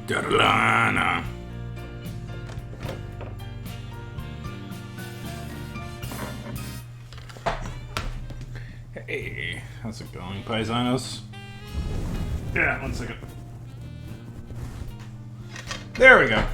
Carolina. Hey, how's it going, paisanos? Yeah, 1 second. There we go.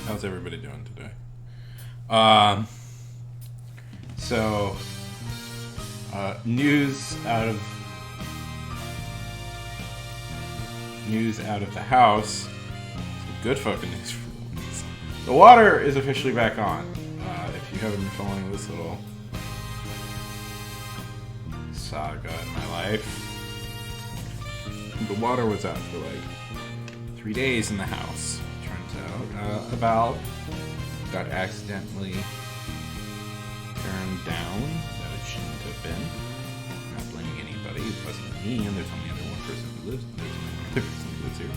How's everybody doing today? News out of the house. Some good fucking news for once. The water is officially back on. If you haven't been following this little saga in my life, the water was out for like 3 days in the house. Turns out a valve got accidentally turned down that it shouldn't have been. I'm not blaming anybody. It wasn't me, and there's only other one person who lives. There's only one other person who lives here.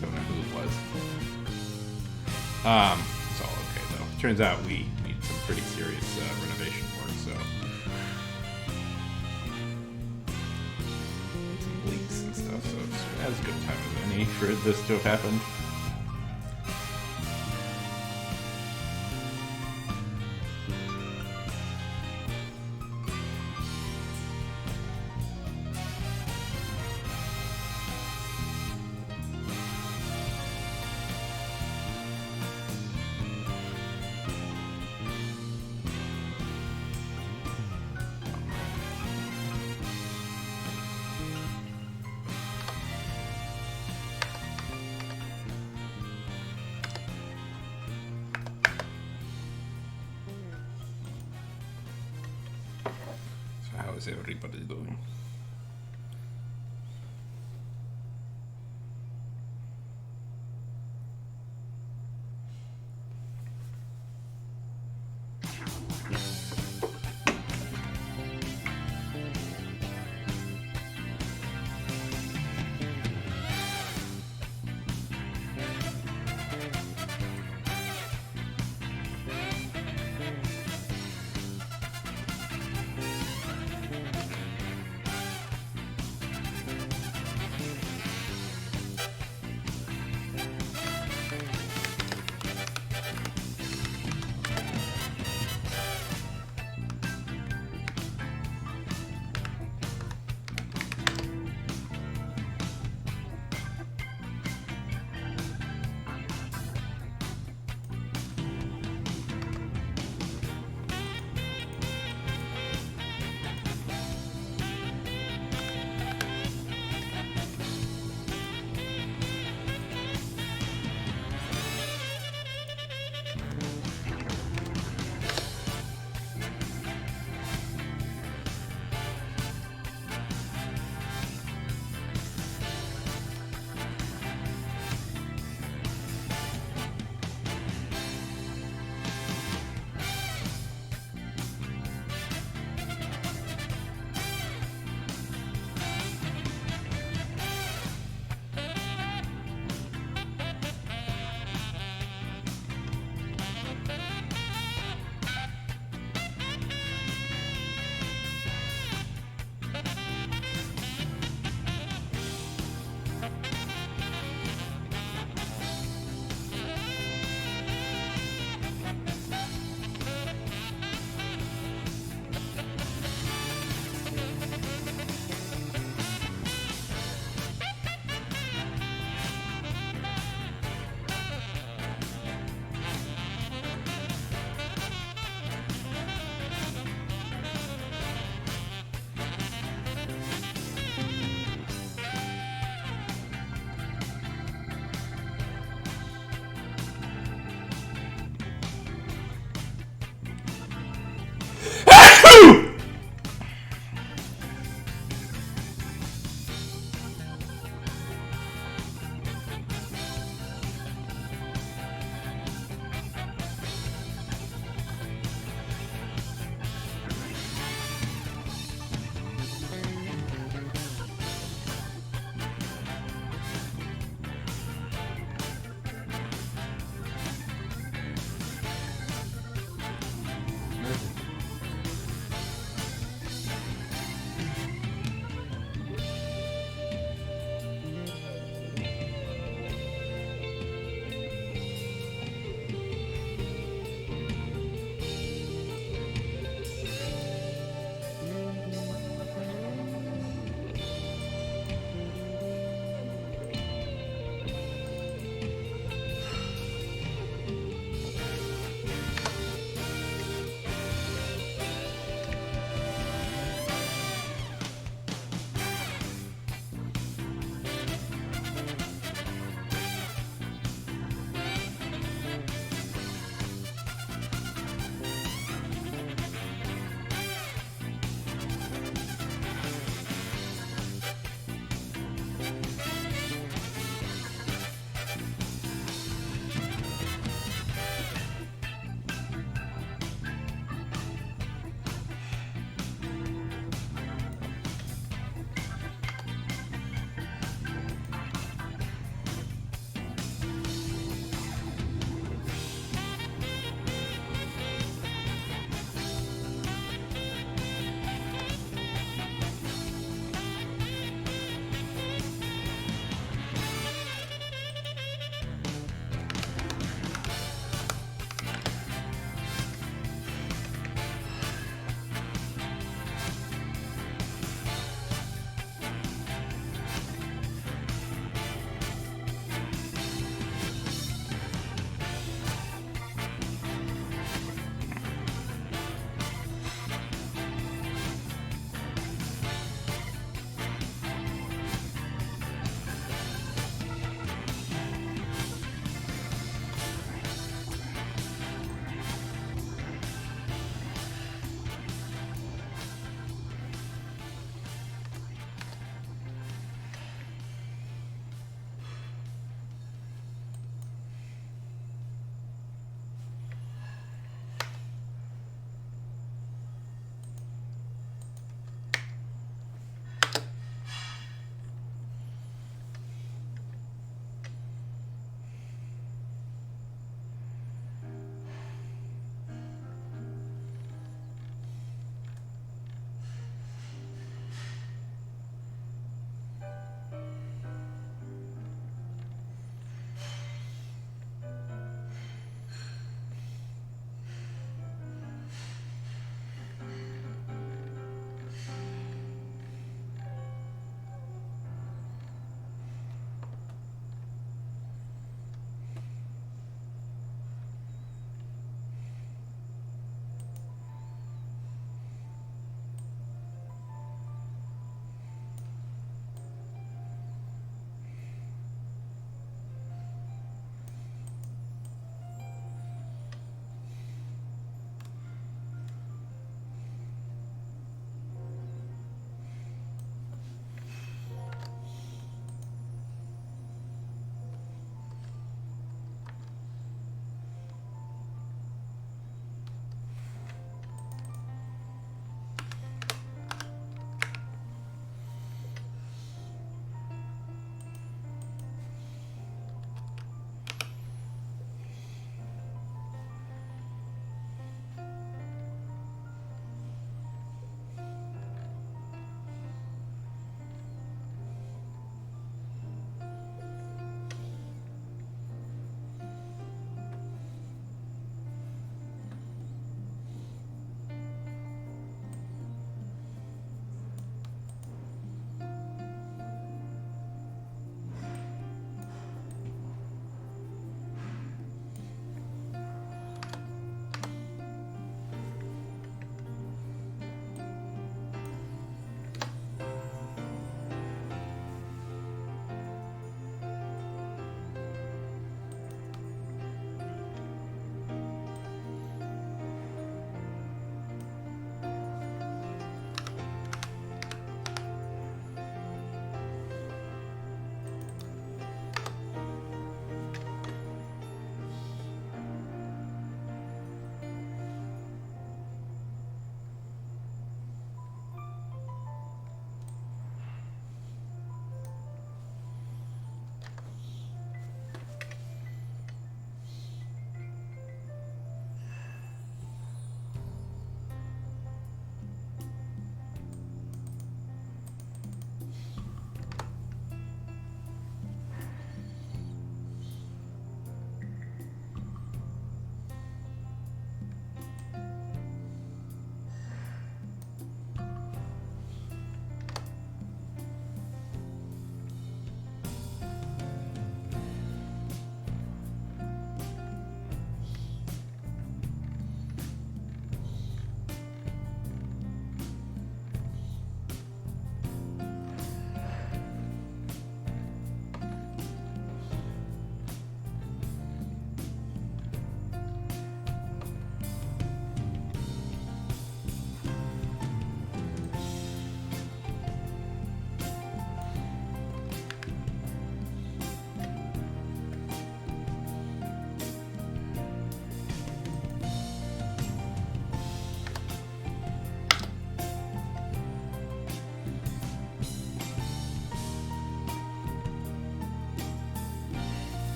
Don't know who it was. It's all okay though. Turns out we need some pretty serious renovation work, so some leaks and stuff. So it's as good a time as any for this to have happened. is everybody doing?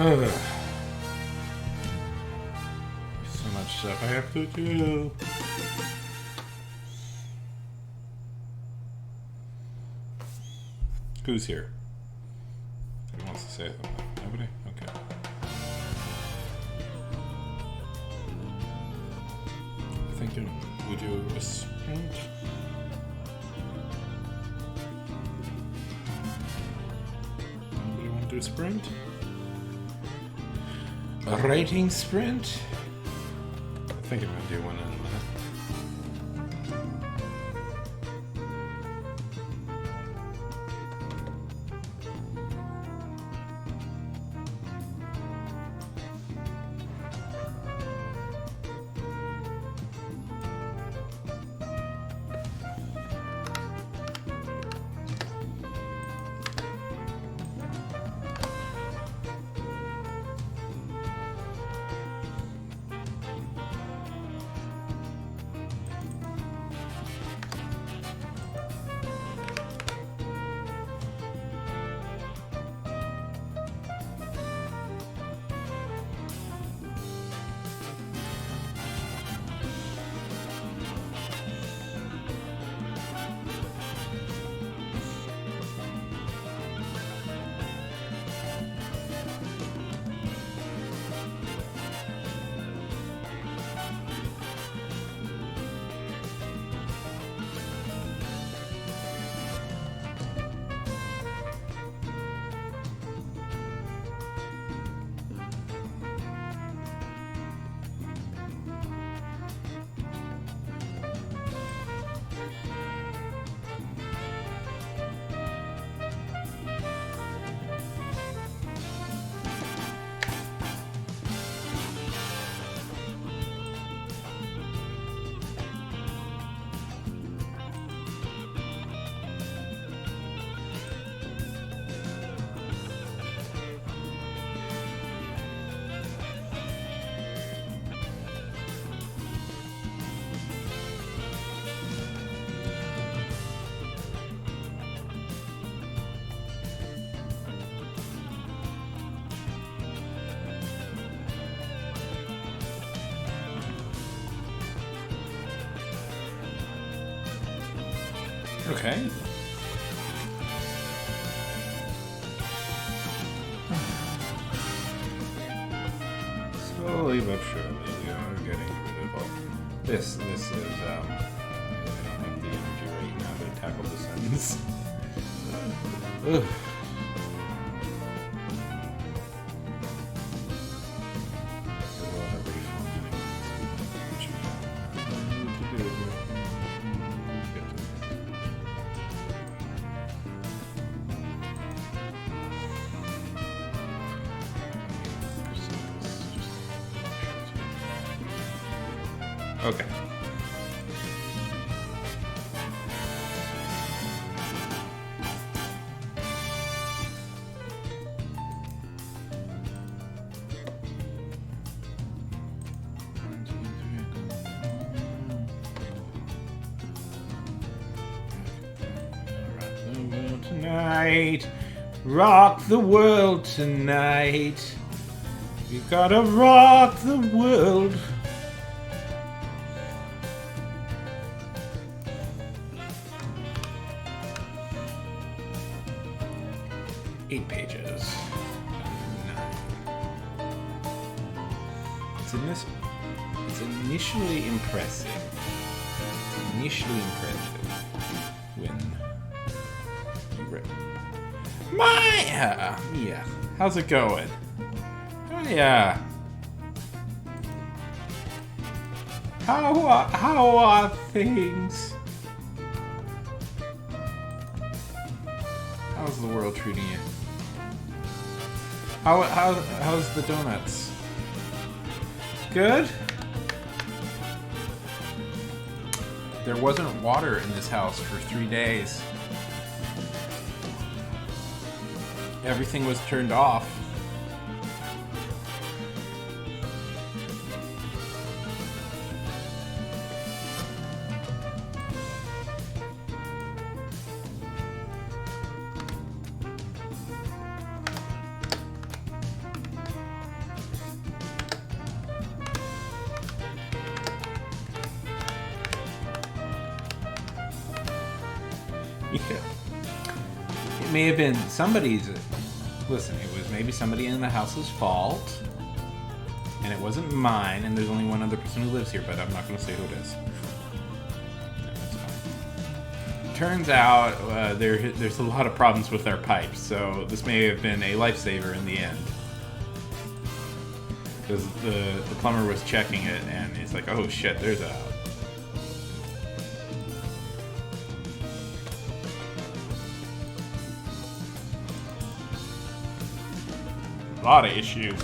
Ugh. So much stuff I have to do. Who's here? Who wants to say something? Nobody? Okay. Thinking we do a sprint. Anybody want to do a sprint? A rating sprint? I think I'm gonna do one in a minute. Okay. Slowly but surely we are getting rid of all this. This is I don't have the energy right now to tackle the sentence. Ugh. Okay. Tonight, rock the world tonight. We gotta rock the world. Eight pages. 9. It's initially impressive. When you read. Maya! Yeah. How's it going? Maya! How are things? How's the world treating you? How's the donuts? Good? There wasn't water in this house for 3 days. Everything was turned off. Yeah. It may have been somebody's. Listen, it was maybe somebody in the house's fault, and it wasn't mine. And there's only one other person who lives here, but I'm not going to say who it is. That's fine. Turns out there's a lot of problems with our pipes, so this may have been a lifesaver in the end. Because the plumber was checking it, and he's like, "Oh shit, there's a." A lot of issues.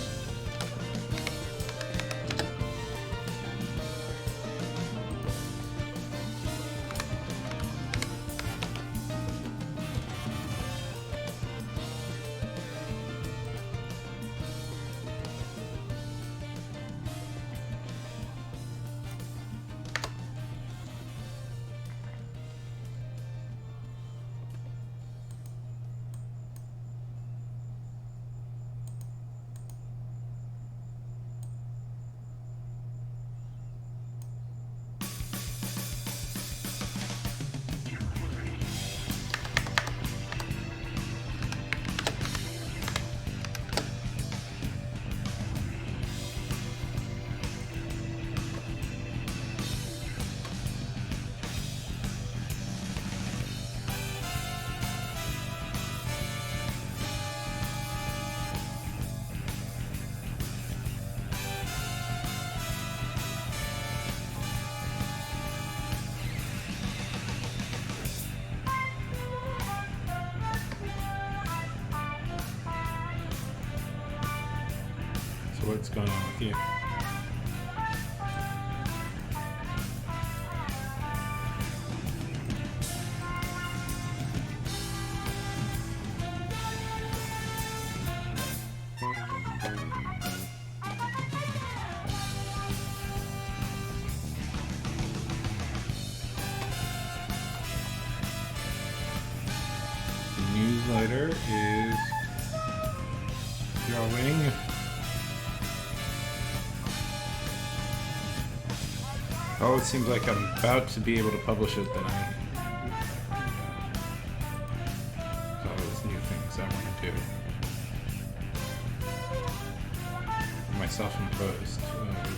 What's going on with you? The newsletter is going. Oh, it seems like I'm about to be able to publish it, then I... all those new things I want to do. My self-imposed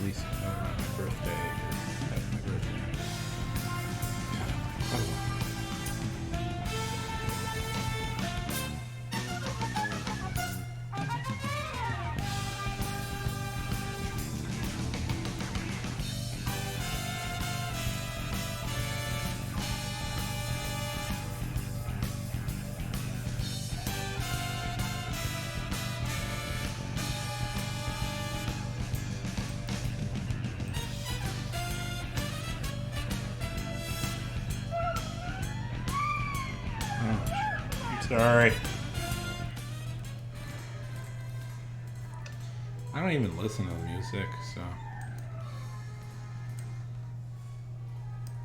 release on my birthday, or at my birthday. Oh. Sorry. I don't even listen to the music, so.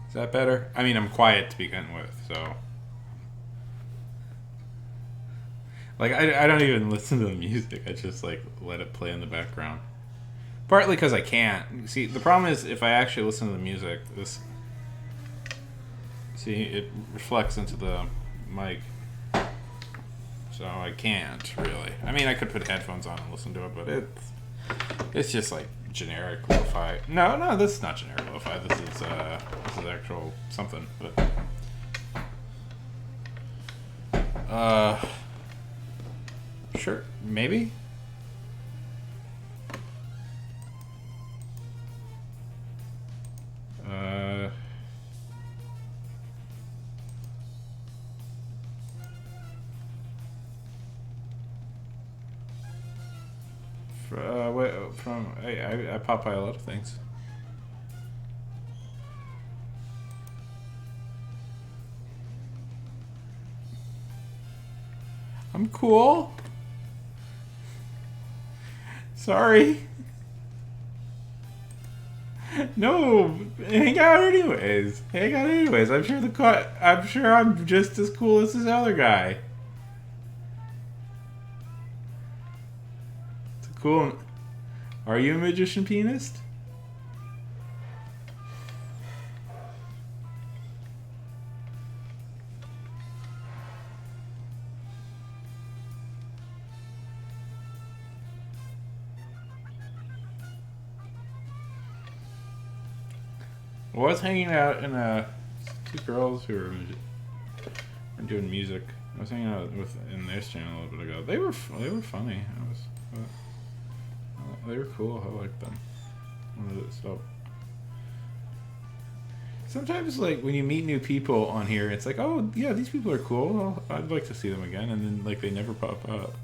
Is that better? I mean, I'm quiet to begin with, so. Like, I don't even listen to the music. I just, like, let it play in the background. Partly because I can't. See, the problem is if I actually listen to the music, this. See, it reflects into the mic. So I can't really. I mean, I could put headphones on and listen to it, but it's just like generic lo-fi. No, this is not generic lo-fi. This is actual something. But sure, maybe. I pop by a lot of things. I'm cool. Sorry. No, hang out anyways. I'm sure I'm just as cool as this other guy. It's a cool. Are you a magician pianist? I was hanging out in two girls who were doing music. I was hanging out in their channel a little bit ago. They were funny. They were cool. I liked them. So sometimes, like, when you meet new people on here, it's like, oh yeah, these people are cool. Well, I'd like to see them again, and then like they never pop up.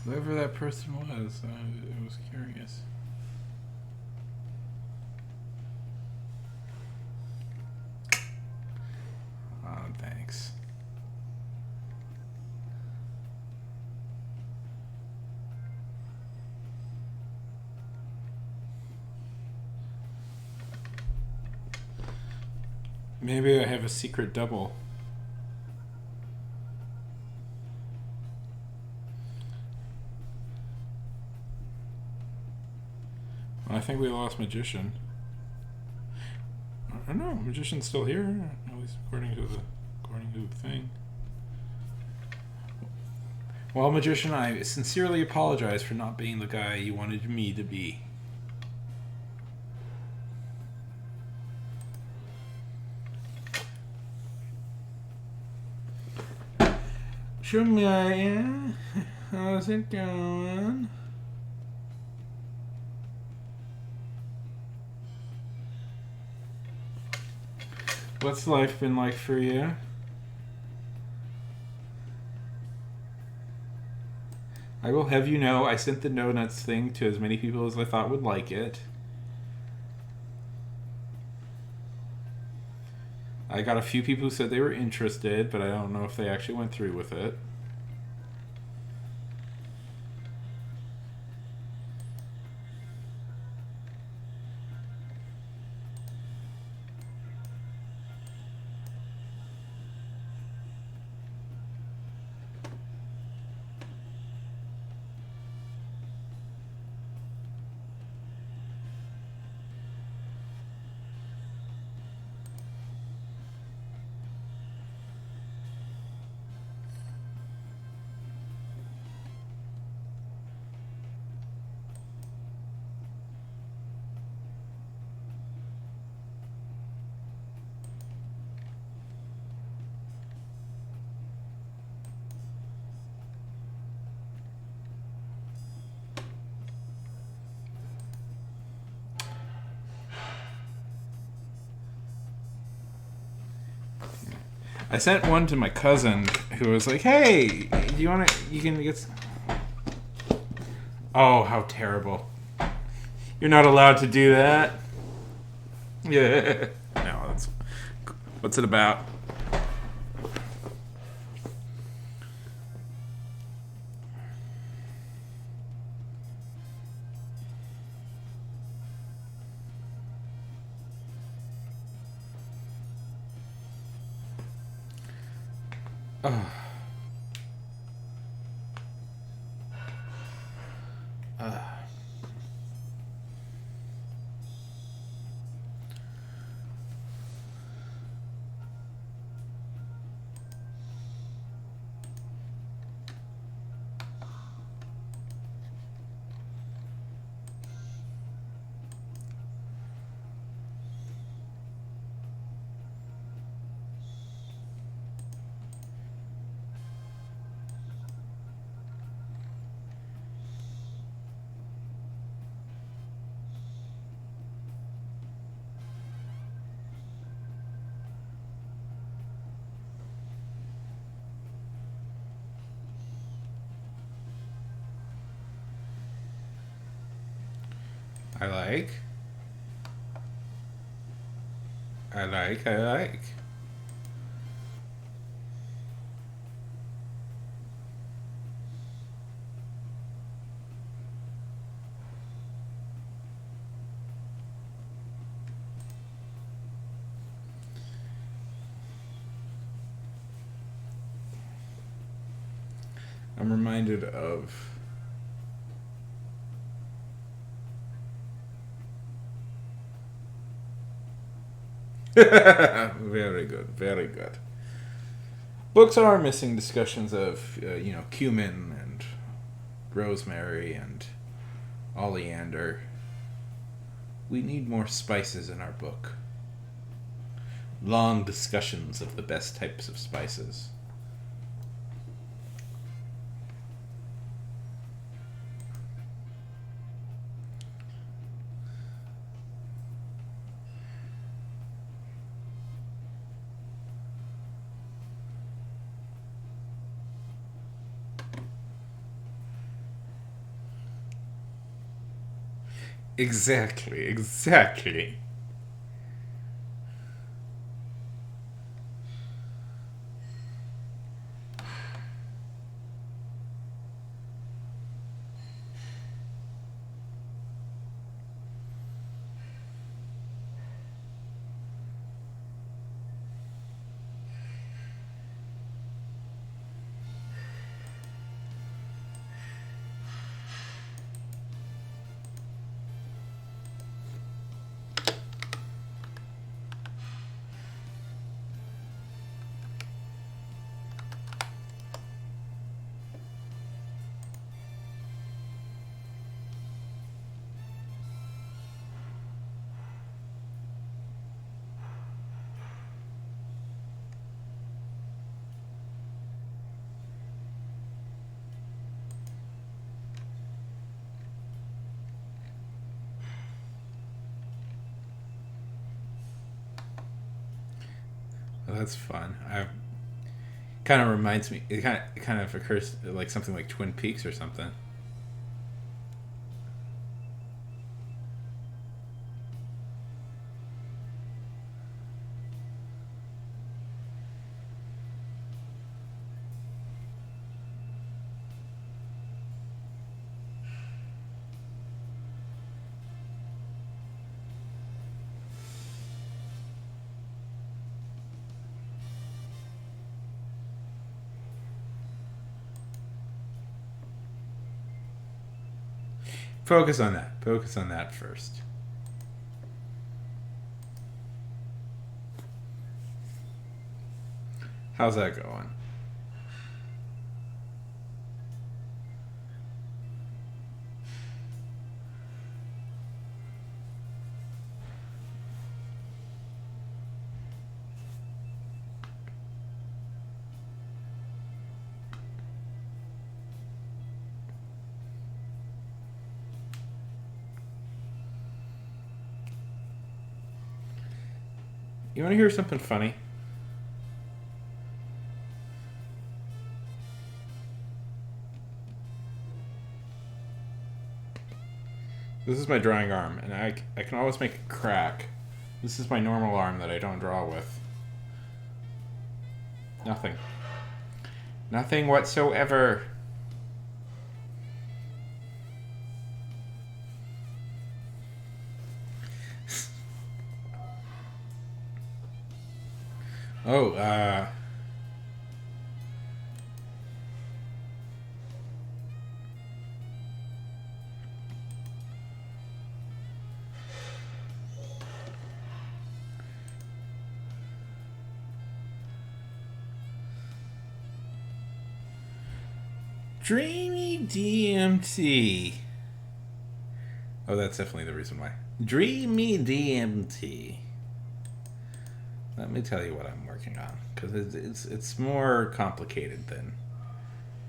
Whoever that person was, I was curious. Oh, thanks. Maybe I have a secret double. I think we lost Magician. I don't know. Magician's still here, at least according to the thing. Well, Magician, I sincerely apologize for not being the guy you wanted me to be. Shumaya, how's it going? What's life been like for you? I will have you know, I sent the donuts thing to as many people as I thought would like it. I got a few people who said they were interested, but I don't know if they actually went through with it. I sent one to my cousin who was like, "Hey, do you want to? You can get." Oh, how terrible! You're not allowed to do that. Yeah. No, that's. What's it about? I like. I like. I like. I'm reminded of very good, very good. Books are missing discussions of, cumin and rosemary and oleander. We need more spices in our book. Long discussions of the best types of spices. Exactly, exactly. Well, that's fun. I kind of reminds me. It kind of occurs like something like Twin Peaks or something. Focus on that. Focus on that first. How's that going? You want to hear something funny? This is my drawing arm, and I can always make it crack. This is my normal arm that I don't draw with. Nothing. Nothing whatsoever. Oh, Dreamy DMT. Oh, that's definitely the reason why. Dreamy DMT. Let me tell you what I'm working on, because it's more complicated than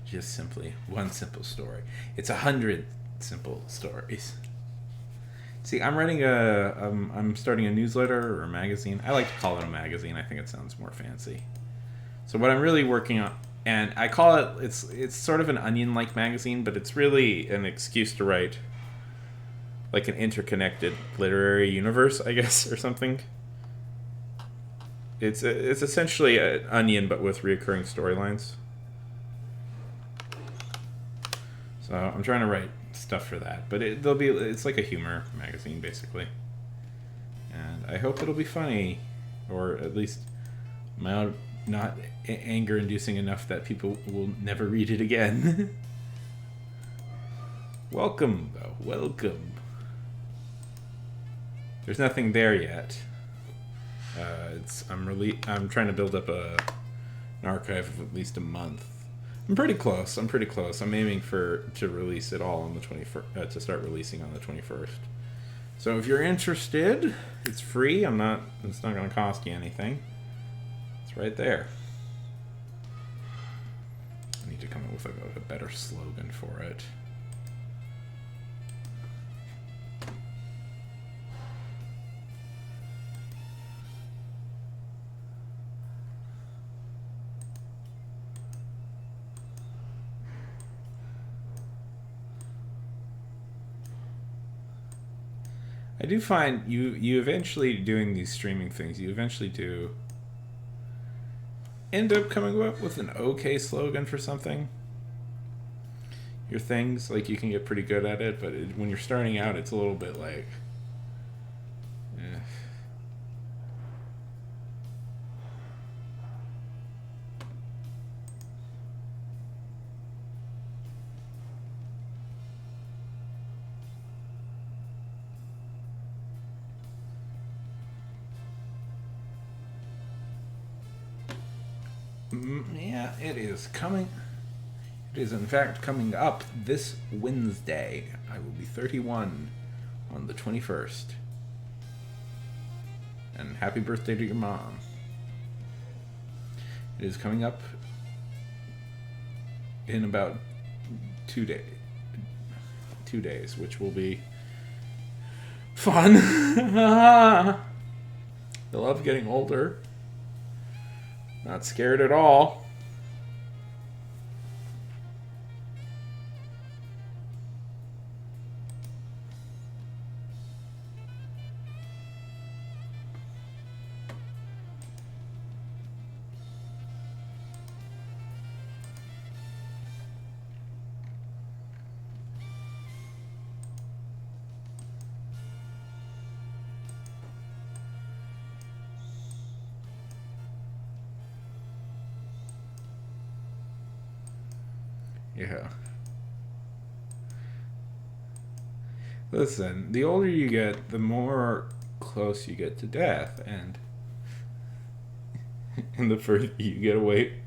just simply one simple story. It's 100 simple stories. See, I'm starting a newsletter or a magazine. I like to call it a magazine. I think it sounds more fancy. So what I'm really working on, and I call it, it's sort of an onion-like magazine, but it's really an excuse to write like an interconnected literary universe, I guess, or something. It's essentially an onion, but with reoccurring storylines. So I'm trying to write stuff for that, but it's like a humor magazine basically, and I hope it'll be funny, or at least my not anger inducing enough that people will never read it again. Welcome, though. Welcome. There's nothing there yet. I'm trying to build up an archive of at least a month. I'm pretty close. I'm aiming to release it all on the 21st. To start releasing on the 21st. So if you're interested, it's free. It's not going to cost you anything. It's right there. I need to come up with a better slogan for it. I do find you eventually doing these streaming things, you eventually do end up coming up with an okay slogan for something. Your things, like, you can get pretty good at it, but when you're starting out, it's a little bit like, eh. Yeah, it is coming. It is, in fact, coming up this Wednesday. I will be 31 on the 21st. And happy birthday to your mom. It is coming up in about 2 days. 2 days, which will be fun. I love getting older. Not scared at all. Yeah. Listen, the older you get, the more close you get to death, and the further you get away.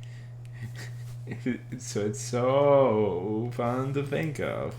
So it's so fun to think of.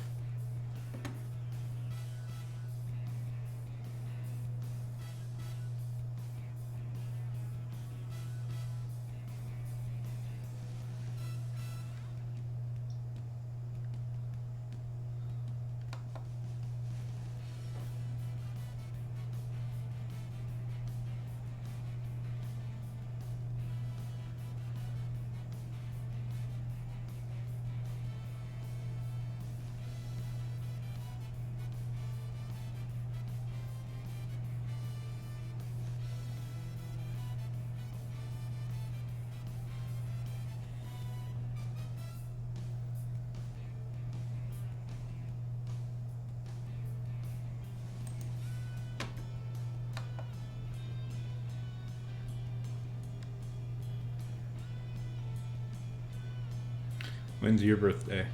When's your birthday?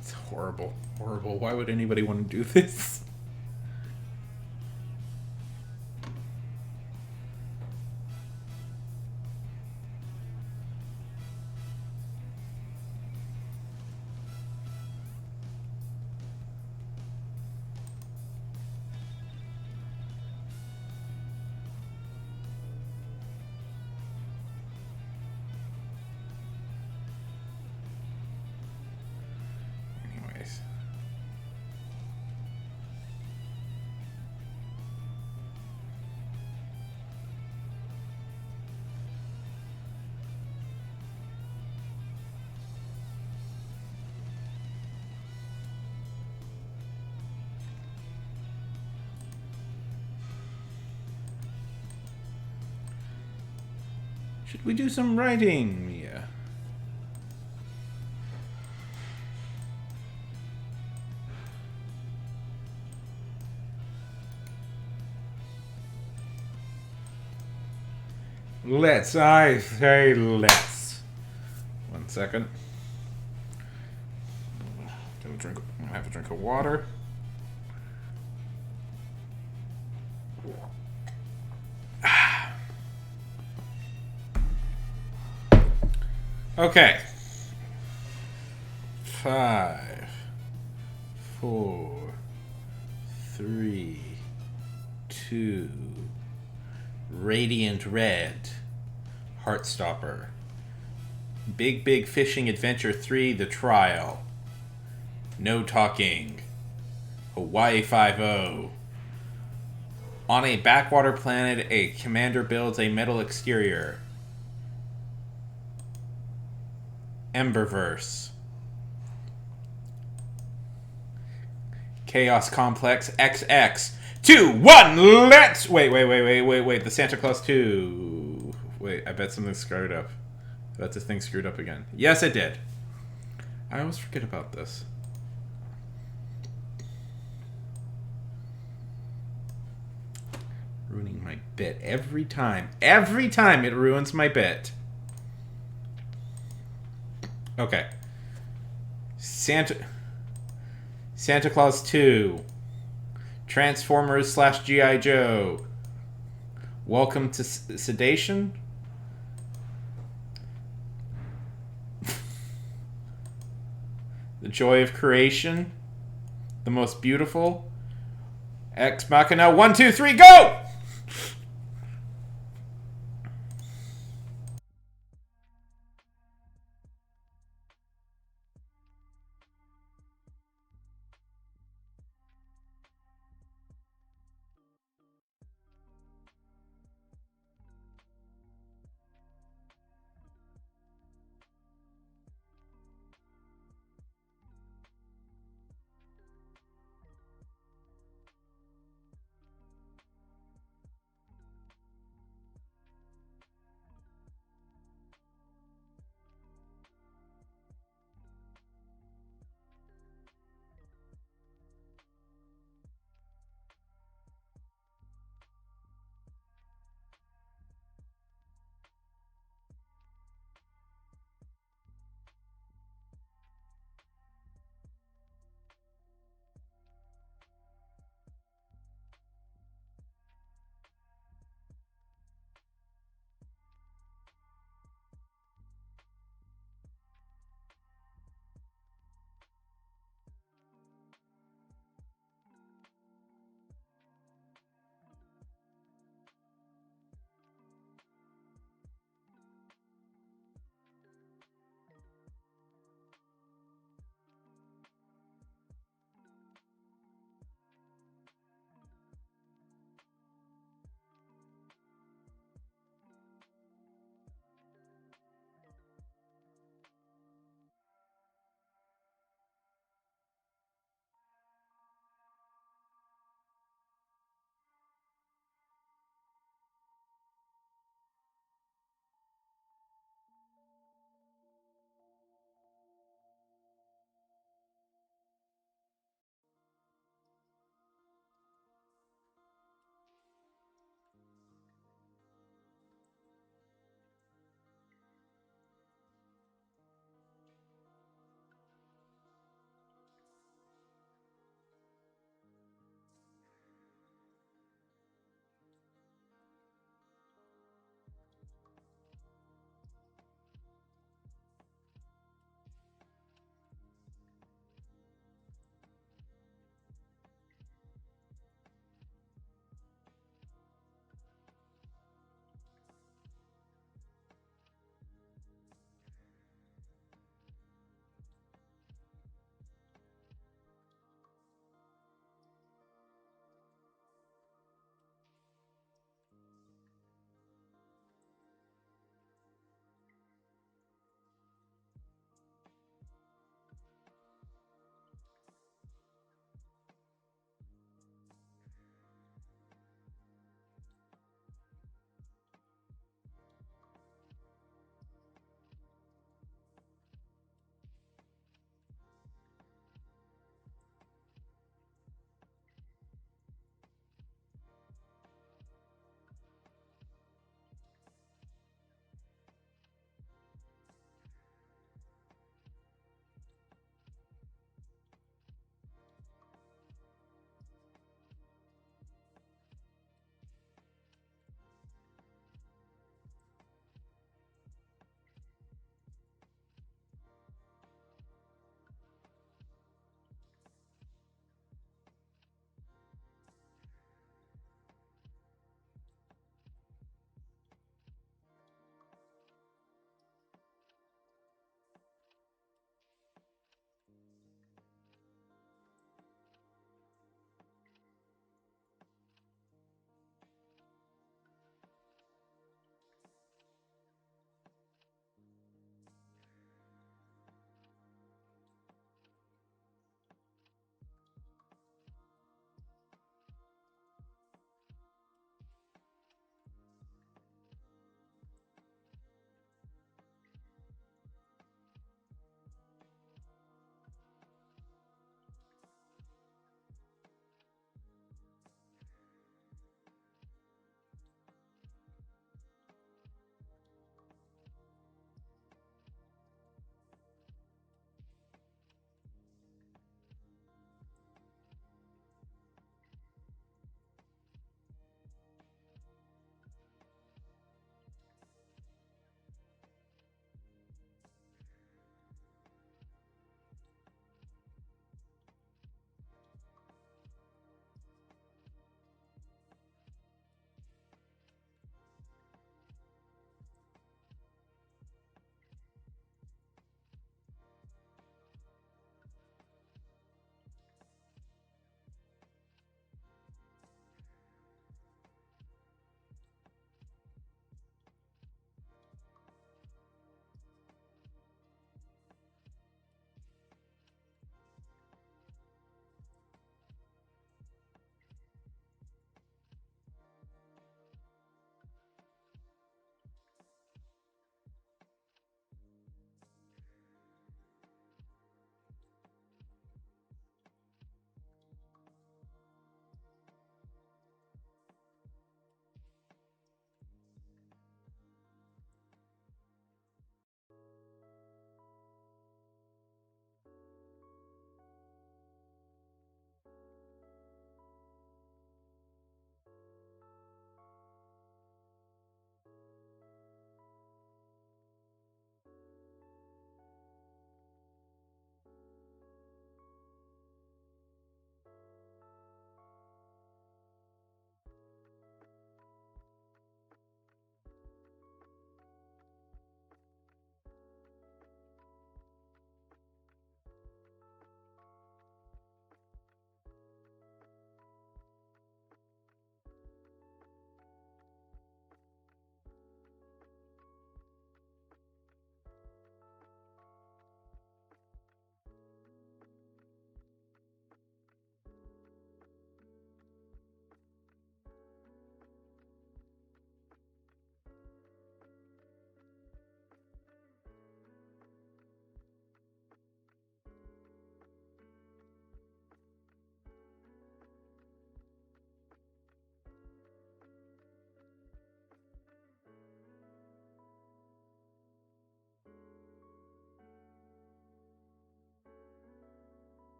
It's horrible. Horrible. Why would anybody want to do this? Should we do some writing, Mia? Let's. I say let's. 1 second. I'm gonna have a drink of water. Okay. 5, 4, 3, 2. Radiant Red. Heartstopper. Big Big Fishing Adventure 3: The Trial. No Talking. Hawaii 5-0. On a backwater planet, a commander builds a metal exterior. Emberverse. Chaos Complex XX. 2, 1, let's... Wait. The Santa Claus 2. Wait, I bet something screwed up. I bet this thing screwed up again. Yes, it did. I always forget about this. Ruining my bit every time. Every time it ruins my bit. Okay. Santa Claus 2. Transformers / G.I. Joe. Welcome to Sedation. The Joy of Creation. The Most Beautiful. Ex Machina. 1, 2, 3, go!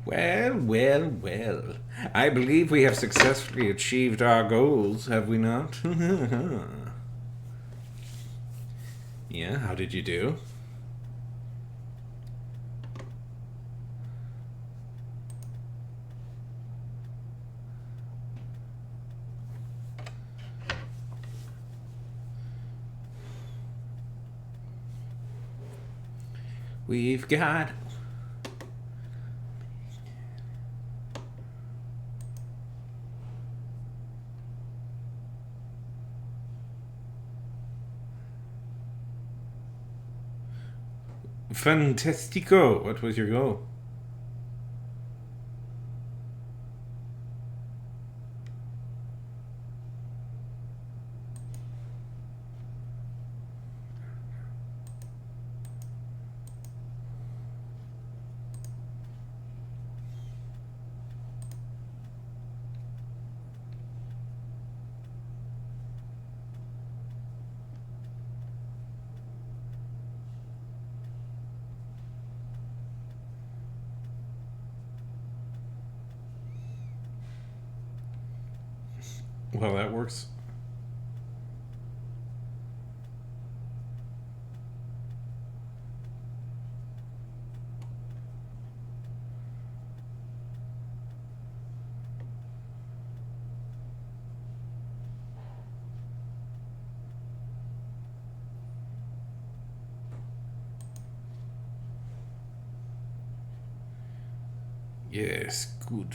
Well, well, well. I believe we have successfully achieved our goals, have we not? Yeah, how did you do? We've got... Fantastico! What was your goal? Well, that works. Yes, good.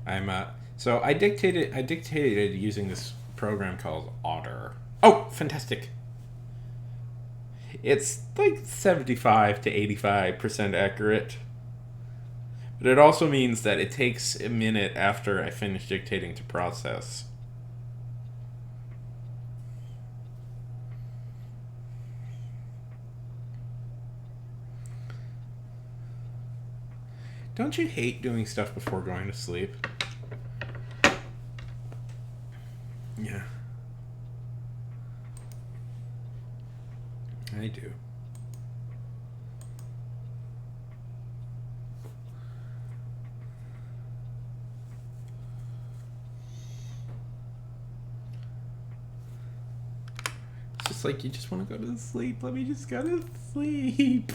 I'm so I dictated using this program called Otter. Oh, fantastic. It's like 75 to 85% accurate. But it also means that it takes a minute after I finish dictating to process. Don't you hate doing stuff before going to sleep? Yeah. I do. It's just like, you just want to go to sleep. Let me just go to sleep.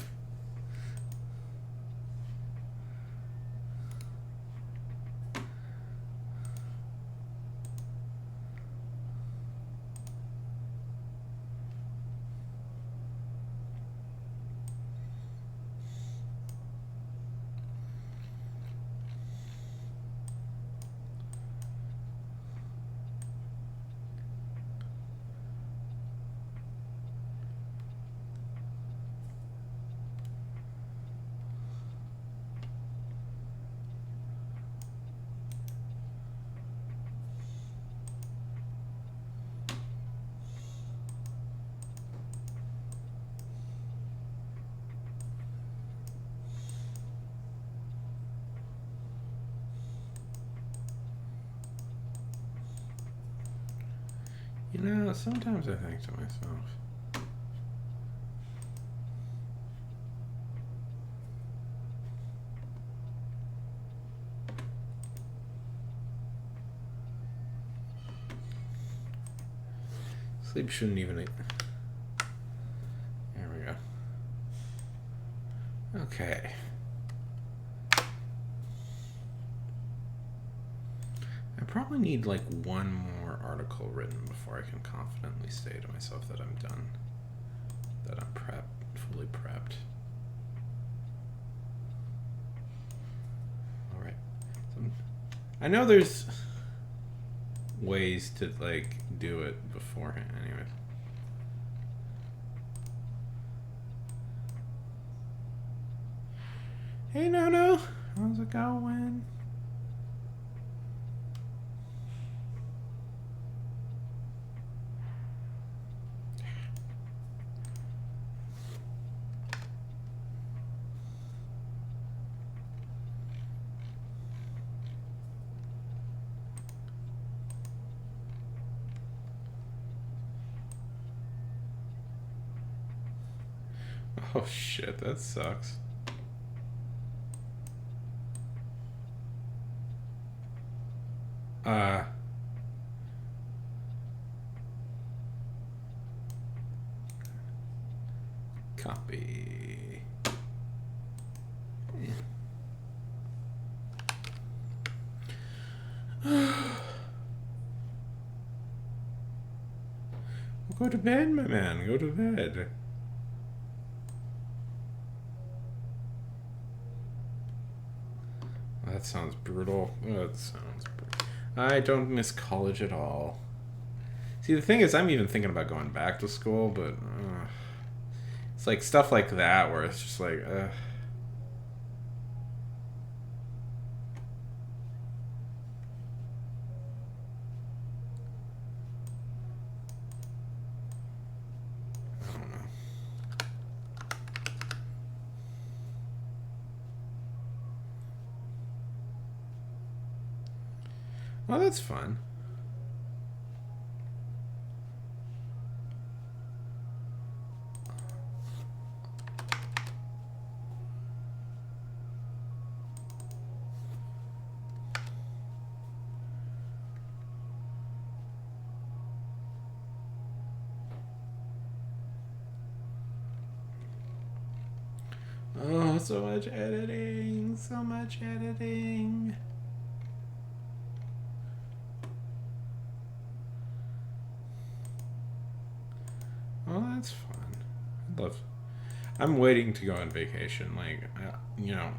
You know, sometimes I think to myself, sleep shouldn't even. There we go. Okay. I probably need like one more article written before I can confidently say to myself that I'm done. That I'm fully prepped. Alright. I know there's ways to like do it beforehand anyway. Hey Nono, how's it going? Oh shit, that sucks. Copy. Go to bed, my man. Go to bed. That sounds brutal. I don't miss college at all. See, the thing is, I'm even thinking about going back to school, but it's like stuff like that where it's just like, I don't know. Well, that's fun. Oh, so much editing. So much editing. Oh, that's fun. I'm waiting to go on vacation. Like, you know,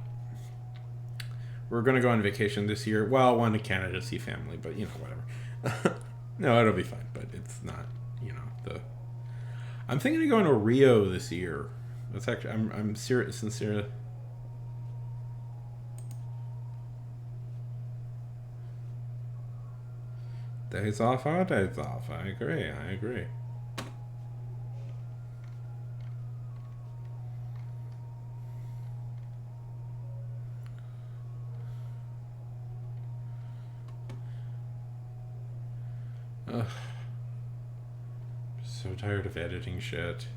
we're gonna go on vacation this year. Well, one to Canada to see family, but you know, whatever. No, it'll be fine. But it's not, you know, the. I'm thinking of going to Rio this year. That's actually, I'm serious, sincere. Days off are days off. I agree. Ugh. So tired of editing shit.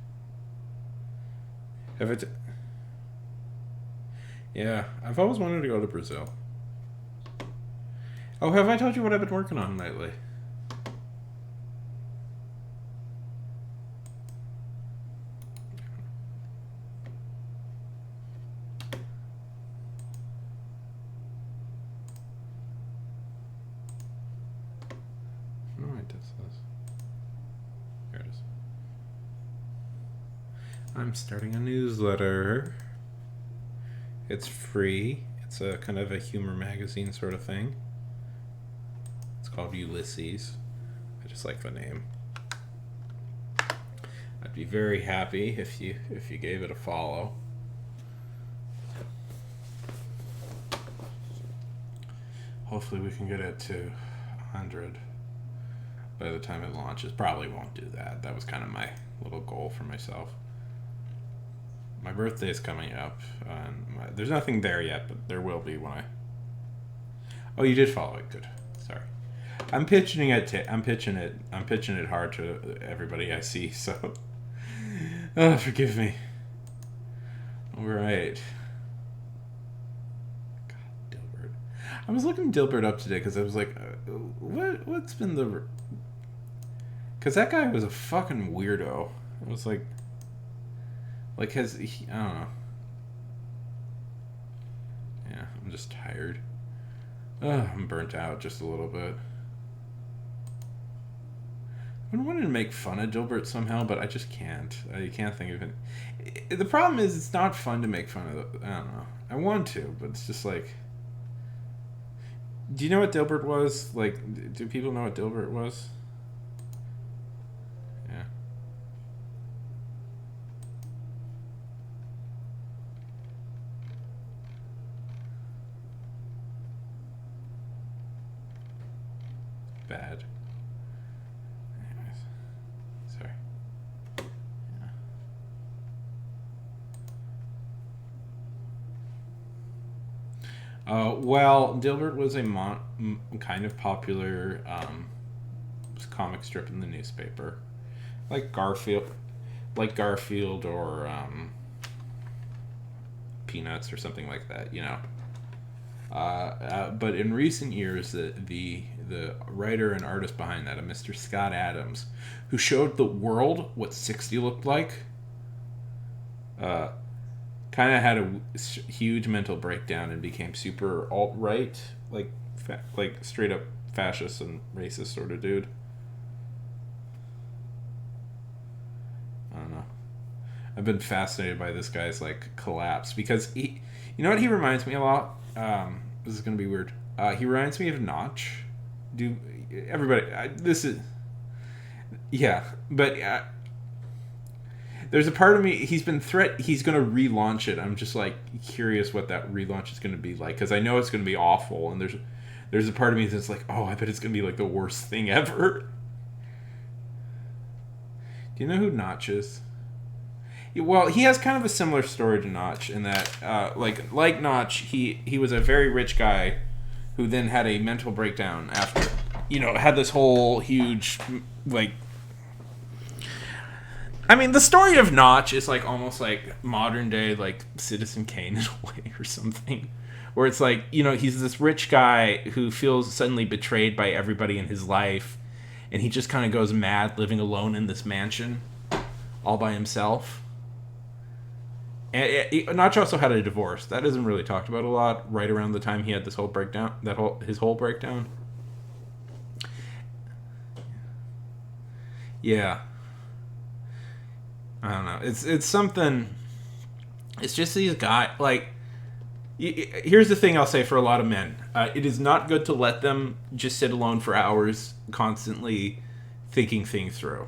Yeah, I've always wanted to go to Brazil. Oh, have I told you what I've been working on lately? No, it does this. Here it is. I'm starting a newsletter. It's free. It's a kind of a humor magazine sort of thing. It's called Ulysses. I just like the name. I'd be very happy if you gave it a follow. Hopefully we can get it to 100 by the time it launches. Probably won't do that. That was kind of my little goal for myself. My birthday is coming up. There's nothing there yet, but there will be when I... Oh, you did follow it. Good. Sorry. I'm pitching it hard to everybody I see, so... Oh, forgive me. All right. God, Dilbert. I was looking Dilbert up today because I was like, what's been the... Because that guy was a fucking weirdo. I was like... I don't know. Yeah, I'm just tired. I'm burnt out just a little bit. I wanted to make fun of Dilbert somehow, but I just can't. I can't think of it. The problem is it's not fun to make fun of. I don't know. I want to, but it's just like... Do you know what Dilbert was? Like, do people know what Dilbert was? Yeah. Bad. Anyways. Sorry. Yeah. Well, Dilbert was a kind of popular comic strip in the newspaper, like Garfield or Peanuts or something like that, you know. But in recent years, the writer and artist behind that, a Mr. Scott Adams, who showed the world what 60 looked like, kind of had a huge mental breakdown and became super alt-right, like straight up fascist and racist sort of dude. I don't know. I've been fascinated by this guy's like collapse because you know what he reminds me a lot. This is gonna be weird. He reminds me of Notch. But there's a part of me, he's going to relaunch it. I'm just like curious what that relaunch is going to be like, because I know it's going to be awful, and there's a part of me that's like, oh, I bet it's going to be like the worst thing ever. Do you know who Notch is? Well, he has kind of a similar story to Notch in that, like Notch, he was a very rich guy who then had a mental breakdown after, had this whole huge, like... I mean, the story of Notch is like almost like modern day, like Citizen Kane in a way or something, where it's like, he's this rich guy who feels suddenly betrayed by everybody in his life, and he just kind of goes mad living alone in this mansion all by himself. And Notch also had a divorce. That isn't really talked about a lot right around the time he had this whole breakdown, his whole breakdown. Yeah. I don't know. It's something. It's just these guys. Like, here's the thing I'll say for a lot of men. It is not good to let them just sit alone for hours, constantly thinking things through.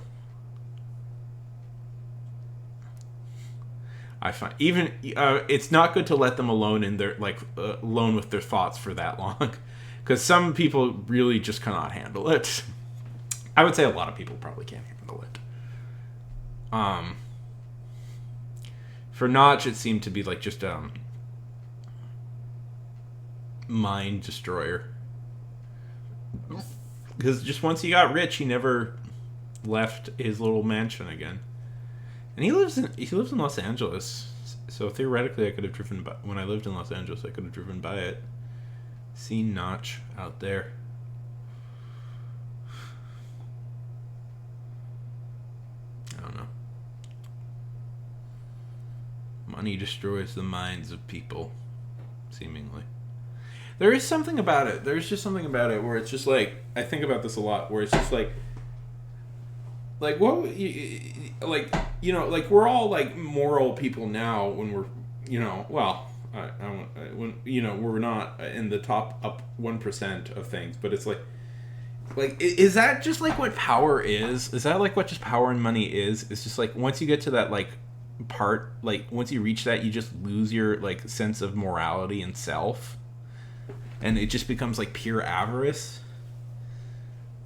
I find it's not good to let them alone in their alone with their thoughts for that long, because some people really just cannot handle it. I would say a lot of people probably can't handle it. For Notch, it seemed to be like just mind destroyer. Because just once he got rich, he never left his little mansion again. And he lives in Los Angeles, so theoretically, I could have driven by when I lived in Los Angeles. I could have driven by it, seen Notch out there. I don't know. Money destroys the minds of people, seemingly. There is something about it. There's just something about it where it's just like, I think about this a lot, where it's just like what, like we're all like moral people now when we're, when we're not in the top up 1% of things, but it's like is that just like what power is? Is that like what just power and money is? It's just like once you get to that like part, like once you reach that, you just lose your like sense of morality and self. And it just becomes like pure avarice.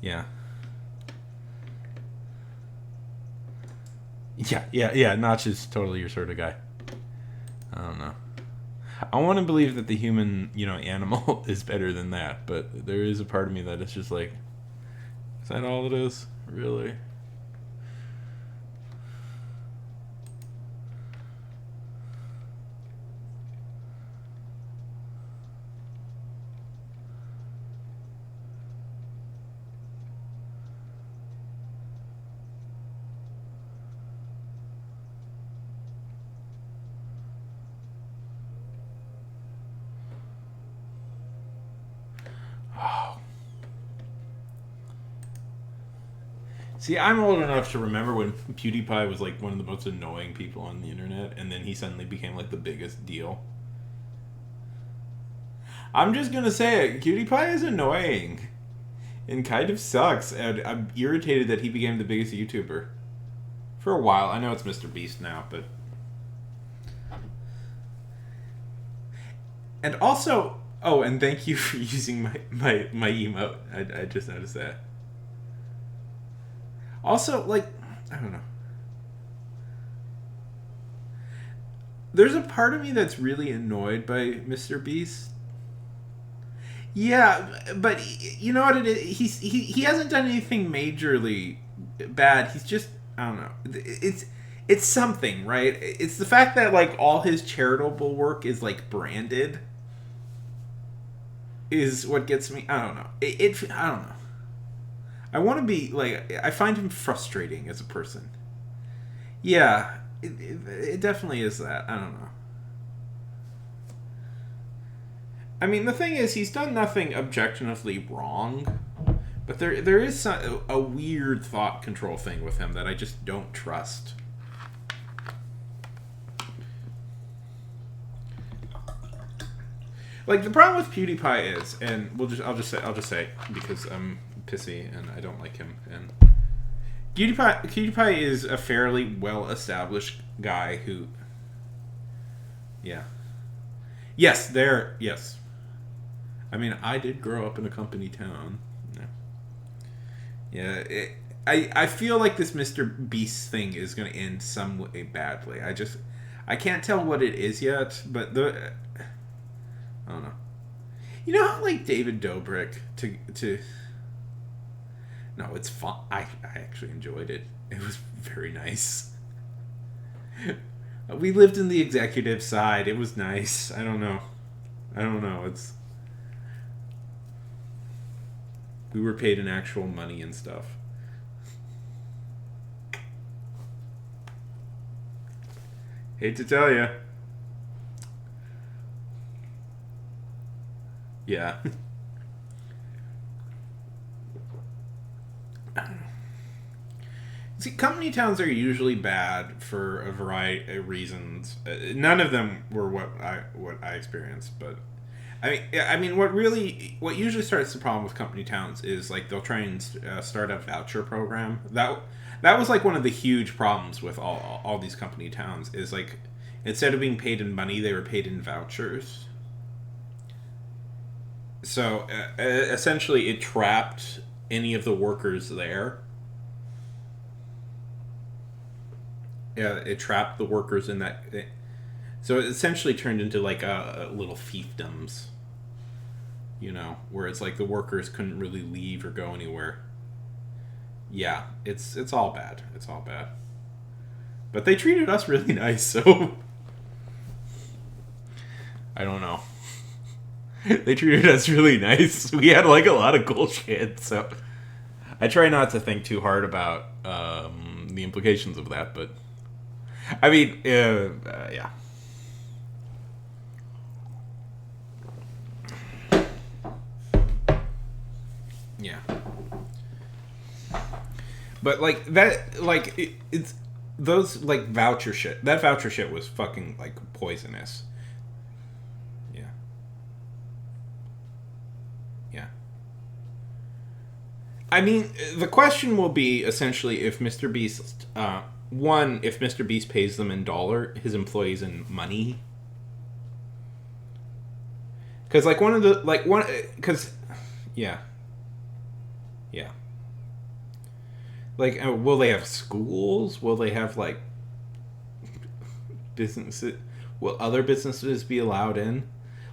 Yeah. Yeah. Notch is totally your sort of guy. I don't know. I want to believe that the human, animal is better than that, but there is a part of me that is just like, is that all it is? Really? See, I'm old enough to remember when PewDiePie was like one of the most annoying people on the internet, and then he suddenly became like the biggest deal. I'm just gonna say it, PewDiePie is annoying. And kind of sucks, and I'm irritated that he became the biggest YouTuber. For a while. I know it's Mr. Beast now, but... And also... Oh, and thank you for using my emote. I just noticed that. Also, like, I don't know. There's a part of me that's really annoyed by Mr. Beast. Yeah, but you know what it is? He hasn't done anything majorly bad. He's just, I don't know. It's something, right? It's the fact that like all his charitable work is like branded is what gets me. I don't know. I don't know. I want to be like, I find him frustrating as a person. Yeah, it definitely is that. I don't know. I mean, the thing is, he's done nothing objectively wrong, but there is a weird thought control thing with him that I just don't trust. Like, the problem with PewDiePie is, and I'll just say because I'm pissy and I don't like him, and PewDiePie is a fairly well-established guy who, yeah, yes. I mean, I did grow up in a company town. Yeah, I feel like this Mr. Beast thing is going to end some way badly. I can't tell what it is yet, but I don't know. You know how like David Dobrik to no, it's fun. I actually enjoyed it. It was very nice. We lived in the executive side. It was nice. I don't know. We were paid in actual money and stuff. Hate to tell you. Yeah. See, company towns are usually bad for a variety of reasons. None of them were what I experienced, but I mean, what usually starts the problem with company towns is like they'll try and start a voucher program. That was like one of the huge problems with all these company towns is like instead of being paid in money, they were paid in vouchers. So essentially, it trapped any of the workers there. Yeah, it trapped the workers in that. So it essentially turned into like a little fiefdoms, where it's like the workers couldn't really leave or go anywhere. Yeah, it's all bad. It's all bad. But they treated us really nice, so I don't know. They treated us really nice. We had like a lot of cool shit, so I try not to think too hard about the implications of that, but I mean, yeah. Yeah. But like that, like it's those like voucher shit. That voucher shit was fucking like poisonous. Yeah. Yeah. I mean, the question will be essentially if Mr. Beast, one, if Mr. Beast pays them in his employees in money. Because like because, yeah. Yeah. Like, will they have schools? Will they have, like, businesses? Will other businesses be allowed in?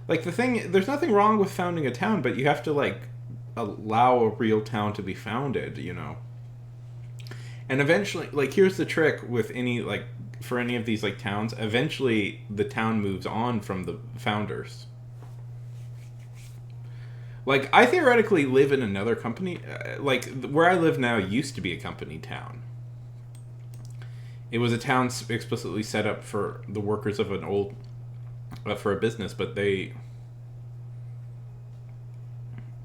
Like, there's nothing wrong with founding a town, but you have to, like, allow a real town to be founded, And eventually, like, here's the trick with for any of these, like, towns, eventually the town moves on from the founders. Like, I theoretically live in another company. Like, where I live now used to be a company town. It was a town explicitly set up for the workers of for a business, but they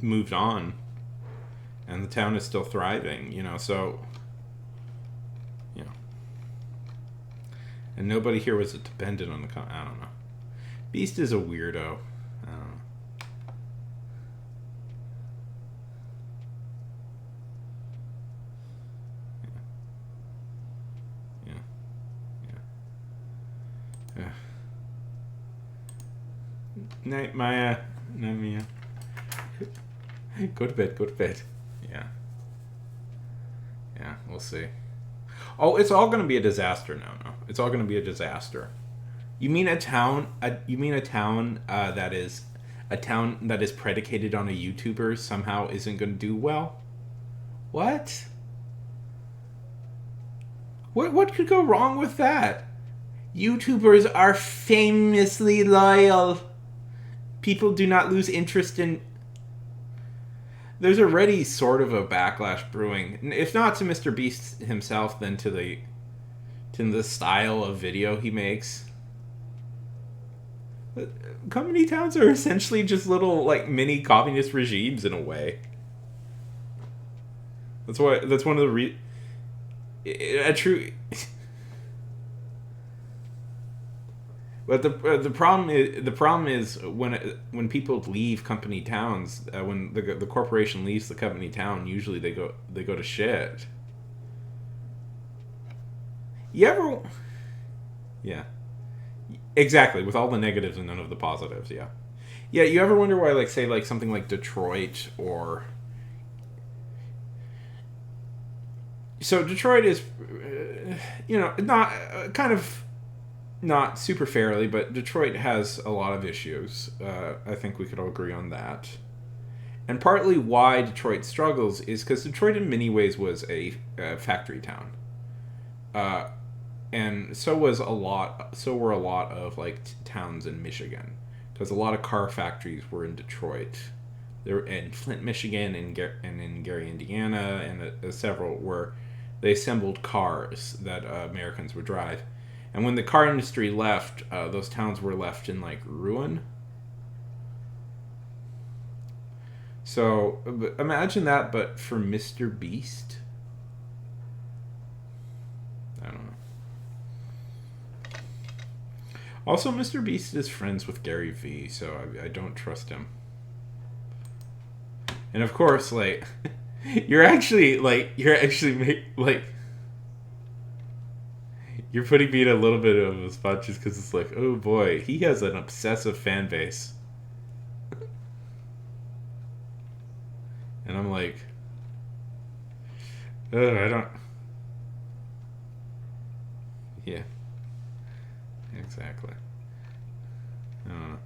moved on. And the town is still thriving, so, And nobody here was dependent on I don't know. Beast is a weirdo. I don't know. Night, Maya. Night, Mia. Go to bed. Yeah. Yeah, we'll see. Oh, it's all going to be a disaster now. No, it's all going to be a disaster. You mean a town? That is a town that is predicated on a YouTuber somehow isn't going to do well? What? What could go wrong with that? YouTubers are famously loyal. People do not lose interest in... There's already sort of a backlash brewing. If not to Mr. Beast himself, then to the style of video he makes. Company towns are essentially just little, like, mini communist regimes in a way. That's one of the a true... But the problem is when people leave company towns, when the corporation leaves the company town, usually they go to shit. You ever? Yeah, exactly. With all the negatives and none of the positives. Yeah, yeah. You ever wonder why, like, say, like something like Detroit or... So Detroit is, not kind of. Not super fairly, but Detroit has a lot of issues. I think we could all agree on that. And partly why Detroit struggles is because Detroit in many ways was a factory town. And so were a lot of, like, towns in Michigan. Because a lot of car factories were in Detroit. They were in Flint, Michigan, and in Gary, Indiana, and several where they assembled cars that Americans would drive. And when the car industry left, those towns were left in, like, ruin. So, imagine that, but for Mr. Beast? I don't know. Also, Mr. Beast is friends with Gary Vee, so I don't trust him. And of course, like, you're actually, you're putting me in a little bit of a spot just because it's like, oh boy, he has an obsessive fan base. And I'm like, I don't. Yeah. Exactly. I don't know.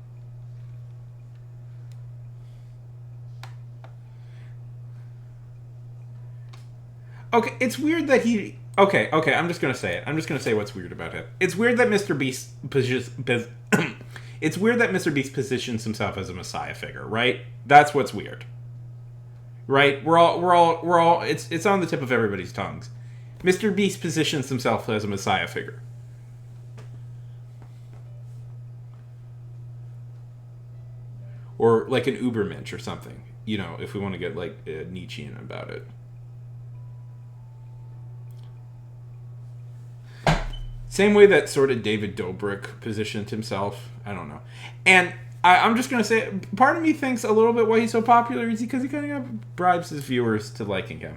Okay, it's weird that he. Okay, I'm just gonna say it. I'm just gonna say what's weird about him. It's weird that Mr. Beast it's weird that Mr. Beast positions himself as a messiah figure, right? That's what's weird. Right? We're all it's on the tip of everybody's tongues. Mr. Beast positions himself as a messiah figure. Or like an Ubermensch or something. You know, if we want to get like Nietzschean about it. Same way that sort of David Dobrik positioned himself. I don't know. And I'm just going to say, part of me thinks a little bit why he's so popular is because he kind of bribes his viewers to liking him.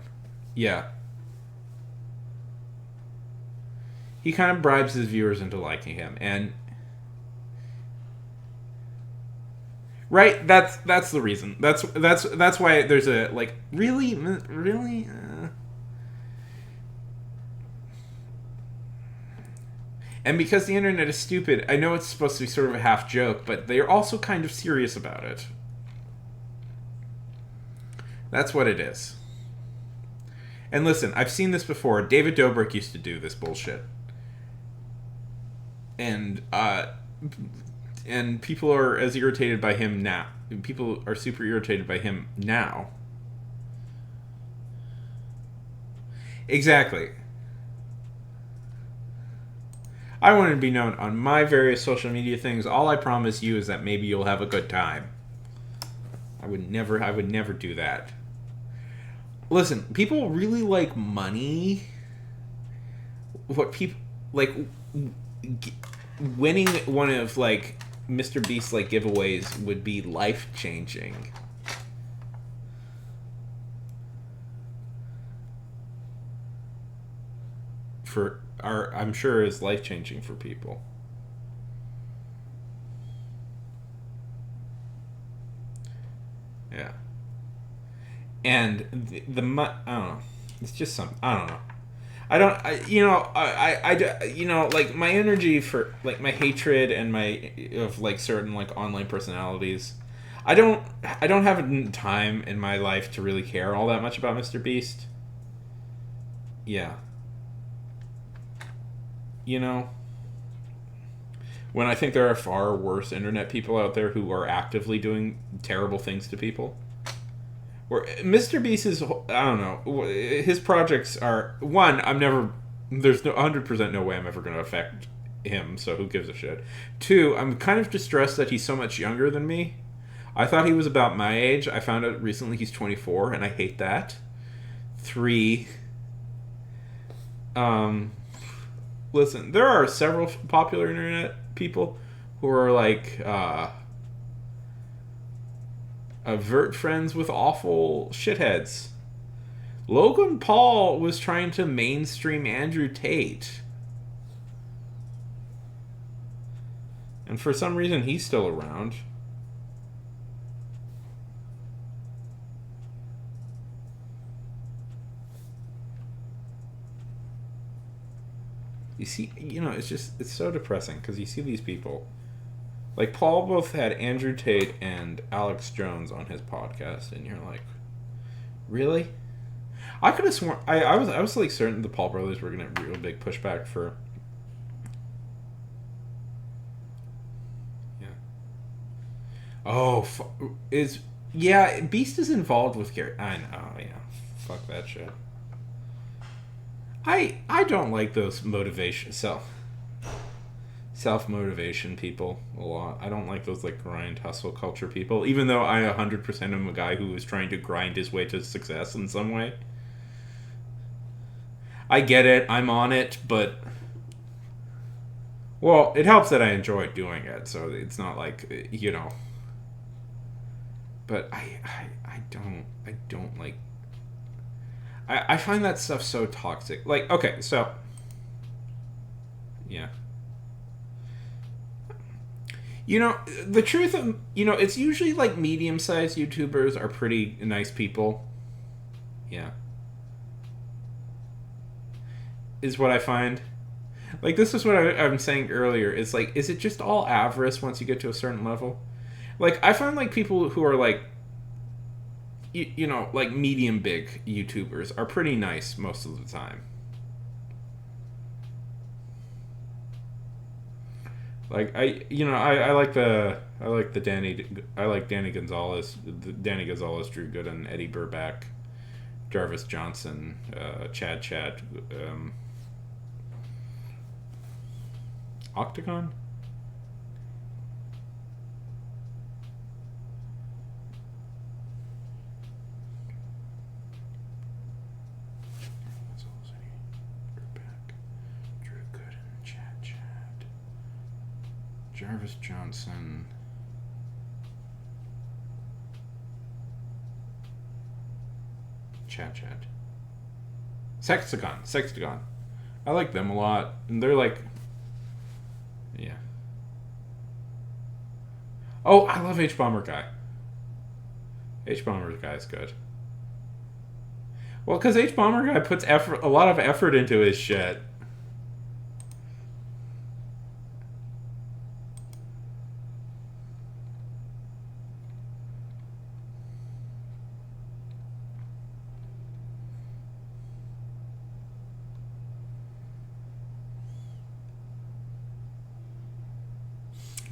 Yeah. He kind of bribes his viewers into liking him. And right, that's the reason. That's why there's a like really. And because the internet is stupid, I know it's supposed to be sort of a half joke, but they're also kind of serious about it. That's what it is. And listen, I've seen this before. David Dobrik used to do this bullshit. And people are as irritated by him now. People are super irritated by him now. Exactly. I want to be known on my various social media things. All I promise you is that maybe you'll have a good time. I would never do that. Listen, people really like money. What people like winning one of like Mr. Beast's like giveaways would be life-changing. I'm sure is life-changing for people. Yeah. And I don't know. It's just some I don't know. Like my energy for like my hatred and my of like certain like online personalities. I don't have time in my life to really care all that much about Mr. Beast. Yeah. You know, when I think there are far worse internet people out there who are actively doing terrible things to people. Where Mr. Beast is, I don't know, his projects are, one, there's no 100% no way I'm ever going to affect him, so who gives a shit. Two, I'm kind of distressed that he's so much younger than me. I thought he was about my age. I found out recently he's 24, and I hate that. Three, listen, there are several popular internet people who are like avert friends with awful shitheads. Logan Paul was trying to mainstream Andrew Tate. And for some reason he's still around. You see, it's so depressing because you see these people. Like, Paul both had Andrew Tate and Alex Jones on his podcast, and you're like, really? I could have sworn, I was like certain the Paul brothers were going to real big pushback for. Yeah. Oh, Beast is involved with Gary. I know, yeah. Fuck that shit. I don't like those self-motivation people a lot. I don't like those like grind hustle culture people, even though I 100% am a guy who is trying to grind his way to success in some way. I get it, I'm on it, but well, it helps that I enjoy doing it, so it's not like, but I don't like, I find that stuff so toxic. Like, okay, so yeah. The truth of, it's usually like medium-sized YouTubers are pretty nice people. Yeah. is what I find. Like, this is what I'm saying earlier. It's like, is it just all avarice once you get to a certain level? Like, I find like people who are like, you know, like medium big YouTubers are pretty nice most of the time. Like I like Danny Gonzalez. Danny Gonzalez, Drew Gooden, Eddie Burback, Jarvis Johnson, Chad, Octagon. Drew Gooden, Chad, Jarvis Johnson. Chad. Sextagon. I like them a lot. And they're like, yeah. Oh, I love H Bomber Guy. H Bomber Guy is good. Well, because H Bomber Guy puts a lot of effort into his shit.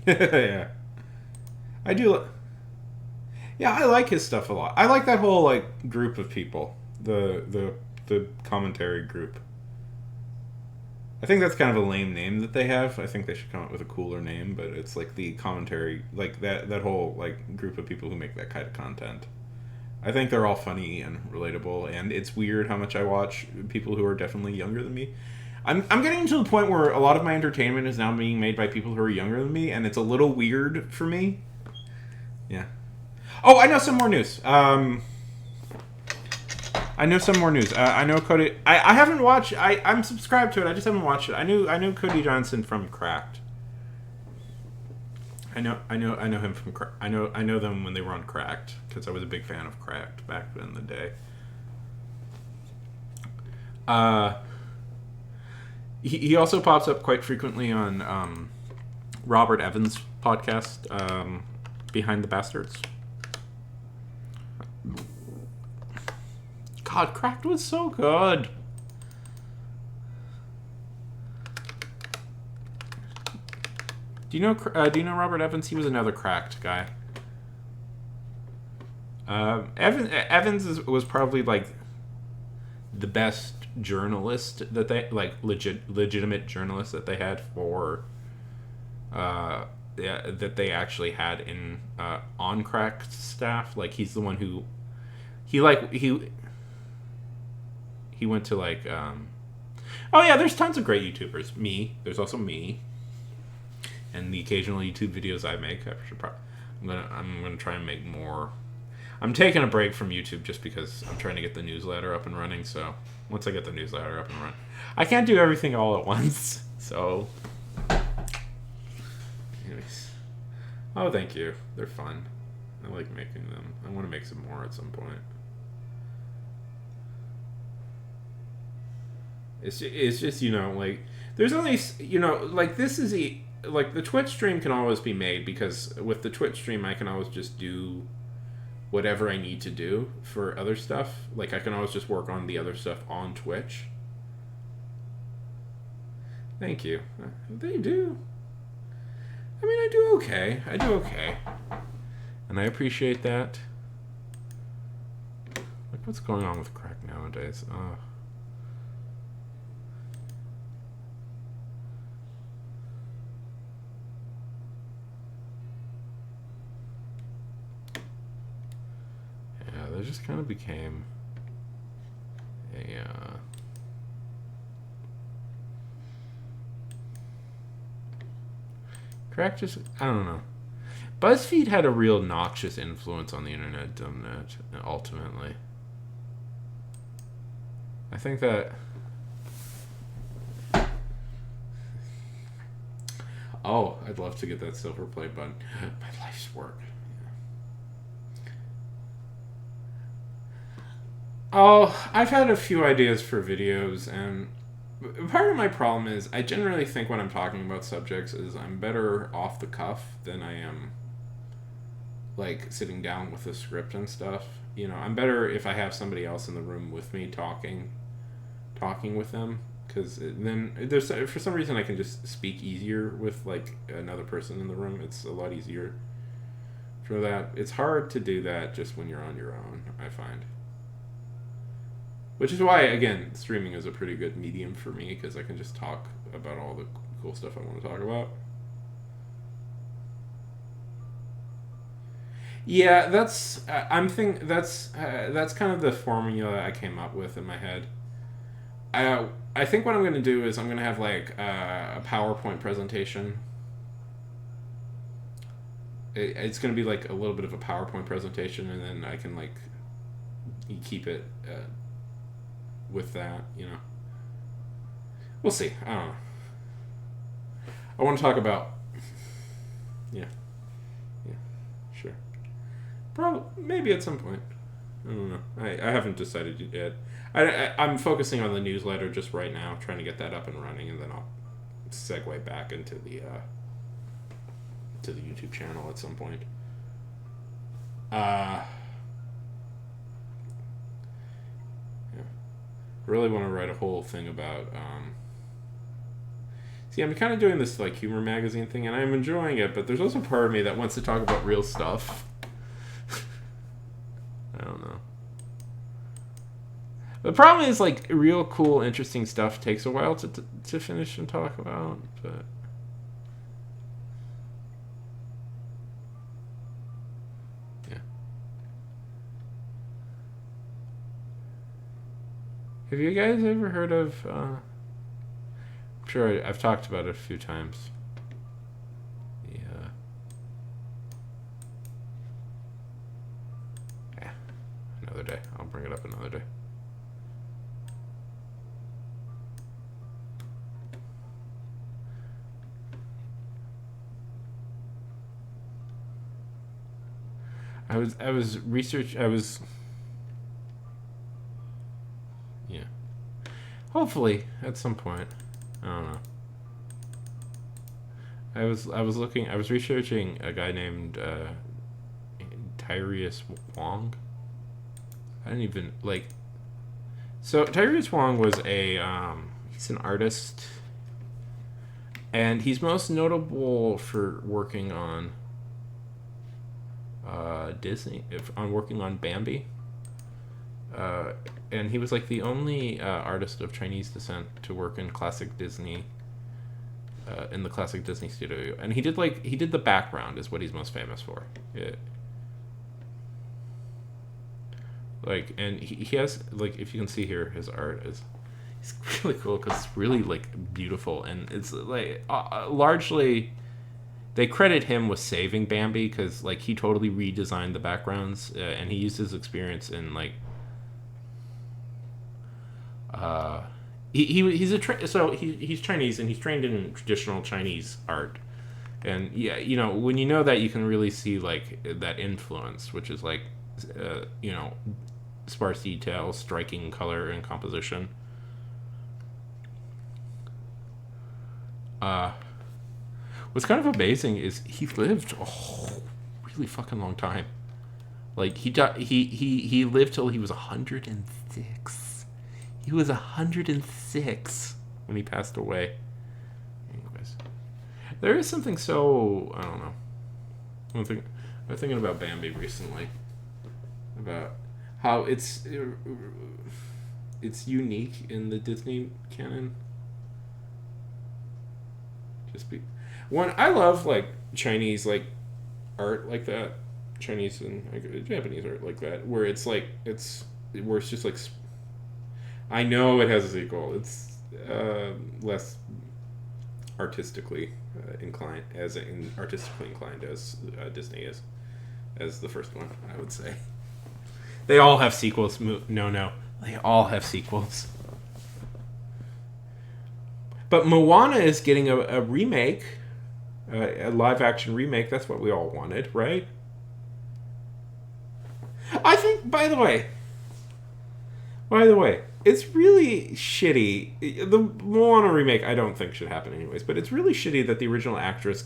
Yeah. I do. Yeah, I like his stuff a lot. I like that whole like group of people. The commentary group. I think that's kind of a lame name that they have. I think they should come up with a cooler name, but it's like the commentary, like that whole like group of people who make that kind of content. I think they're all funny and relatable, and it's weird how much I watch people who are definitely younger than me. I'm getting to the point where a lot of my entertainment is now being made by people who are younger than me, and it's a little weird for me. Yeah. Oh, I know some more news. I know some more news. I know Cody. I haven't watched. I'm subscribed to it. I just haven't watched it. I knew Cody Johnson from Cracked. I know him from. I know them when they were on Cracked because I was a big fan of Cracked back in the day. He also pops up quite frequently on Robert Evans' podcast, Behind the Bastards. God, Cracked was so good. Do you know Robert Evans? He was another Cracked guy. Evans was probably like the best journalist that they legitimate journalist that they had for that they actually had in on Cracked staff. Like he's the one who he went to like oh yeah, there's tons of great YouTubers. There's also me and the occasional YouTube videos I make. I'm gonna try and make more. I'm taking a break from YouTube just because I'm trying to get the newsletter up and running. So once I get the newsletter up and running, I can't do everything all at once. So, anyways, oh, thank you. They're fun. I like making them. I want to make some more at some point. It's just like there's only like this is like the Twitch stream can always be made because with the Twitch stream I can always just do whatever I need to do for other stuff. Like I can always just work on the other stuff on Twitch. Thank you. They do. I mean, I do okay. And I appreciate that. Like, what's going on with crack nowadays? They just kind of became a crack. Just I don't know. BuzzFeed had a real noxious influence on the internet, didn't it? Ultimately, I think that. Oh, I'd love to get that silver play button. My life's work. Oh, I've had a few ideas for videos, and part of my problem is I generally think when I'm talking about subjects is I'm better off the cuff than I am like sitting down with a script and stuff. You know, I'm better if I have somebody else in the room with me talking with them, because then there's for some reason I can just speak easier with like another person in the room. It's a lot easier for that. It's hard to do that just when you're on your own, I find. Which is why, again, streaming is a pretty good medium for me, because I can just talk about all the cool stuff I want to talk about. Yeah, that's that's kind of the formula I came up with in my head. I think what I'm gonna do is I'm gonna have like a PowerPoint presentation. It's gonna be like a little bit of a PowerPoint presentation, and then I can like keep it with that. You know, we'll see. I don't know. I want to talk about. Yeah, yeah, sure. Probably, maybe at some point. I don't know. I haven't decided yet. I'm focusing on the newsletter just right now, trying to get that up and running, and then I'll segue back into the to the YouTube channel at some point. Yeah. Really want to write a whole thing about. See, I'm kind of doing this like humor magazine thing, and I'm enjoying it, but there's also part of me that wants to talk about real stuff. I don't know. The problem is, like, real cool, interesting stuff takes a while to finish and talk about, but... Yeah. Have you guys ever heard of, I'm sure I've talked about it a few times. Yeah. Another day. I'll bring it up another day. Yeah. Hopefully at some point. I don't know. I was researching a guy named Tyrese Wong. I didn't even like. So Tyrese Wong was he's an artist, and he's most notable for working on Disney, working on Bambi. And he was like the only artist of Chinese descent to work in classic Disney, in the classic Disney studio. And he did the background is what he's most famous for. Yeah. Like, and he has, like, if you can see here, his art is, it's really cool because it's really like beautiful, and it's like largely. They credit him with saving Bambi because, like, he totally redesigned the backgrounds, and he used his experience in like. He's Chinese, and he's trained in traditional Chinese art, and yeah, you know, when you know that, you can really see like that influence, which is like, you know, sparse detail, striking color and composition. What's kind of amazing is he lived a really fucking long time. Like he lived till he was 106. He was 106 when he passed away. Anyways, there is something so, I don't know. I'm thinking about Bambi recently, about how it's unique in the Disney canon. I love like Chinese like art like that, Chinese and like, Japanese art like that, where it's just like, I know it has a sequel. It's less artistically inclined as Disney is as the first one, I would say. They all have sequels. No, they all have sequels. But Moana is getting a remake, a live-action remake. That's what we all wanted, right? I think, by the way, it's really shitty. The Moana remake, I don't think should happen anyways, but it's really shitty that the original actress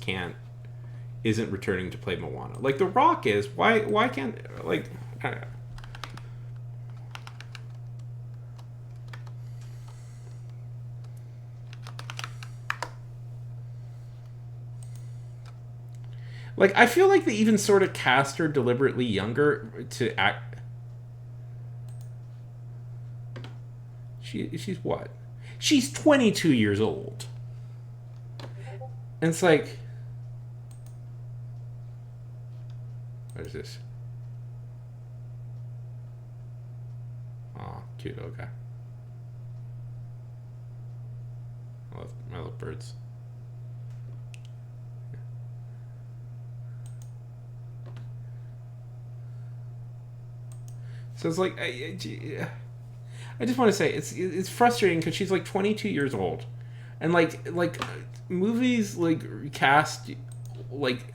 isn't returning to play Moana. Like The Rock is. Why can't like I don't know. Like I feel like they even sort of cast her deliberately younger to act. She's what? She's 22 years old. And it's like, what is this? Oh, cute. Okay. I love birds. So it's like, I just want to say it's frustrating because she's like 22 years old, and like movies like cast like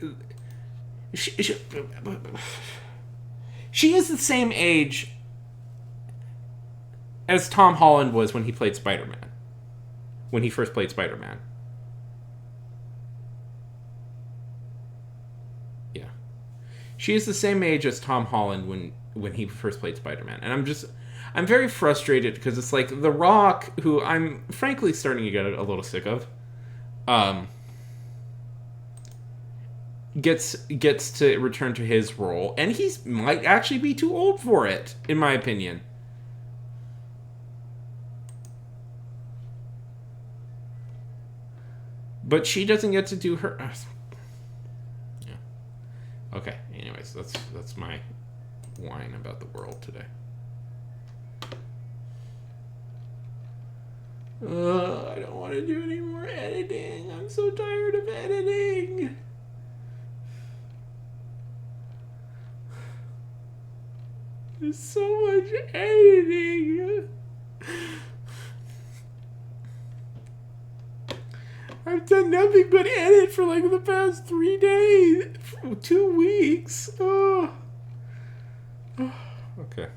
she is the same age as Tom Holland was when he played Spider-Man, when he first played Spider-Man. Yeah, she is the same age as Tom Holland when he first played Spider-Man, and I'm very frustrated because it's like The Rock, who I'm frankly starting to get a little sick of, gets to return to his role, and he might actually be too old for it, in my opinion. But she doesn't get to do her. Yeah. Okay. Anyways, that's my whine about the world today. I don't want to do any more editing. I'm so tired of editing. There's so much editing. I've done nothing but edit for like the past 3 days, 2 weeks. Oh. Okay.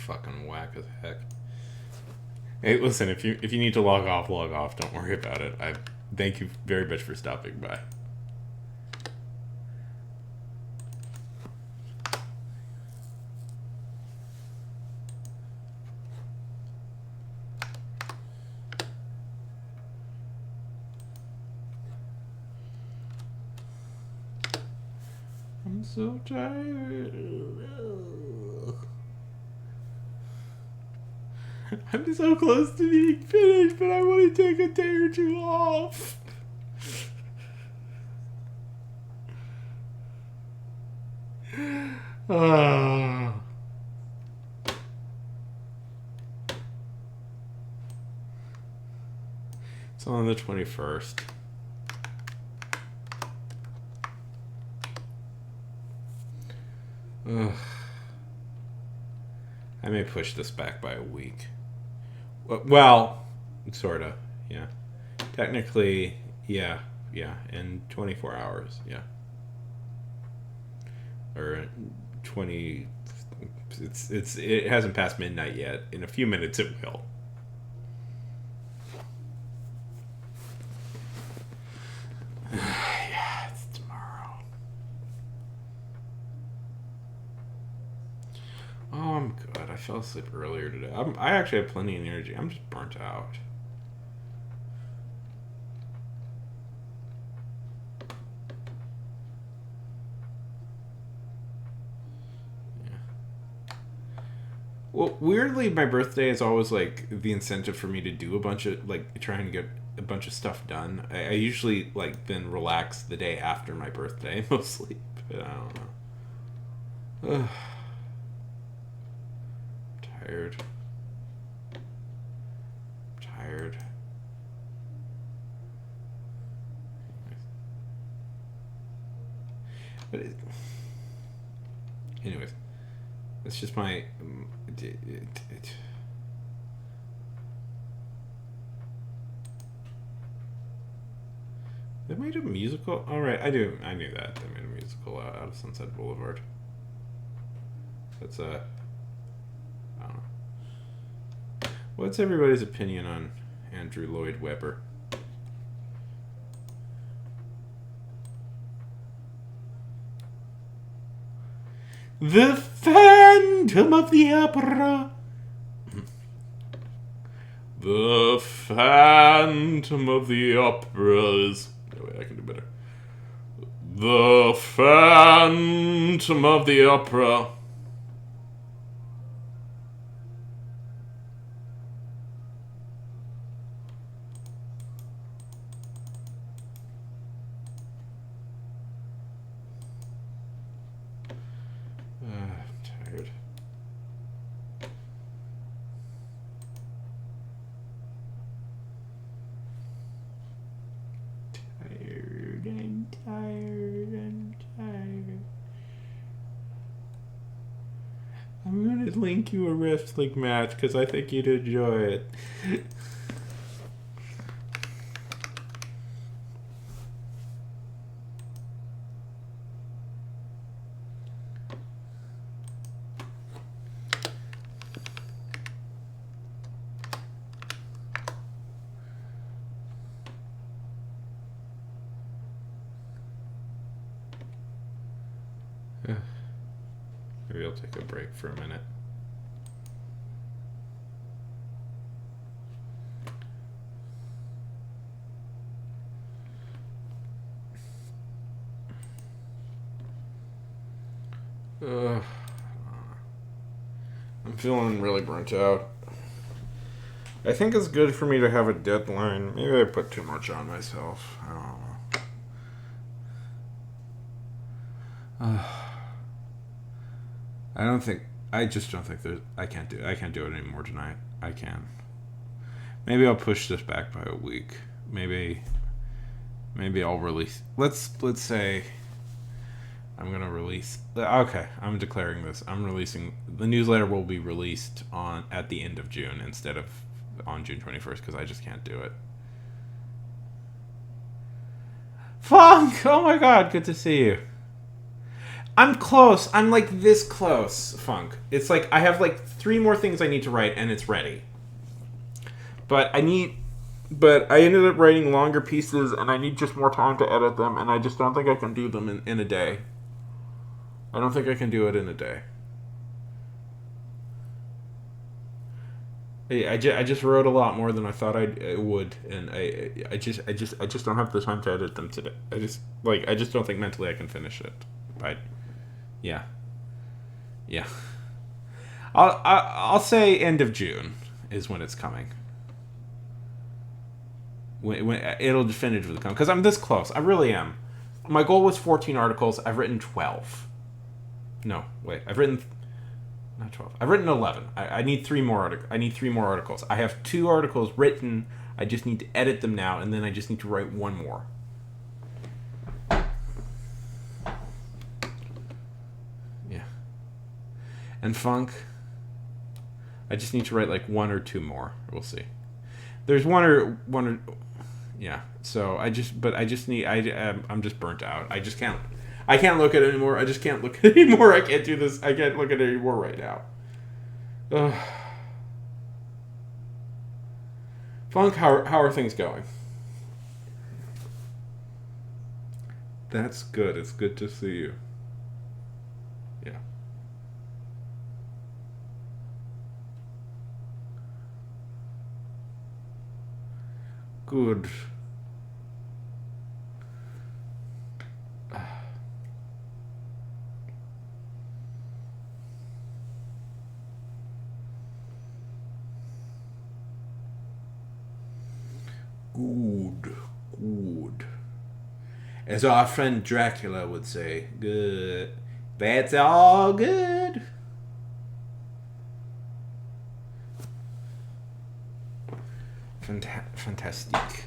Fucking whack as heck. Hey, listen, if you need to log off, log off. Don't worry about it. I thank you very much for stopping by. I'm so tired. I'm so close to being finished, but I want to take a day or two off. It's on the 21st. I may push this back by a week. Well, sorta, yeah. Technically, yeah, in 24 hours, yeah. Or 20. It hasn't passed midnight yet. In a few minutes, it will. Yeah, it's tomorrow. Oh, I'm good. I fell asleep earlier today. I actually have plenty of energy. I'm just burnt out. Well, weirdly, my birthday is always like the incentive for me to do a bunch of like try and get a bunch of stuff done. I usually like then relax the day after my birthday mostly, but I don't know. Ugh. Tired. But anyways, that's just my. They made a musical. All right, I knew that they made a musical out of Sunset Boulevard. That's I don't know. What's everybody's opinion on Andrew Lloyd Webber? The Phantom of the Opera. The Phantom of the Operas. Oh, wait, I can do better. The Phantom of the Opera. I'm tired. I'm tired. I'm gonna link you a wrestling match because I think you'd enjoy it. Maybe I'll take a break for a minute. I'm feeling really burnt out. I think it's good for me to have a deadline. Maybe I put too much on myself. I don't know. I just don't think there's. I can't do it anymore tonight. I can. Maybe I'll push this back by a week. Maybe I'll release. Let's say I'm gonna release. Okay, I'm declaring this. I'm releasing. The newsletter will be released at the end of June instead of on June 21st because I just can't do it. Funk! Oh my god, good to see you. I'm close. I'm like this close, Funk. It's like I have like 3 more things I need to write and it's ready. But I ended up writing longer pieces and I need just more time to edit them and I just don't think I can do them in a day. I don't think I can do it in a day. I just wrote a lot more than I thought I would, and I just don't have the time to edit them today. I just don't think mentally I can finish it. Yeah. I'll say end of June is when it's coming. When it'll definitively come because I'm this close. I really am. My goal was 14 articles. I've written 12. No, wait. I've written not 12. I've written 11. I need 3 more articles. I have 2 articles written. I just need to edit them now, and then I just need to write 1 more. Yeah. And Funk, I just need to write like 1 or 2 more. We'll see. There's one or yeah. So I'm just burnt out. I can't look at it anymore. I just can't look at it anymore. I can't do this. I can't look at it anymore right now. Funk, how are things going? That's good. It's good to see you. Yeah. Good. Good. As our friend Dracula would say, good. That's all good. Fantastic.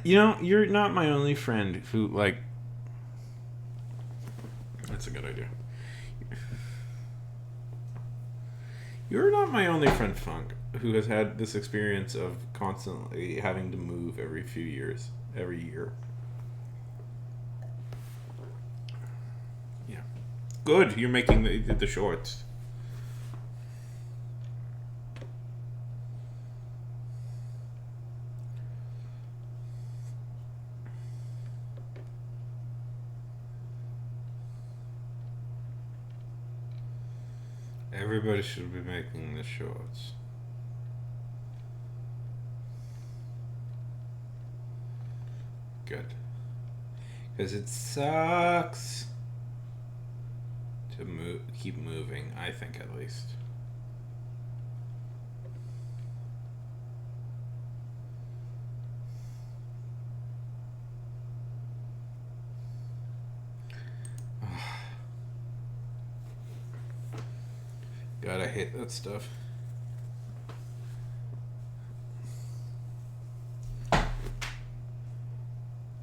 You're not my only friend who, like... That's a good idea. You're not my only friend, Funk, who has had this experience of constantly having to move every few years, every year. Yeah. Good, you're making the shorts. Everybody should be making the shorts. Good. Because it sucks to keep moving, I think at least. God, I hate that stuff.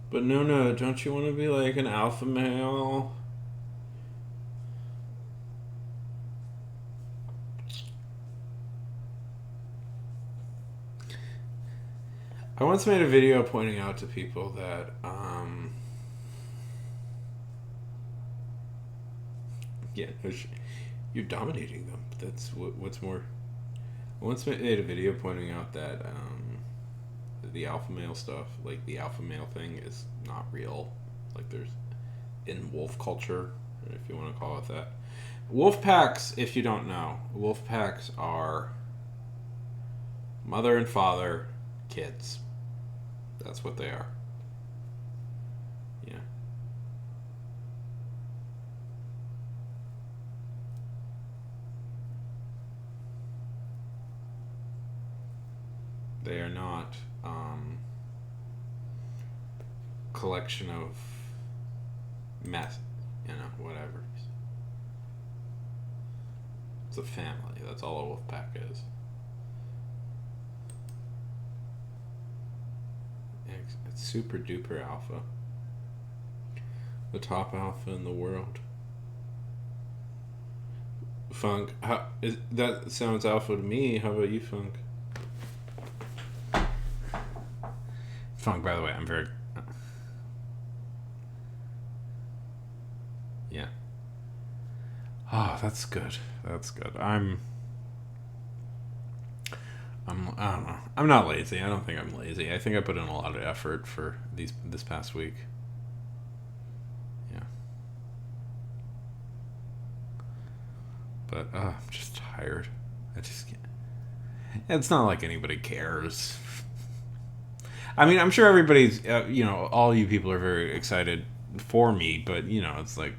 But no, don't you want to be like an alpha male? I once made a video pointing out to people that, yeah, you're dominating them. That's what's more. I once made a video pointing out that, the alpha male stuff, like the alpha male thing, is not real. Like there's in wolf culture, if you want to call it that. Wolf packs, if you don't know, wolf packs are mother and father, kids. That's what they are. Yeah. They are not collection of mess, whatever. It's a family. That's all a wolf pack is. It's super duper alpha. The top alpha in the world. Funk, that sounds alpha to me. How about you, Funk? Funk, by the way, I'm very... Yeah. Oh, that's good. That's good. I don't know. I'm not lazy. I don't think I'm lazy. I think I put in a lot of effort for this past week. Yeah. But I'm just tired. I just can't. It's not like anybody cares. I mean, I'm sure everybody's, all you people are very excited for me, but, it's like,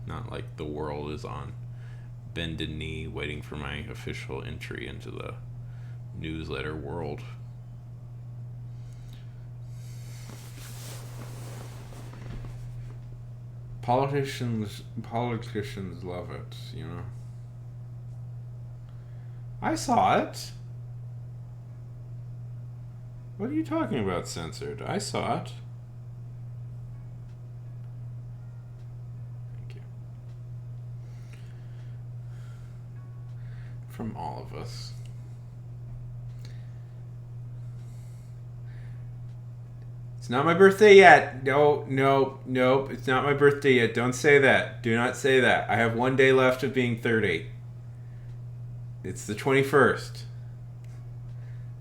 not like the world is on bended knee waiting for my official entry into the newsletter world. Politicians love it, I saw it. What are you talking about, censored? I saw it. Thank you. From all of us. It's not my birthday yet. No. It's not my birthday yet. Don't say that. Do not say that. I have 1 day left of being 30. It's the 21st.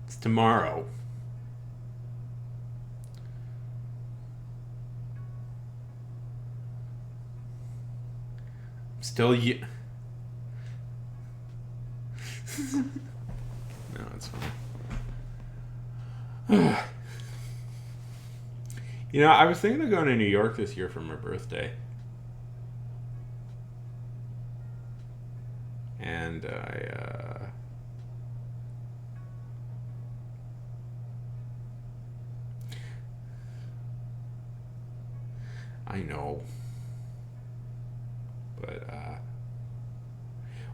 It's tomorrow. Still you. No, it's fine. I was thinking of going to New York this year for my birthday. And I know. But,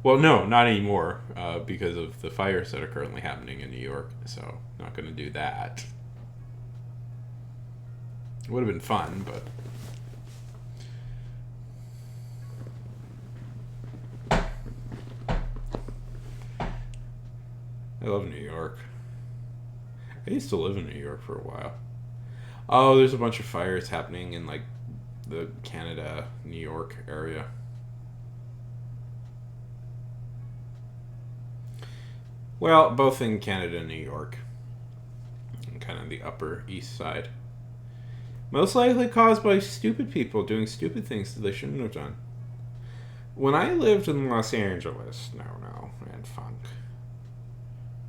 well, no, not anymore, because of the fires that are currently happening in New York, so not going to do that. It would have been fun, but I love New York. I used to live in New York for a while. Oh, there's a bunch of fires happening in like the Canada, New York area. Well, both in Canada and New York. And kind of the upper east side. Most likely caused by stupid people doing stupid things that they shouldn't have done. When I lived in Los Angeles, no, and funk.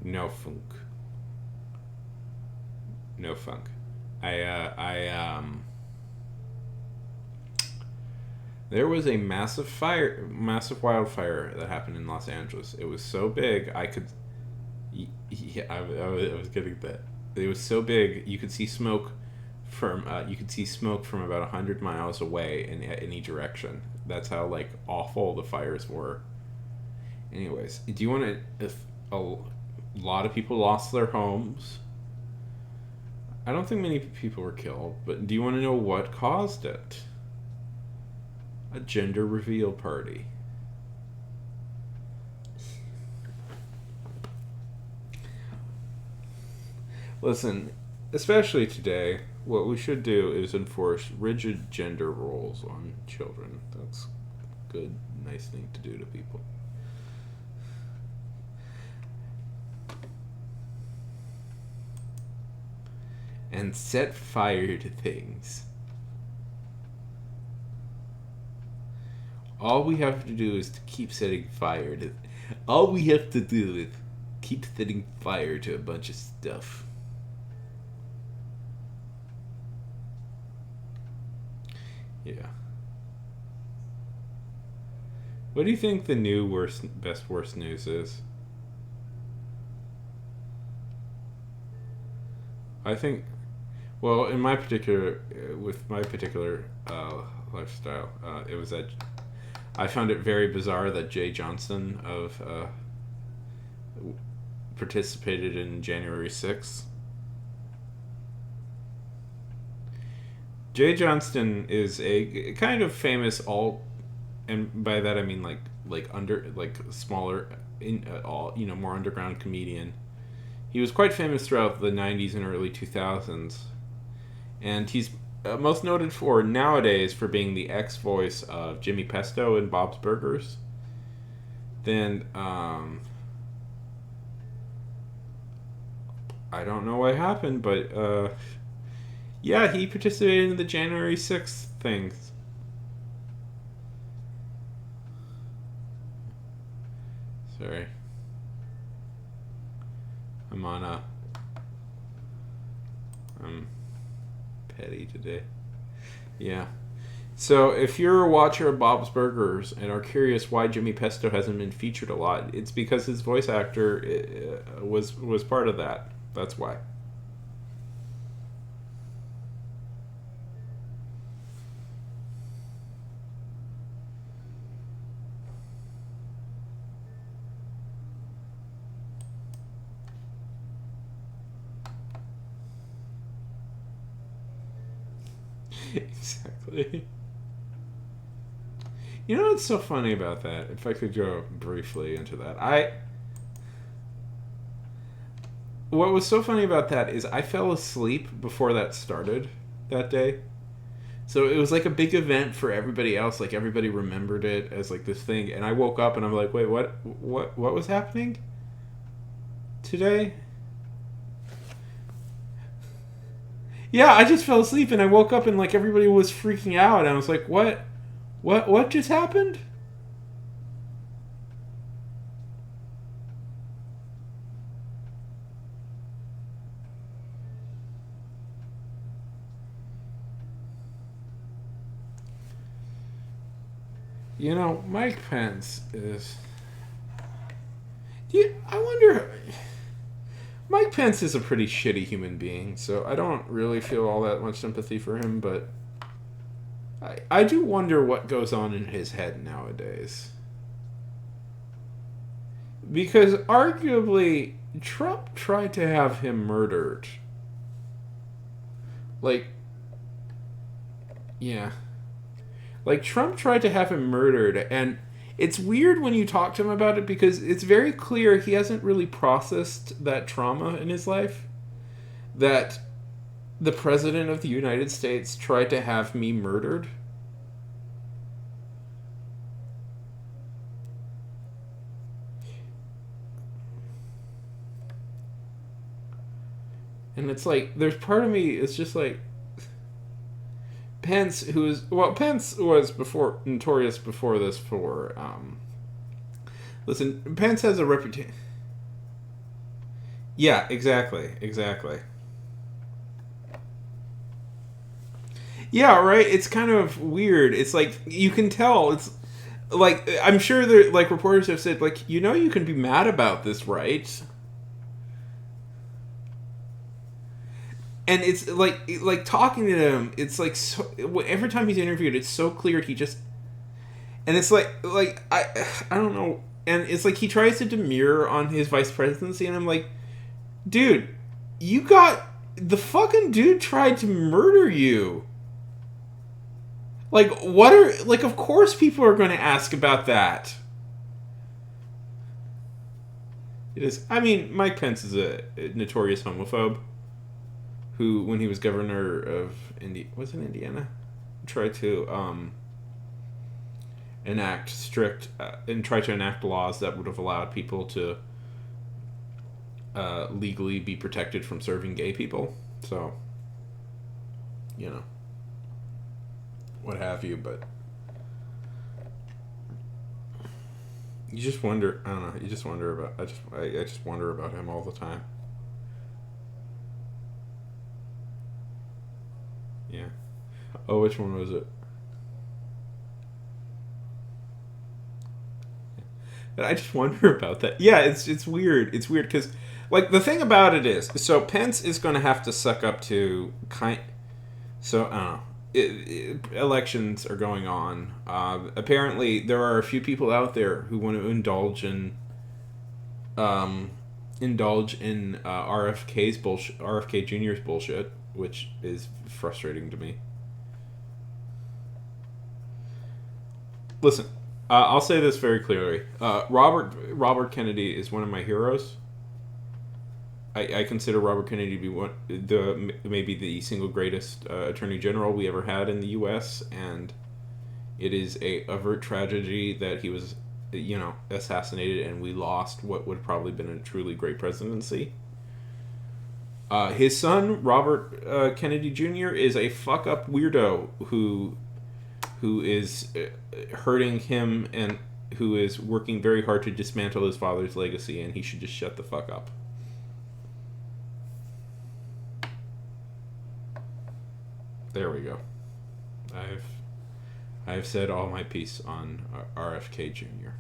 No funk. No funk. There was a massive wildfire that happened in Los Angeles. It was so big, I could, yeah, I was getting that. It was so big, you could see smoke from about 100 miles away in any direction. That's how like awful the fires were. Anyways, do you want to? If a lot of people lost their homes. I don't think many people were killed, but do you want to know what caused it? A gender reveal party. Listen, especially today, what we should do is enforce rigid gender roles on children. That's a good, nice thing to do to people. And set fire to things. All we have to do is to keep setting fire to. All we have to do is keep setting fire to a bunch of stuff. Yeah. What do you think the new worst news is? I think. Well, in my particular, with my particular lifestyle, it was that I found it very bizarre that Jay Johnston participated in January 6th. Jay Johnston is a kind of famous and by that I mean smaller, more underground comedian. He was quite famous throughout the 90s and early 2000s. And he's most noted for nowadays for being the ex-voice of Jimmy Pesto in Bob's Burgers. Then, I don't know what happened, but, yeah, he participated in the January 6th things. Sorry. I'm petty today. Yeah. So if you're a watcher of Bob's Burgers and are curious why Jimmy Pesto hasn't been featured a lot, it's because his voice actor was part of that. That's why. Exactly. You know what's so funny about that? If I could go briefly into that. What was so funny about that is I fell asleep before that started that day. So it was like a big event for everybody else. Like everybody remembered it as like this thing, and I woke up and I'm like, wait, what was happening today? Yeah, I just fell asleep and I woke up and like everybody was freaking out and I was like, what just happened? You know, Mike Pence is. I wonder. Mike Pence is a pretty shitty human being, so I don't really feel all that much sympathy for him, but I do wonder what goes on in his head nowadays. Because arguably, Trump tried to have him murdered. Like, Yeah. Like, Trump tried to have him murdered, and it's weird when you talk to him about it because it's very clear he hasn't really processed that trauma in his life. That the President of the United States tried to have me murdered. And it's like, there's part of me, it's just like, Pence, Pence was before notorious before this for, listen, Pence has a reputation. Yeah, exactly. Yeah, right. It's kind of weird. It's like you can tell. It's like I'm sure there, like reporters have said, like you can be mad about this, right? And it's like talking to him. It's like so, every time he's interviewed, it's so clear he just. And it's like I don't know. And it's like he tries to demur on his vice presidency, and I'm like, dude, you got the fucking dude tried to murder you. Like, what are... Like, of course people are going to ask about that. It is... I mean, Mike Pence is a notorious homophobe who, when he was governor of Indiana? Tried to, enact strict... and try to enact laws that would have allowed people to legally be protected from serving gay people. So, what have you, but you just wonder. I don't know. You just wonder about. I just wonder about him all the time. Yeah. Oh, which one was it? But I just wonder about that. Yeah, it's weird. It's weird because, like, the thing about it is, so Pence is going to have to suck up to So I don't know. Elections are going on. Apparently, there are a few people out there who want to indulge in RFK's bullshit, RFK Jr.'s bullshit, which is frustrating to me. Listen, I'll say this very clearly. Robert Kennedy is one of my heroes. I consider Robert Kennedy to be maybe the single greatest attorney general we ever had in the U.S., and it is a overt tragedy that he was, assassinated, and we lost what would have probably been a truly great presidency. His son, Robert Kennedy Jr., is a fuck up weirdo who is hurting him and who is working very hard to dismantle his father's legacy, and he should just shut the fuck up. There we go. I've said all my piece on RFK Jr.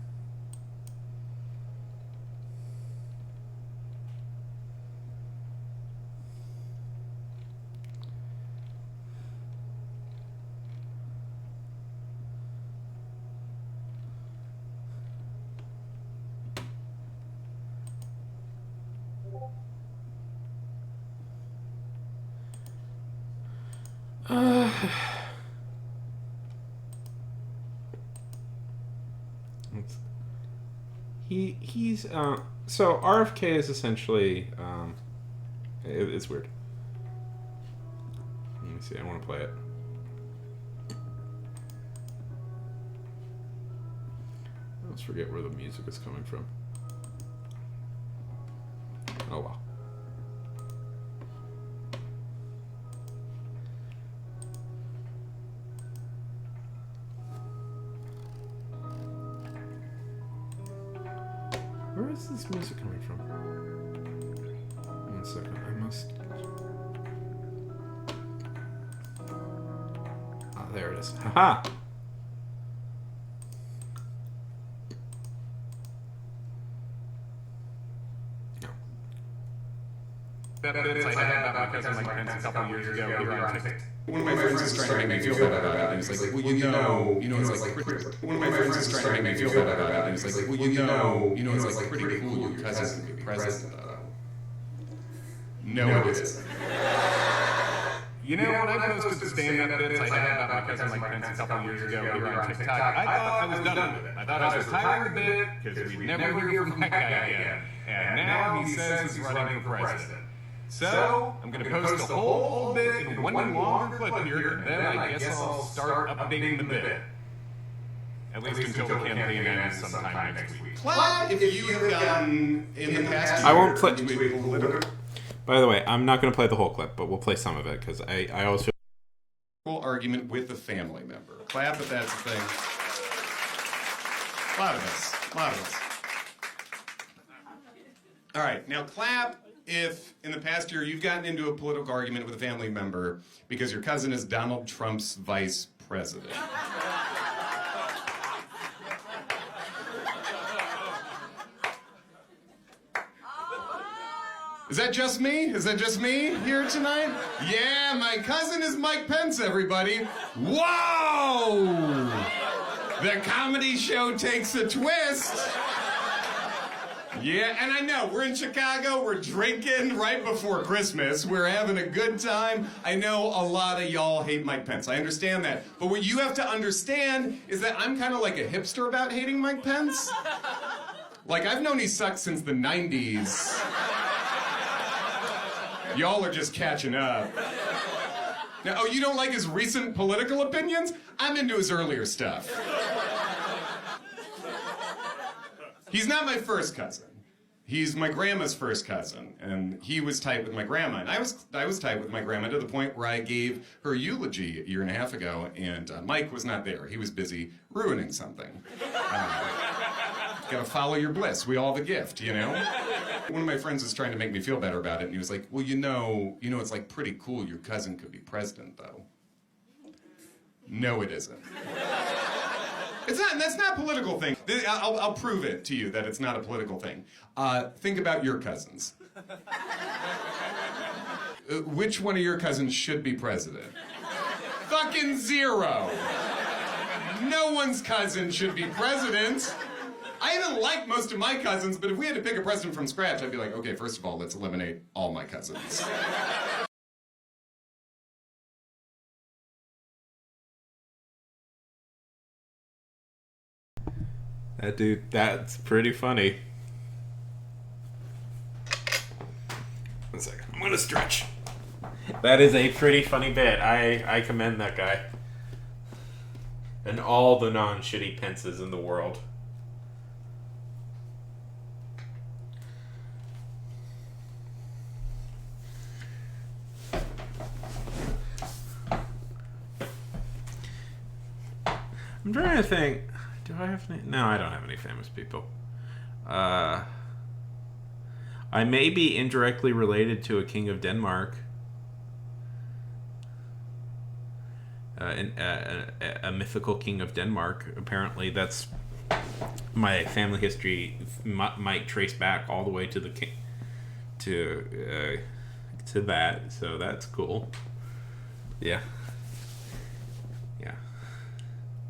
He's so RFK is essentially it's weird. Let me see. I want to play it. I always forget where the music is coming from. Oh well. Where is this music coming from? 1 second, I must... Ah, there it is. Haha! No. That bit I had about my cousin Mike Pence a couple years ago. One of my friends is trying to make me feel bad about it. And he's like, well, it's like pretty... One of my friends is trying to make me feel bad about it. And he's like, well, it's like pretty cool your cousin can be president, though. No, it isn't. You know, when I posted the stand-up bits I had about my cousin Mike Pence a couple years ago here on TikTok, I thought I was done with it. I thought I was retiring the bit because we'd never hear from that guy again. And now he says he's running for president. So, I'm going to post the whole old bit in one longer clip here, and then I guess I'll start updating the bit. At least until the campaign ends sometime next week. Clap if you have gotten in the past year I won't play. into a political By the way, I'm not going to play the whole clip, but we'll play some of it because I always feel. argument with a family member. Clap if that's a thing. A lot of us. All right, now clap if in the past year you've gotten into a political argument with a family member because your cousin is Donald Trump's vice president. Is that just me? Is that just me here tonight? Yeah, my cousin is Mike Pence, everybody. Whoa! The comedy show takes a twist. Yeah, and I know, we're in Chicago, we're drinking right before Christmas, we're having a good time. I know a lot of y'all hate Mike Pence, I understand that. But what you have to understand is that I'm kind of like a hipster about hating Mike Pence. Like, I've known he sucks since the 90s. Y'all are just catching up. Now, oh, you don't like his recent political opinions? I'm into his earlier stuff. He's not my first cousin. He's my grandma's first cousin, and he was tight with my grandma. And I was tight with my grandma to the point where I gave her eulogy a year and a half ago, and Mike was not there. He was busy ruining something. Gotta follow your bliss. We all have a gift, you know? One of my friends was trying to make me feel better about it, and he was like, well, you know, it's like pretty cool your cousin could be president, though. No, it isn't. It's not, that's not a political thing. I'll prove it to you that it's not a political thing. Think about your cousins. Which one of your cousins should be president? Fucking zero. No one's cousin should be president. I even like most of my cousins, but if we had to pick a president from scratch, I'd be like, okay, first of all, let's eliminate all my cousins. That dude, that's pretty funny. One second. I'm gonna stretch. That is a pretty funny bit. I commend that guy. And all the non-shitty Pences in the world. I'm trying to think. Do I have any? No, I don't have any famous people. I may be indirectly related to a king of Denmark. A mythical king of Denmark. Apparently, that's my family history might trace back all the way to the king, to that. So that's cool. Yeah.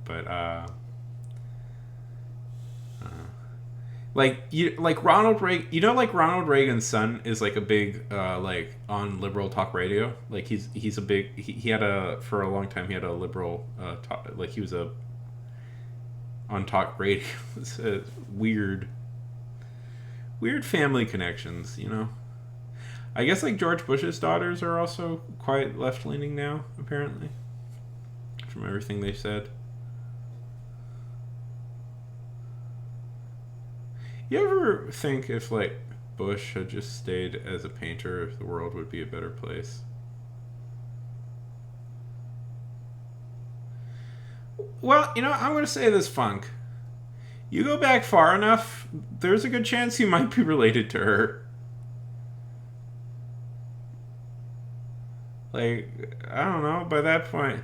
But like Ronald Reagan, like Ronald Reagan's son is like a big like on liberal talk radio. Like he's a big he had a for a long time he had a liberal talk, like he was a on talk radio. It's weird family connections, you know. I guess like George Bush's daughters are also quite left leaning now, apparently, from everything they said. You ever think if, like, Bush had just stayed as a painter, if the world would be a better place? Well, you know, I'm going to say this, Funk. You go back far enough, there's a good chance you might be related to her. Like, I don't know, by that point...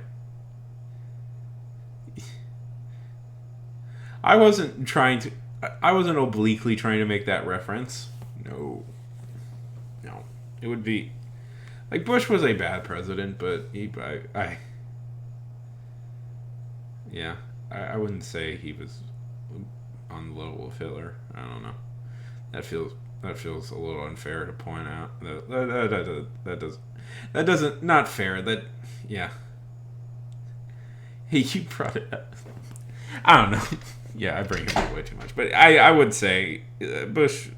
I wasn't obliquely trying to make that reference. No. It would be... Like, Bush was a bad president, but I wouldn't say he was on the level of Hitler. I don't know. That feels That feels a little unfair to point out. That doesn't not fair. That yeah. Hey, you brought it up. I don't know. Yeah, I bring it up way too much, but I would say Bush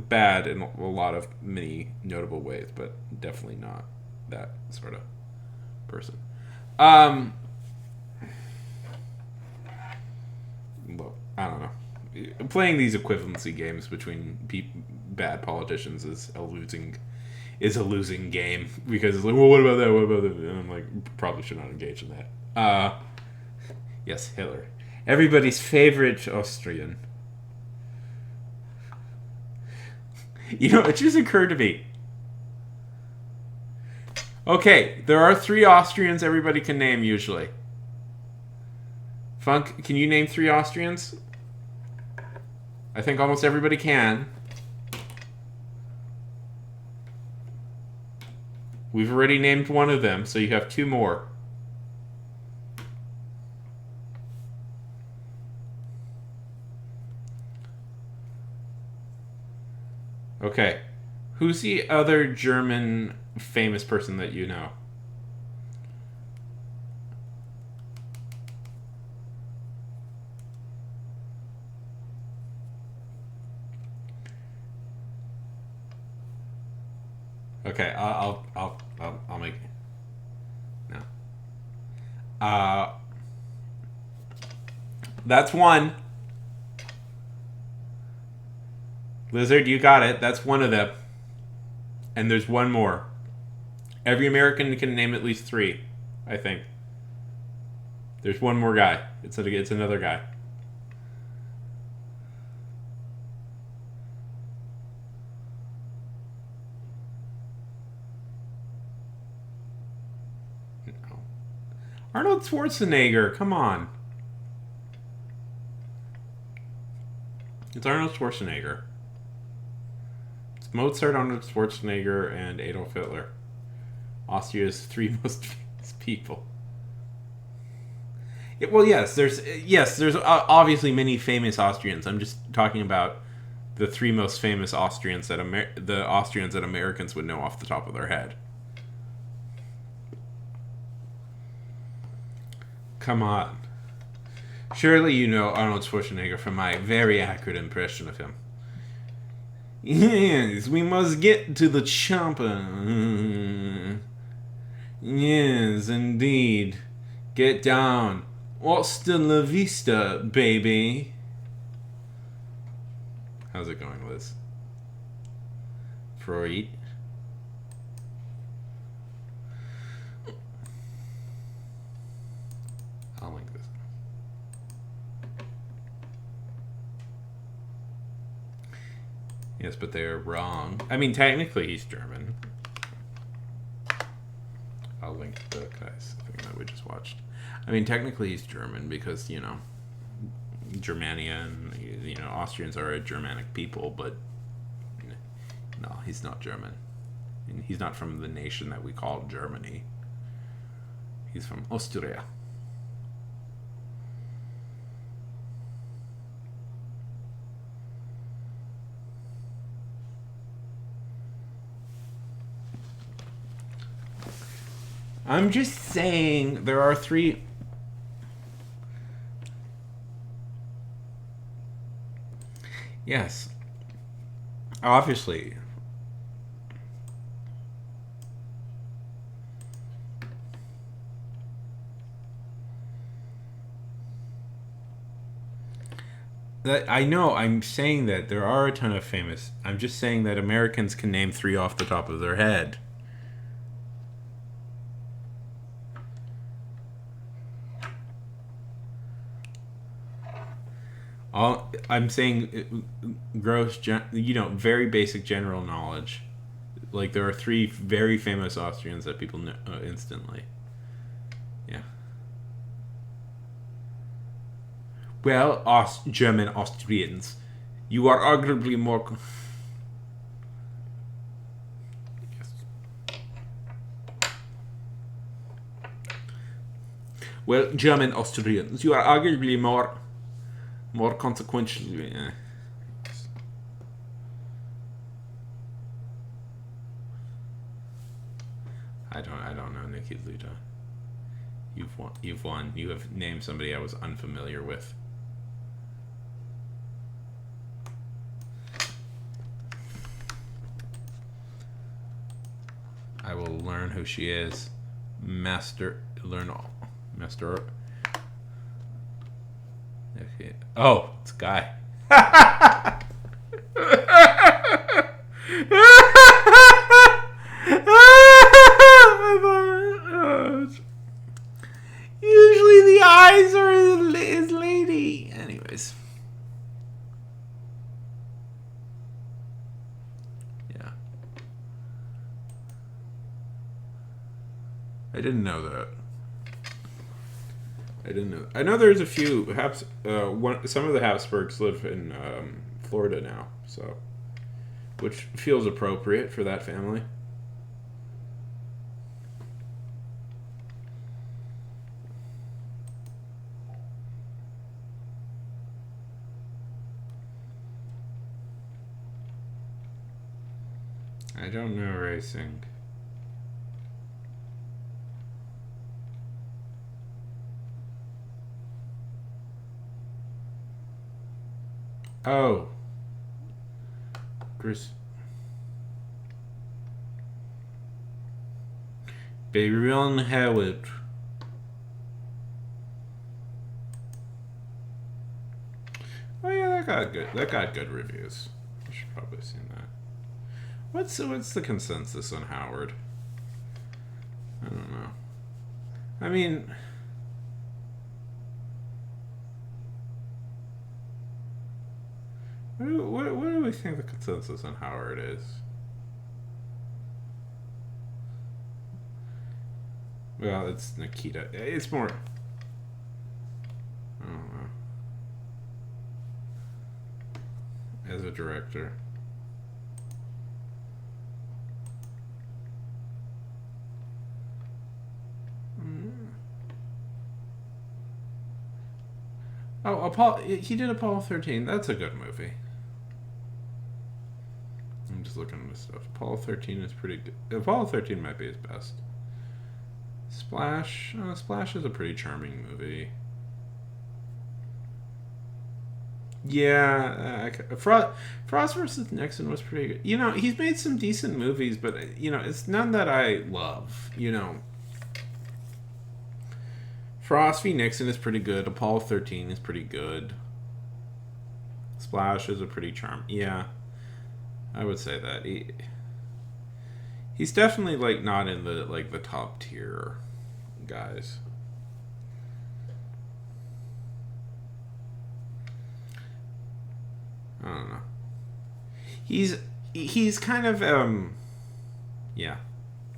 bad in a lot of many notable ways, but definitely not that sort of person. Well, I don't know. Playing these equivalency games between bad politicians is a losing game because it's like, well, what about that? What about that? And I'm like, probably should not engage in that. Yes, Hitler, everybody's favorite Austrian. You know, it just occurred to me. Okay, there are 3 Austrians everybody can name usually. Funk, can you name 3 Austrians? I think almost everybody can. We've already named one of them, so you have 2 more. Okay. Who's the other German famous person that you know? Okay, I'll make. No. That's one. Lizard, you got it. That's one of them. And there's one more. Every American can name at least 3, I think. There's one more guy. It's another guy. No. Arnold Schwarzenegger, come on. It's Arnold Schwarzenegger. It's Mozart, Arnold Schwarzenegger, and Adolf Hitler. Austria's 3 most famous people. Yeah, well, yes, there's obviously many famous Austrians. I'm just talking about the 3 most famous Austrians that Americans would know off the top of their head. Come on. Surely you know Arnold Schwarzenegger from my very accurate impression of him. Yes, we must get to the chopper. Yes, indeed. Get down. Hasta la vista, baby. How's it going, Liz? Freud? I'll link this. Yes, but they're wrong. I mean, technically he's German. I'll link the guys thing that we just watched. I mean, technically he's German because, you know, Germania and, you know, Austrians are a Germanic people, but no, he's not German. And he's not from the nation that we call Germany. He's from Austria. I'm just saying there are 3. Yes. Obviously. That I know, I'm saying that there are a ton of famous. I'm just saying that Americans can name 3 off the top of their head. I'm saying gross, very basic general knowledge. Like, there are 3 very famous Austrians that people know instantly. Yeah. Well, German Austrians, you are arguably more... Yes. Well, German Austrians, you are arguably more consequential. I don't know Nikki Luda. You've won. You've won. You have named somebody I was unfamiliar with. I will learn who she is. Learn all. Master. Okay. Oh, it's a guy. Usually the eyes are his lady. Anyways. Yeah. I didn't know that. I didn't know. I know there's a few. Some of the Habsburgs live in Florida now, so which feels appropriate for that family. I don't know racing. Oh. Chris. Baby Ron Howard. Oh yeah, that got good. That got good reviews. I should probably seen that. What's the consensus on Howard? I don't know. I mean, what do we think the consensus on Howard is? Well, it's Nikita. It's more. I don't know. As a director. Oh, he did Apollo 13. That's a good movie. I'm just looking at this stuff. Apollo 13 is pretty good. Apollo 13 might be his best. Splash. Splash is a pretty charming movie. Yeah, Frost versus Nixon was pretty good. You know, he's made some decent movies, but you know, it's none that I love. You know, Frost v. Nixon is pretty good. Apollo 13 is pretty good. Splash is a pretty charm. Yeah, I would say that he's definitely like not in the top tier guys. I don't know. He's kind of yeah.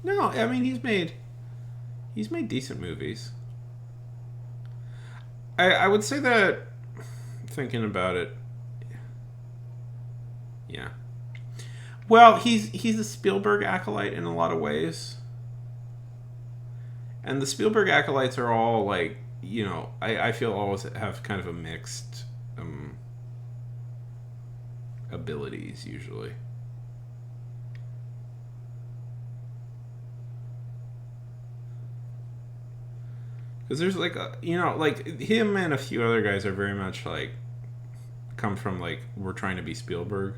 No, I mean he's made decent movies. I would say that thinking about it. Yeah. Well, he's a Spielberg acolyte in a lot of ways. And the Spielberg acolytes are all like, you know, I feel always have kind of a mixed abilities usually. Because there's like you know, like him and a few other guys are very much like come from like we're trying to be Spielberg,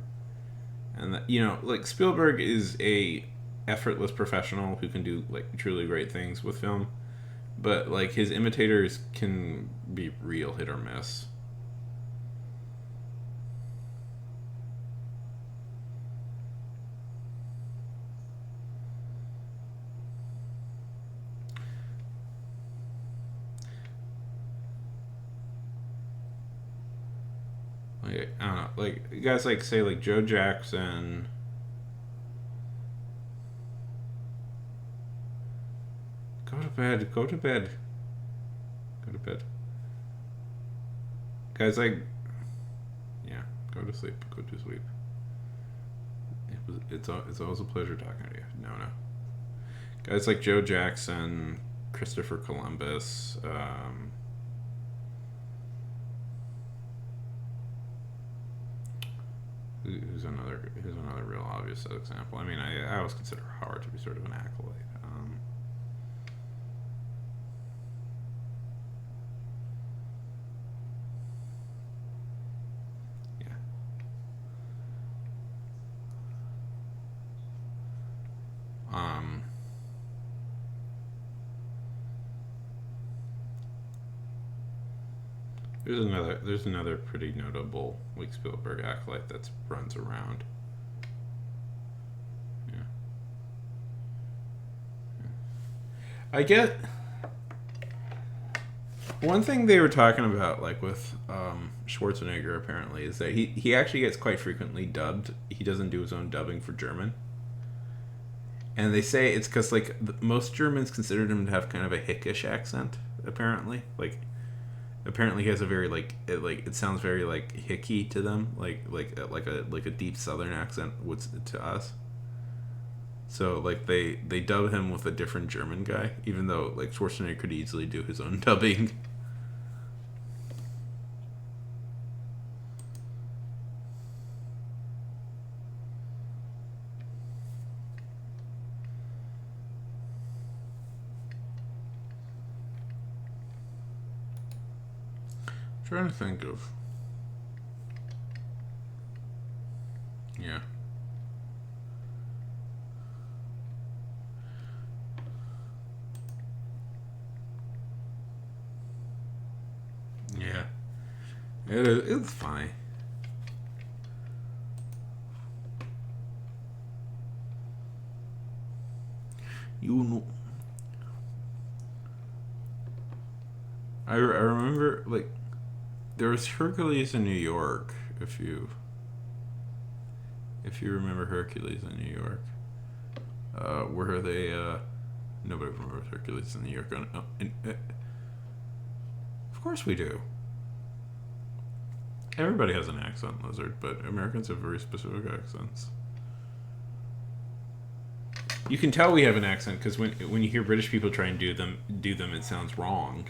and that, you know, like Spielberg is a effortless professional who can do like truly great things with film, but like his imitators can be real hit or miss. Like, I don't know, like you guys like say like Joe Jackson. Go to bed. Go to bed. Go to bed. Guys like, yeah, go to sleep. Go to sleep. It's always a pleasure talking to you. No. Guys like Joe Jackson, Christopher Columbus. Who's another real obvious example? I mean, I always consider Howard to be sort of an acolyte. Um, there's another pretty notable like Spielberg acolyte that runs around. Yeah. I get one thing they were talking about, like with Schwarzenegger, apparently, is that he actually gets quite frequently dubbed. He doesn't do his own dubbing for German, and they say it's because like most Germans considered him to have kind of a hickish accent. Apparently he has a very it sounds very like hicky to them, like a deep Southern accent would to us. So like they dub him with a different German guy, even though like Schwarzenegger could easily do his own dubbing. Trying to think of. Yeah. Yeah. It's fine. You know. I remember like there was Hercules in New York. If you remember Hercules in New York, where they nobody remembers Hercules in New York. Of course we do. Everybody has an accent, Lizard, but Americans have very specific accents. You can tell we have an accent because when you hear British people try and do them, it sounds wrong.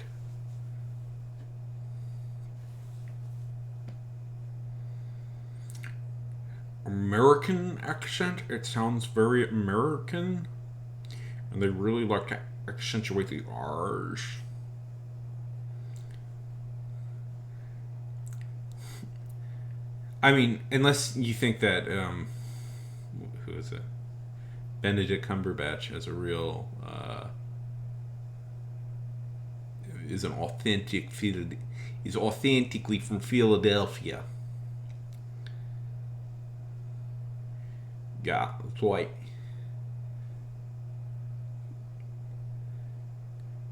American accent, it sounds very American, and they really like to accentuate the R's. I mean, unless you think that who is it? Benedict Cumberbatch has a real is an authentic he's authentically from Philadelphia. Yeah, that's right.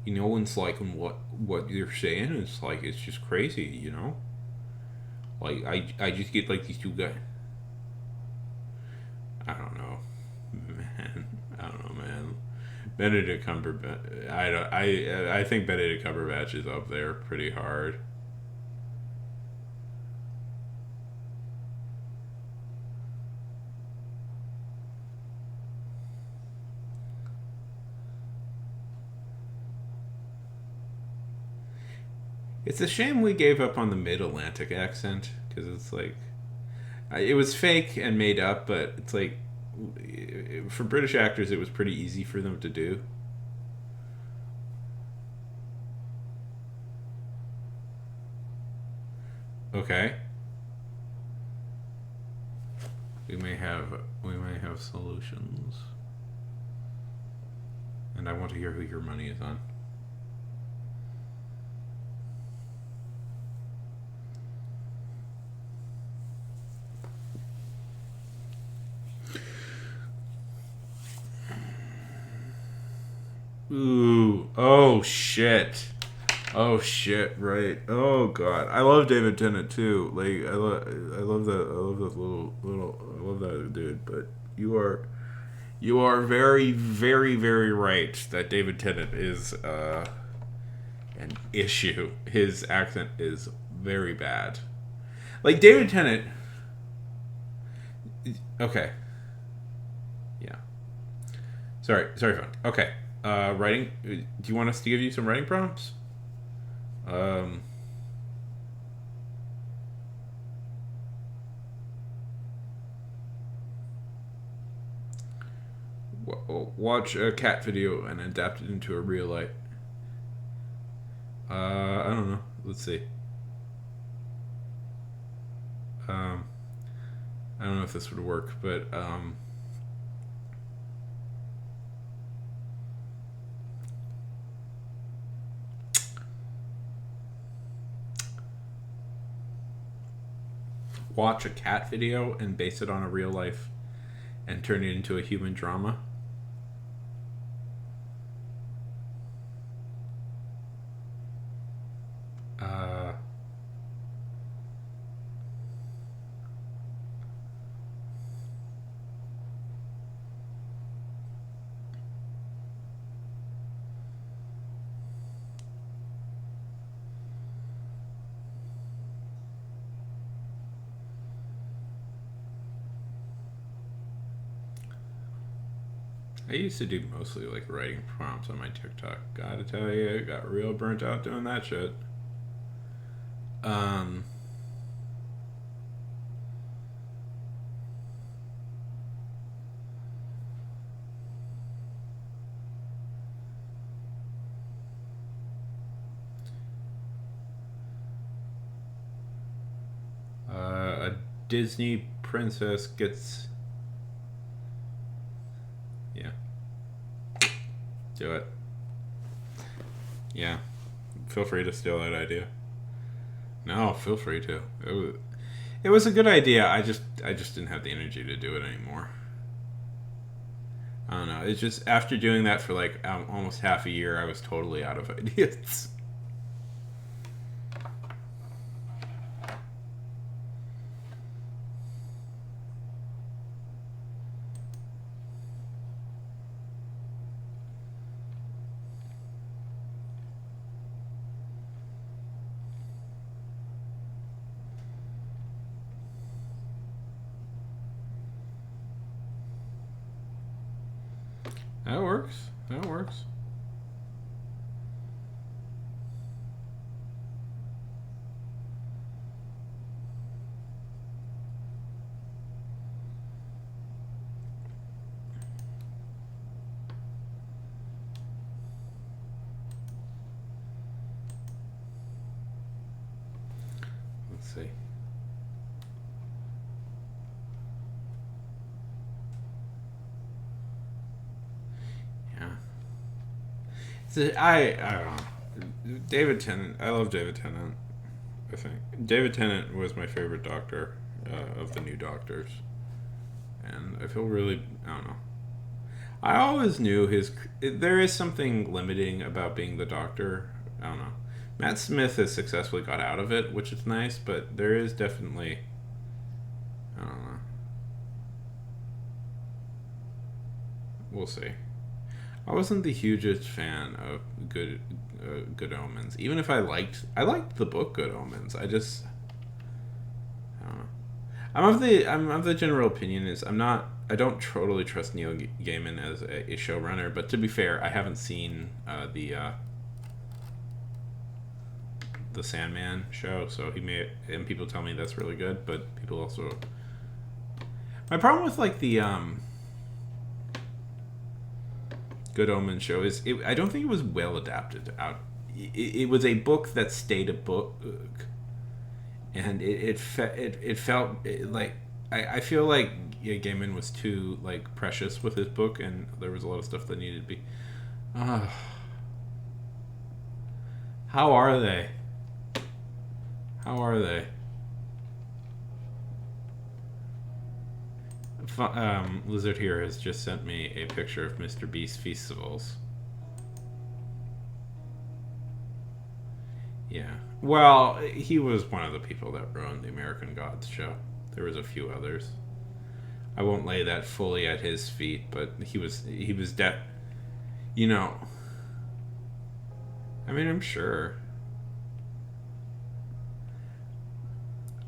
You know, it's like what you're saying is like it's just crazy, you know. Like I just get like these two guys. I don't know, man. I don't know, man. Benedict Cumberbatch. I think Benedict Cumberbatch is up there pretty hard. It's a shame we gave up on the Mid-Atlantic accent because it's like it was fake and made up, but it's like for British actors it was pretty easy for them to do. Okay. We may have solutions. And I want to hear who your money is on. Ooh. Oh shit. Oh shit, right. Oh god. I love David Tennant too. Like I love that I love that dude, but you are very, very, very right that David Tennant is an issue. His accent is very bad. Like David Tennant. Okay. Yeah. Sorry, phone. Okay. Writing. Do you want us to give you some writing prompts? Watch a cat video and adapt it into a real life. I don't know. Let's see. I don't know if this would work, but watch a cat video and base it on a real life and turn it into a human drama. I used to do mostly like writing prompts on my TikTok. Gotta tell you, I got real burnt out doing that shit. A Disney princess gets. Yeah. Do it. Yeah. Feel free to steal that idea. No, feel free to. It was a good idea. I just didn't have the energy to do it anymore. I don't know. It's just after doing that for like almost half a year, I was totally out of ideas. That works. That works. Let's see. I don't know. David Tennant. I love David Tennant. I think David Tennant was my favorite Doctor of the new Doctors, and I feel really. I don't know. I always knew there is something limiting about being the Doctor. I don't know. Matt Smith has successfully got out of it, which is nice, but there is definitely. I don't know. We'll see. I wasn't the hugest fan of Good Omens. Even if I liked the book Good Omens. I don't know. I'm of the general opinion is I don't totally trust Neil Gaiman as a showrunner. But to be fair, I haven't seen the Sandman show, so and people tell me that's really good. But people also, my problem with like the Good Omens show is I don't think it was well adapted out. It was a book that stayed a book, and it felt like I feel like Gaiman was too like precious with his book, and there was a lot of stuff that needed to be. How are they? How are they? Lizard here has just sent me a picture of Mr. Beast Festivals. Yeah. Well, he was one of the people that ruined the American Gods show. There was a few others. I won't lay that fully at his feet, but he was you know. I mean, I'm sure.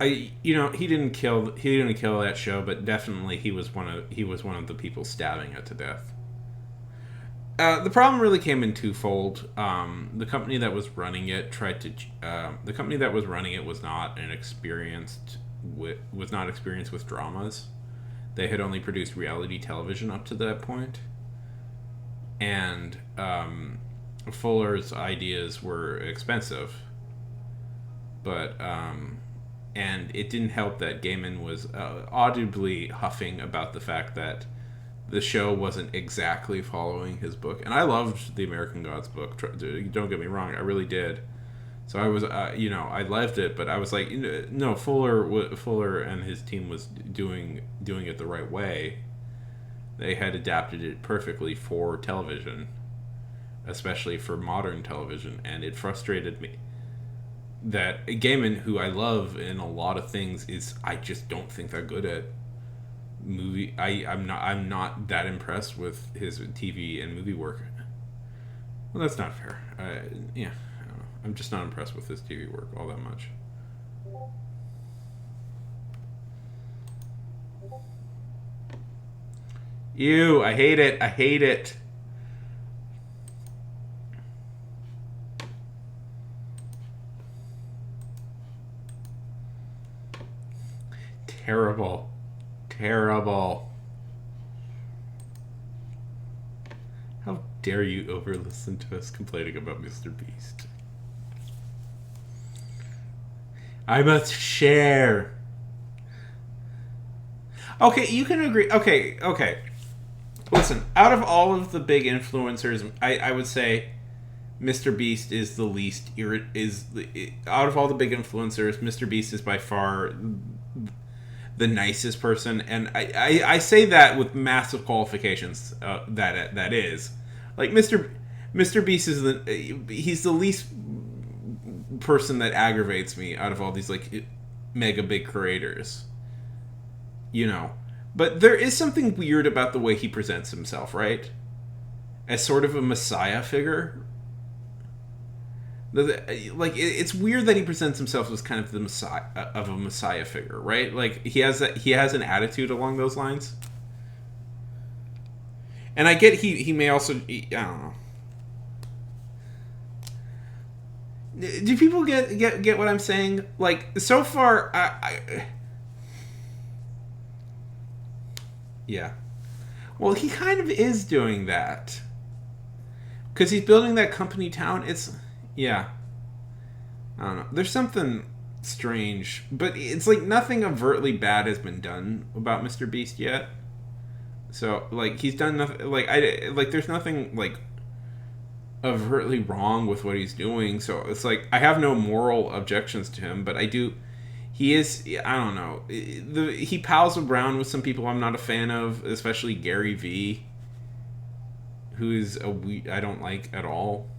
He didn't kill that show, but definitely he was one of the people stabbing it to death. The problem really came in twofold. The company that was running it was not experienced with dramas. They had only produced reality television up to that point, and Fuller's ideas were expensive, but. And it didn't help that Gaiman was audibly huffing about the fact that the show wasn't exactly following his book. And I loved the American Gods book. Don't get me wrong, I really did. So I was, I loved it, but I was like, no, Fuller and his team was doing it the right way. They had adapted it perfectly for television, especially for modern television, and it frustrated me that Gaiman, who I love in a lot of things, I just don't think that good at movie. I'm not that impressed with his TV and movie work. Well, that's not fair. Yeah, I don't know. I'm just not impressed with his TV work all that much. Ew, I hate it. I hate it. Terrible. Terrible. How dare you over listen to us complaining about Mr. Beast? I must share. Okay, you can agree. Okay. Listen, out of all of the big influencers, I would say Mr. Beast is the least out of all the big influencers, Mr. Beast is by far the nicest person, and I say that with massive qualifications. That is, like Mr. Beast is he's the least person that aggravates me out of all these like mega big creators, But there is something weird about the way he presents himself, right? As sort of a messiah figure. Like it's weird that he presents himself as kind of the messiah figure, right? Like he has an attitude along those lines. And I get he may also, I don't know. Do people get what I'm saying? Like so far yeah. Well, he kind of is doing that. Because he's building that company town. Yeah. I don't know. There's something strange. But it's like nothing overtly bad has been done about Mr. Beast yet. So, like, he's done nothing. Like, there's nothing, like, overtly wrong with what he's doing. So, it's like, I have no moral objections to him. But I do. He is, I don't know. He pals around with some people I'm not a fan of, especially Gary Vee, who is I don't like at all.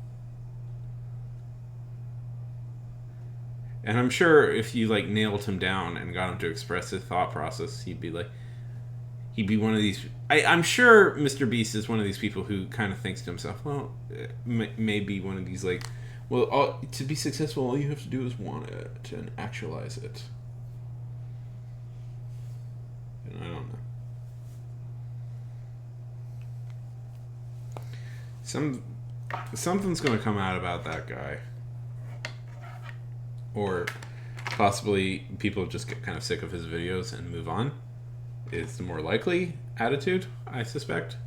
And I'm sure if you like nailed him down and got him to express his thought process, he'd be one of these. I'm sure Mr. Beast is one of these people who kind of thinks to himself, well, maybe one of these like, well, to be successful, all you have to do is want it and actualize it. And I don't know. Something's going to come out about that guy. Or possibly people just get kind of sick of his videos and move on. Is the more likely attitude, I suspect.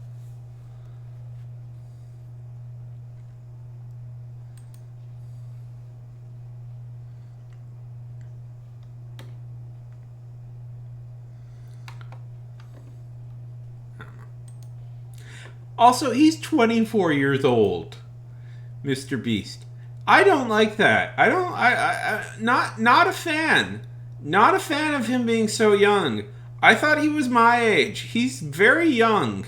Also, he's 24 years old, Mr. Beast. I don't like that. Not a fan. Not a fan of him being so young. I thought he was my age. He's very young.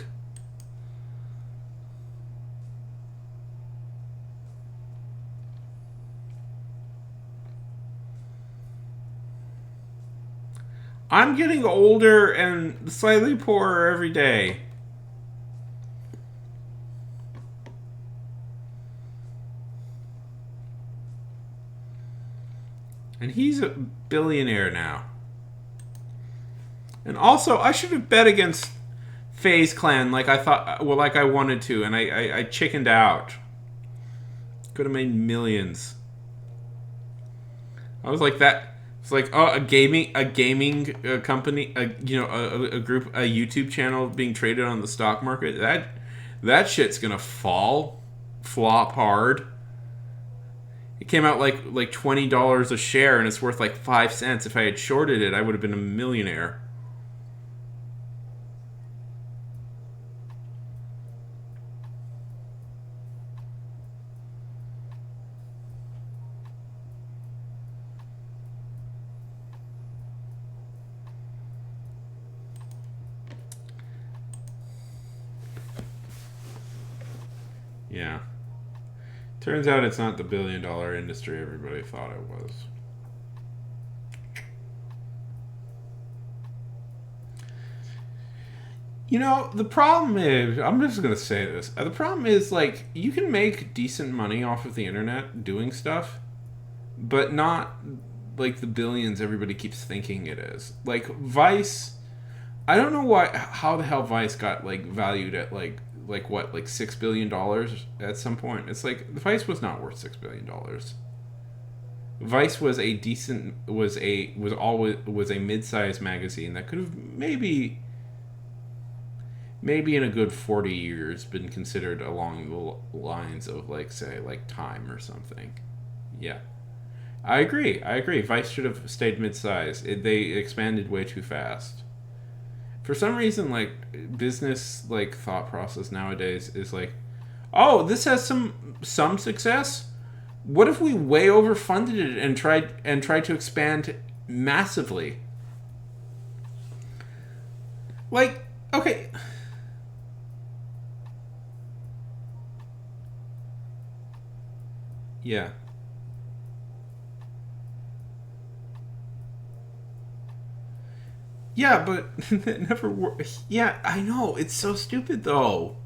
I'm getting older and slightly poorer every day. And he's a billionaire now. And also, I should have bet against FaZe Clan like I thought, well, like I wanted to, and I chickened out. Could have made millions. I was like that. It's like, oh, a gaming company, a group, a YouTube channel being traded on the stock market. That shit's gonna flop hard. It came out like $20 a share, and it's worth like 5 cents. If I had shorted it, I would have been a millionaire. Yeah. Turns out it's not the billion-dollar industry everybody thought it was. You know, the problem is, I'm just going to say this. The problem is, like, you can make decent money off of the internet doing stuff, but not, like, the billions everybody keeps thinking it is. Like, Vice, I don't know how the hell Vice got, like, valued at, like what, like $6 billion at some point. It's like, Vice was not worth $6 billion. Vice was a decent, was a mid-sized magazine that could have maybe in a good 40 years been considered along the lines of, like, say, like Time or something. Yeah. I agree. Vice should have stayed mid-size. They expanded way too fast. For some reason, like, business, like, thought process nowadays is like, oh, this has some success? What if we way overfunded it and tried to expand massively? Like, okay. Yeah. Yeah, but it never worked. Yeah, I know. It's so stupid, though.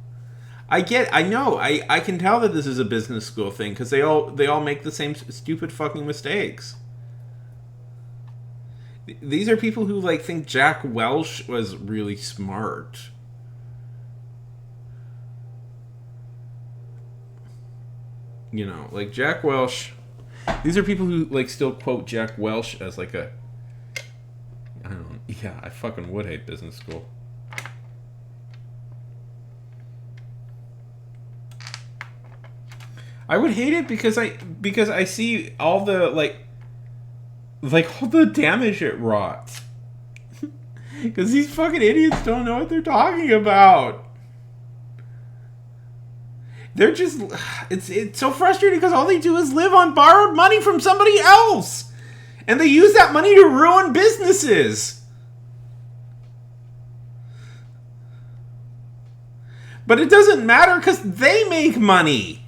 I know. I can tell that this is a business school thing because they all make the same stupid fucking mistakes. These are people who, like, think Jack Welch was really smart. You know, like, Jack Welch. These are people who, like, still quote Jack Welch as, like, a... I don't know. Yeah, I fucking would hate business school. I would hate it because I see all the, like all the damage it wrought. Because these fucking idiots don't know what they're talking about. They're just... It's so frustrating because all they do is live on borrowed money from somebody else. And they use that money to ruin businesses. But it doesn't matter because they make money.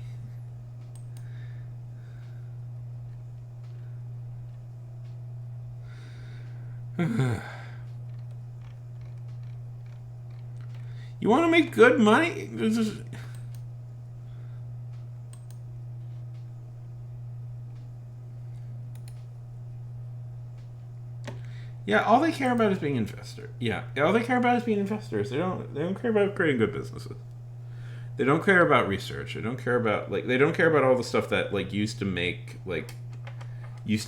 You want to make good money? Yeah, all they care about is being investor. Yeah, all they care about is being investors. They don't care about creating good businesses. They don't care about research. They don't care about all the stuff that, like, used to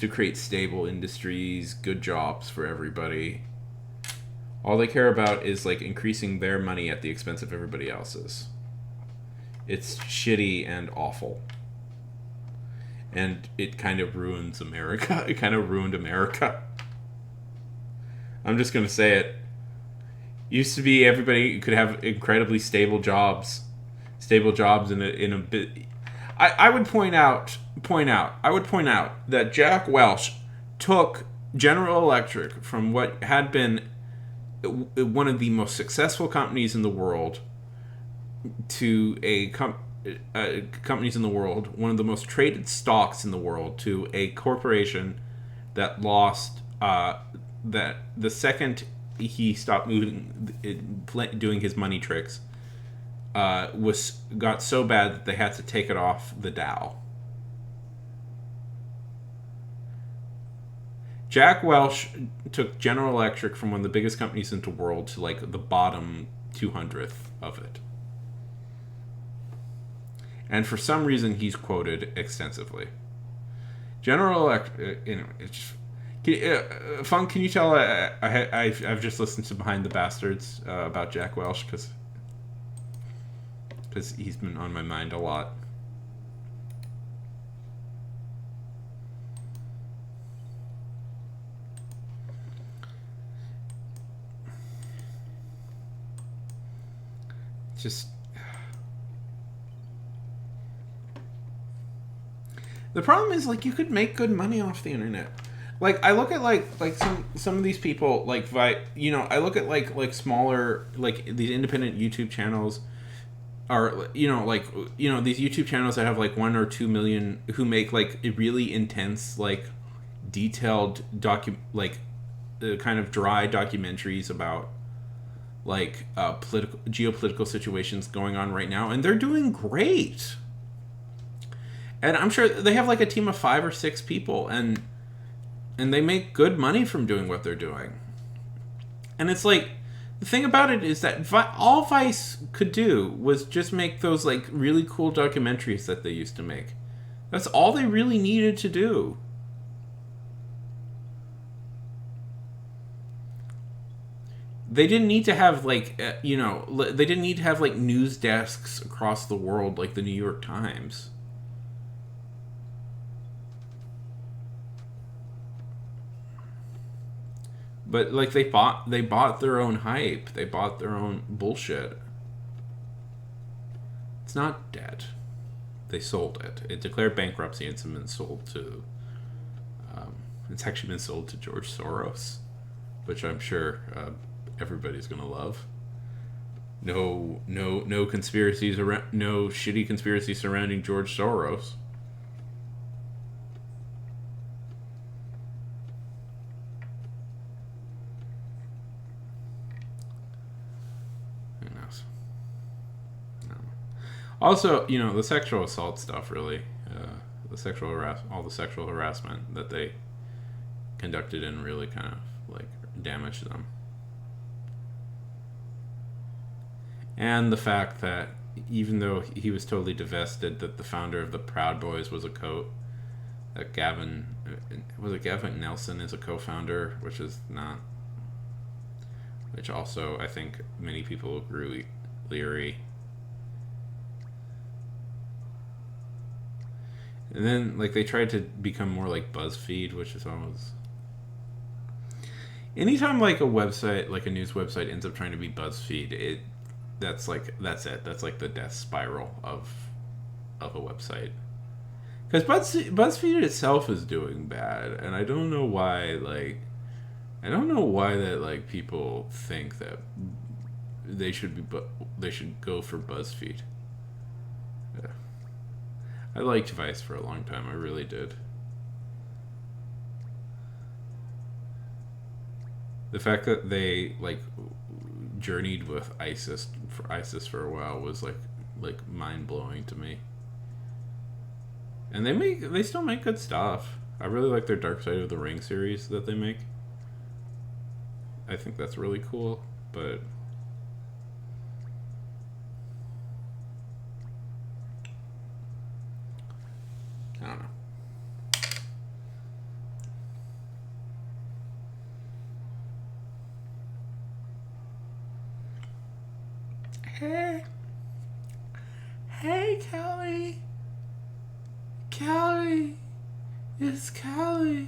create stable industries, good jobs for everybody. All they care about is, like, increasing their money at the expense of everybody else's. It's shitty and awful. And it kind of ruins America. It kind of ruined America. I'm just going to say it. Used to be everybody could have incredibly stable jobs. Stable jobs in a bit. I would point out that Jack Welch took General Electric from what had been one of the most successful companies in the world to companies in the world, one of the most traded stocks in the world, to a corporation that lost that the second he stopped doing his money tricks got so bad that they had to take it off the Dow. Jack Welch took General Electric from one of the biggest companies in the world to, like, the bottom 200th of it. And for some reason, he's quoted extensively. General Electric, anyway, it's just... Funk, can you tell I've just listened to Behind the Bastards about Jack Welch because he's been on my mind a lot. Just... The problem is, like, you could make good money off the internet. Like, I look at, like some of these people, like, I look at, like smaller, like, these independent YouTube channels, are, you know, like, you know, these YouTube channels that have like 1 or 2 million, who make like really intense, like detailed like kind of dry documentaries about like political geopolitical situations going on right now, and they're doing great. And I'm sure they have like a team of 5 or 6 people, and they make good money from doing what they're doing. And it's like, the thing about it is that all Vice could do was just make those like really cool documentaries that they used to make. That's all they really needed to do. They didn't need to have like you know, they didn't need to have like news desks across the world like the New York Times. But like they bought their own hype. They bought their own bullshit. It's not dead. They sold it. It declared bankruptcy, and it's been sold to. It's actually been sold to George Soros, which I'm sure everybody's gonna love. No conspiracies around. No shitty conspiracies surrounding George Soros. Also, you know, the sexual assault stuff really, all the sexual harassment that they conducted in really kind of like damaged them. And the fact that even though he was totally divested, that the founder of the Proud Boys was that Gavin Nelson is a co-founder, which is not, which also I think many people grew leery. And then, like, they tried to become more like BuzzFeed, which is almost... Anytime, like, a website, like a news website ends up trying to be BuzzFeed, that's it. That's, like, the death spiral of a website. Because BuzzFeed itself is doing bad, and I don't know why, like... I don't know why that, like, people think that they should go for BuzzFeed. Yeah. I liked Vice for a long time. I really did. The fact that they like journeyed with ISIS for a while was like mind blowing to me. And they still make good stuff. I really like their Dark Side of the Ring series that they make. I think that's really cool, but I don't know. Hey, Callie. Callie. It's Callie.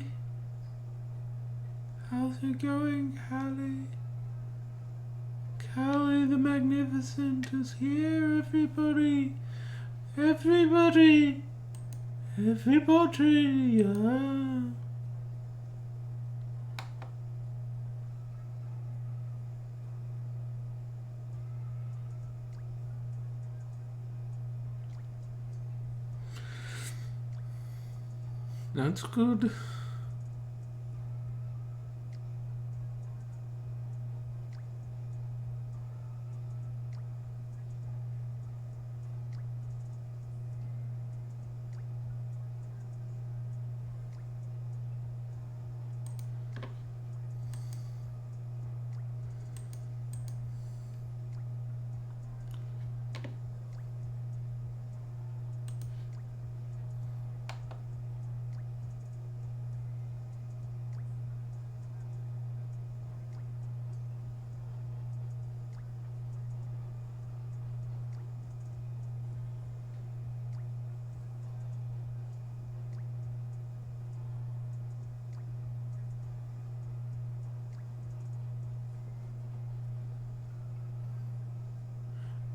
How's it going, Callie? Callie the Magnificent is here, everybody. Everybody. Everybody, yeah. That's good.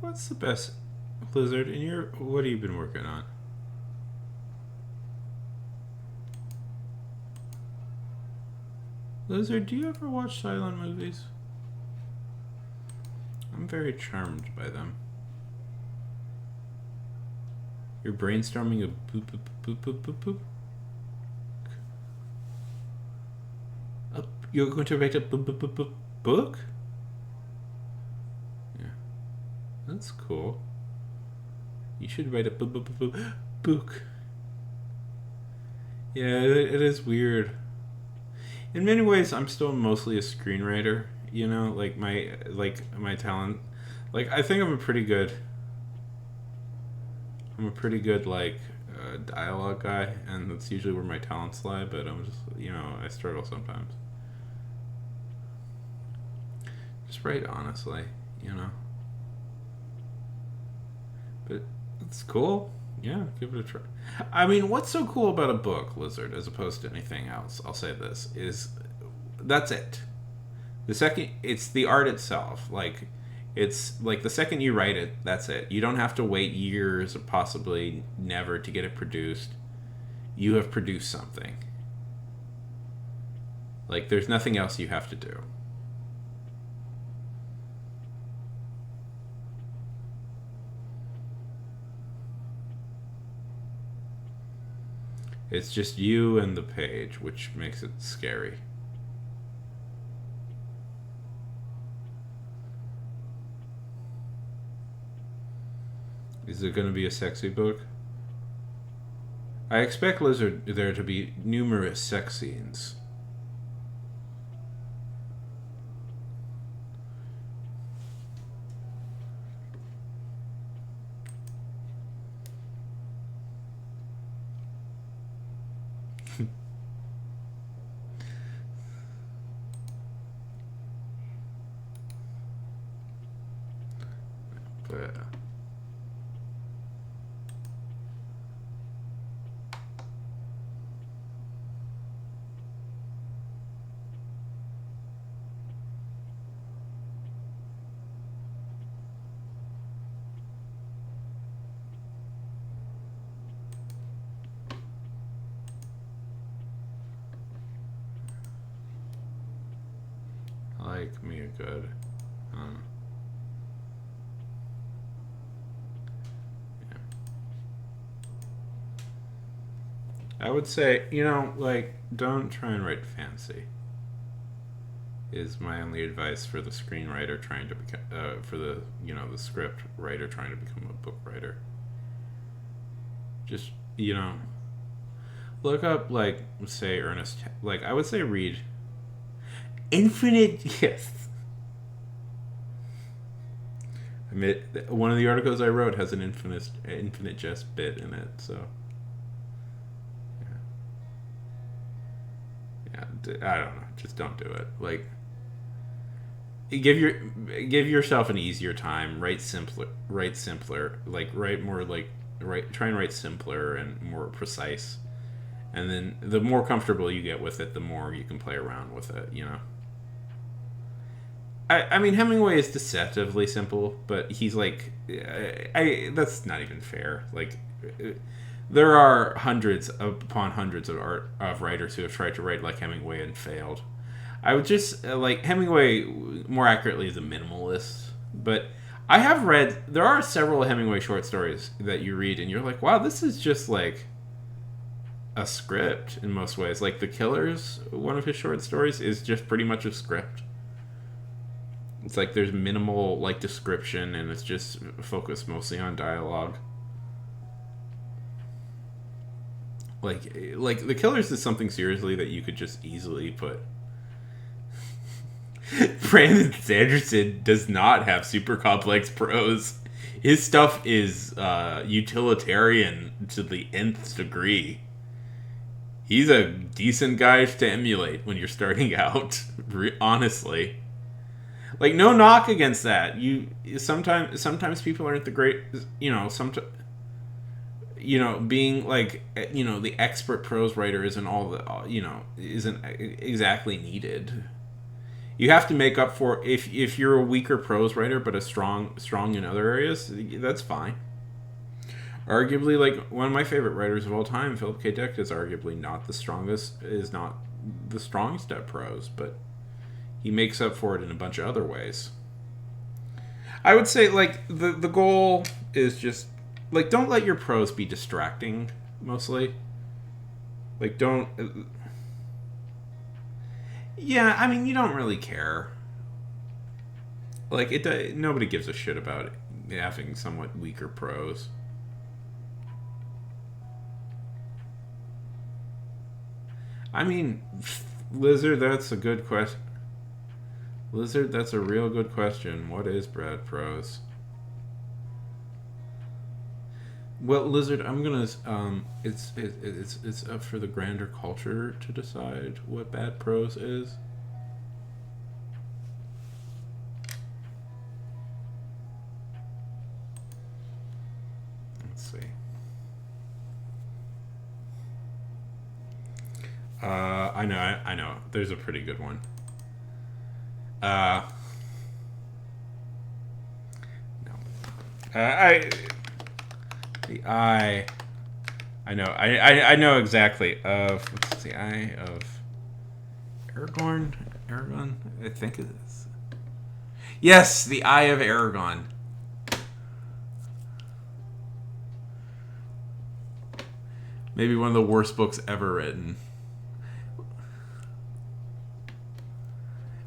What's the best, Blizzard? What have you been working on? Blizzard, do you ever watch silent movies? I'm very charmed by them. You're brainstorming a book. You're going to write a book? Yeah. That's cool. You should write a book. Yeah, it is weird. In many ways, I'm still mostly a screenwriter. You know, like my talent. Like, I think I'm a pretty good like dialogue guy, and that's usually where my talents lie. But I'm just, I struggle sometimes. Just write honestly, But it's cool. Yeah, give it a try. I mean, what's so cool about a book, Lizard, as opposed to anything else? I'll say this is, that's it. It's the art itself. Like, it's like the second you write it, that's it. You don't have to wait years or possibly never to get it produced. You have produced something. Like, there's nothing else you have to do. It's just you and the page, which makes it scary. Is it going to be a sexy book? I expect Lizard there to be numerous sex scenes. But I like me a good. I would say, like, don't try and write fancy. Is my only advice for the screenwriter trying to become, for the, the script writer trying to become a book writer. Just, look up, like, say, Ernest, like, I would say read Infinite, yes. I mean, one of the articles I wrote has an infinite jest bit in it, so. I don't know. Just don't do it. Like, give yourself an easier time. Write simpler. Like, try and write simpler and more precise. And then the more comfortable you get with it, the more you can play around with it. I mean, Hemingway is deceptively simple, but he's like, that's not even fair. Like, there are hundreds upon hundreds of writers who have tried to write like Hemingway and failed. I would just like Hemingway more accurately is a minimalist, but I have read there are several Hemingway short stories that you read and you're like, wow, this is just like a script in most ways. Like The Killers, one of his short stories, is just pretty much a script. It's like there's minimal like description and it's just focused mostly on dialogue. Like The Killers is something seriously that you could just easily put. Brandon Sanderson does not have super complex prose. His stuff is utilitarian to the nth degree. He's a decent guy to emulate when you're starting out, honestly. Like, no knock against that. Sometimes people aren't the great, being like, the expert prose writer isn't all the, isn't exactly needed. You have to make up for if you're a weaker prose writer but a strong in other areas. That's fine. Arguably, like, one of my favorite writers of all time, Philip K. Dick, is arguably not the strongest at prose, but he makes up for it in a bunch of other ways. I would say, like, the goal is just like, don't let your prose be distracting, mostly. Like, don't... yeah, I mean, you don't really care. Like, nobody gives a shit about it having somewhat weaker prose. I mean, Lizard, that's a good question. Lizard, that's a real good question. What is bad prose? Well, Lizard, I'm gonna. It's up for the grander culture to decide what bad prose is. Let's see. I know. There's a pretty good one. No. I know. I know exactly. What's the eye of Aragorn? Aragon? I think it is. Yes, the Eye of Aragon. Maybe one of the worst books ever written.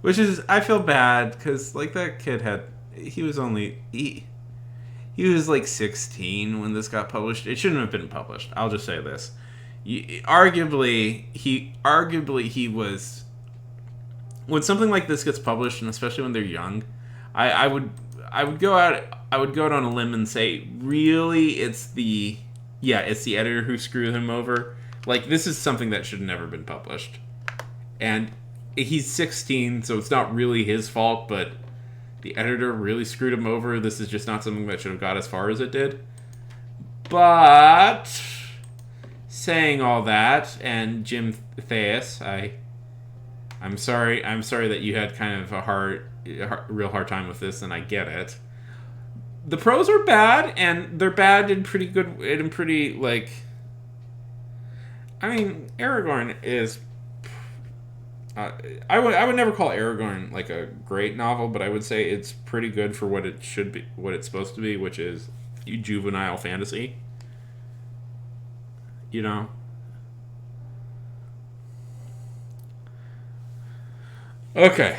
Which is, I feel bad, because, like, that kid he was like 16 when this got published. It shouldn't have been published. I'll just say this. Arguably he was, when something like this gets published, and especially when they're young, I would go out on a limb and say, really, it's the editor who screwed him over. Like, this is something that should have never been published. And he's 16, so it's not really his fault, but the editor really screwed him over. This is just not something that should have got as far as it did. But saying all that, and Jim Theus, I'm sorry that you had kind of a real hard time with this, and I get it. The prose are bad, and they're bad in pretty good, in pretty, like, I mean, Aragorn is, I would never call Aragorn like a great novel, but I would say it's pretty good for what it should be, what it's supposed to be, which is juvenile fantasy. You know? Okay.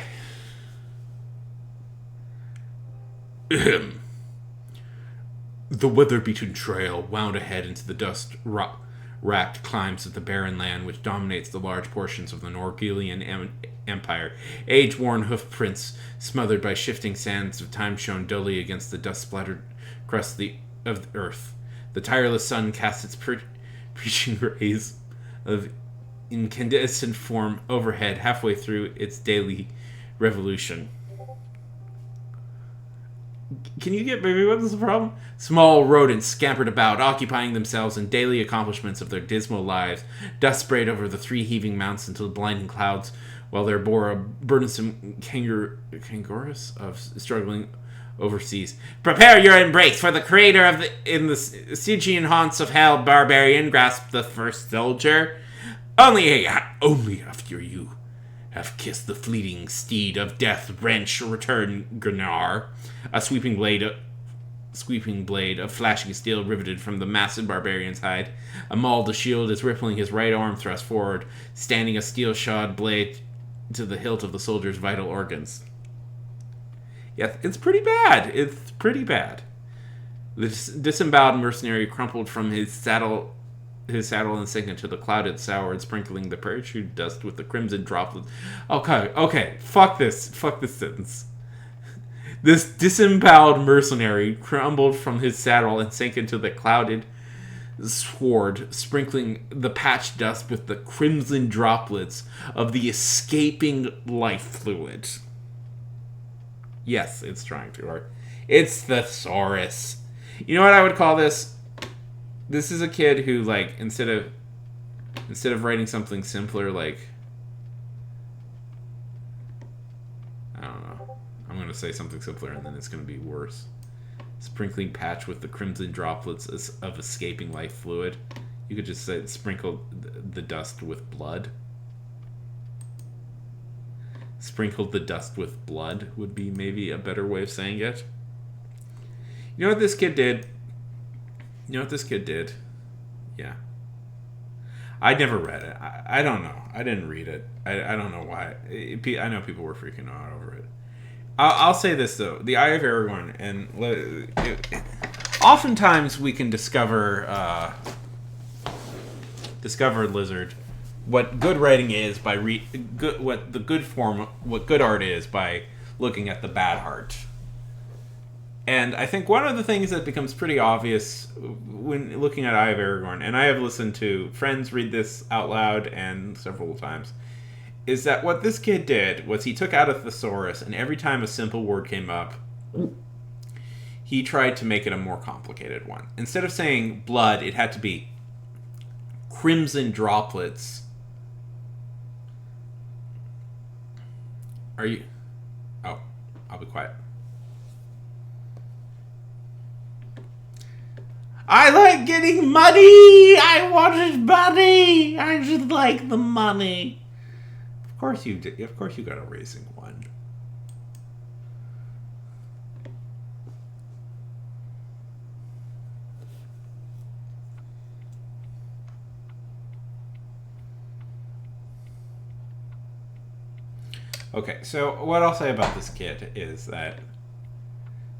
The weather-beaten trail wound ahead into the dust-racked climes of the barren land which dominates the large portions of the Norgilian Empire. Age-worn hoof-prints smothered by shifting sands of time shone dully against the dust-splattered crust of the earth. The tireless sun cast its preaching rays of incandescent form overhead halfway through its daily revolution. Can you get, baby, what is the problem? Small rodents scampered about, occupying themselves in daily accomplishments of their dismal lives. Dust sprayed over the three heaving mounts into the blinding clouds, while there bore a burdensome cangurus of struggling overseas. Prepare your embrace, for the creator in the Stygian haunts of hell, barbarian, grasped the first soldier. Only after you have kissed the fleeting steed of death wrench, returned Gunnar. A sweeping blade of flashing steel riveted from the massive barbarian's hide. A mauled shield is rippling his right arm thrust forward, standing a steel-shod blade to the hilt of the soldier's vital organs. Yeah, it's pretty bad. It's pretty bad. The disemboweled mercenary crumpled from his saddle and sank into the clouded sward, sprinkling the parachute dust with the crimson droplets. Okay, fuck this sentence. This disemboweled mercenary crumbled from his saddle and sank into the clouded sward, sprinkling the patched dust with the crimson droplets of the escaping life fluid. Yes, it's trying too hard. It's thesaurus. You know what I would call this? This is a kid who, like, instead of writing something simpler, like, I don't know. I'm going to say something simpler and then it's going to be worse. Sprinkling patch with the crimson droplets of escaping life fluid. You could just say sprinkle the dust with blood. Sprinkled the dust with blood would be maybe a better way of saying it. You know what this kid did? You know what this kid did? Yeah. I never read it. I don't know. I didn't read it. I don't know why. I know people were freaking out over it. I'll say this though: the Eye of Aragorn, and oftentimes we can discover Lizard what good writing is by what good art is by looking at the bad art. And I think one of the things that becomes pretty obvious when looking at Eye of Aragorn, and I have listened to friends read this out loud and several times, is that what this kid did was he took out a thesaurus, and every time a simple word came up, he tried to make it a more complicated one. Instead of saying blood, it had to be crimson droplets. Are you... Oh, I'll be quiet. I like getting money! I wanted money! I just like the money. Of course you did. Of course you got a racing one. Okay, so what I'll say about this kid is that,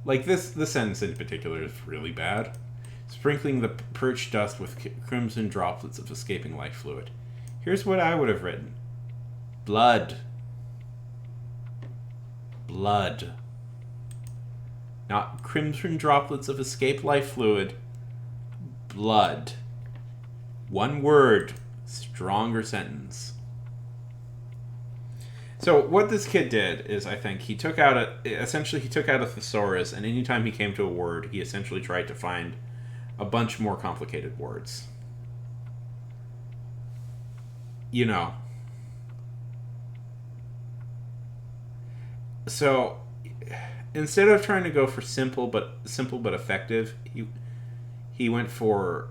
like, this sentence in particular is really bad. Sprinkling the perch dust with crimson droplets of escaping life fluid. Here's what I would have written. Blood. Blood. Not crimson droplets of escaped life fluid. Blood. One word. Stronger sentence. So what this kid did is, I think, he took out a thesaurus, and anytime he came to a word, he essentially tried to find a bunch more complicated words. You know. So instead of trying to go for simple but effective, he went for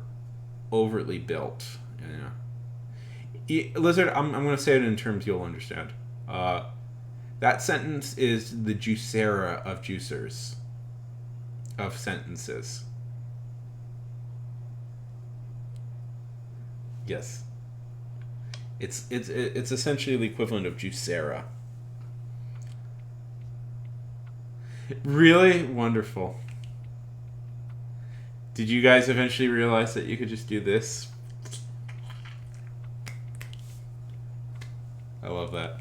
overtly built. You know. Lizard, I'm going to say it in terms you'll understand. That sentence is the juicera of juicers of sentences. Yes. It's essentially the equivalent of juicera. Really wonderful. Did you guys eventually realize that you could just do this? I love that.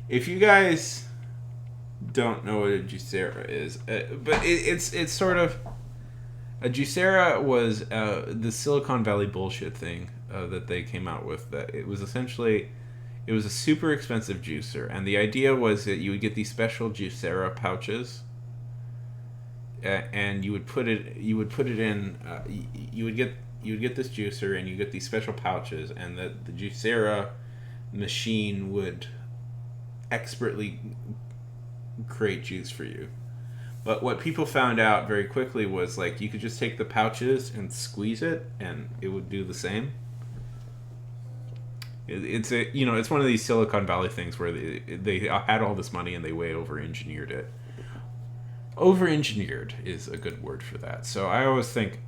If you guys don't know what a juicera is, but it's sort of... A juicera was the Silicon Valley bullshit thing that they came out with. That it was essentially, it was a super expensive juicer, and the idea was that you would get these special juicera pouches, and you would put it in. You would get this juicer, and you get these special pouches, and the juicera machine would expertly create juice for you. But what people found out very quickly was, like, you could just take the pouches and squeeze it, and it would do the same. It's one of these Silicon Valley things where they had all this money and they way over-engineered it. Over-engineered is a good word for that. So I always think,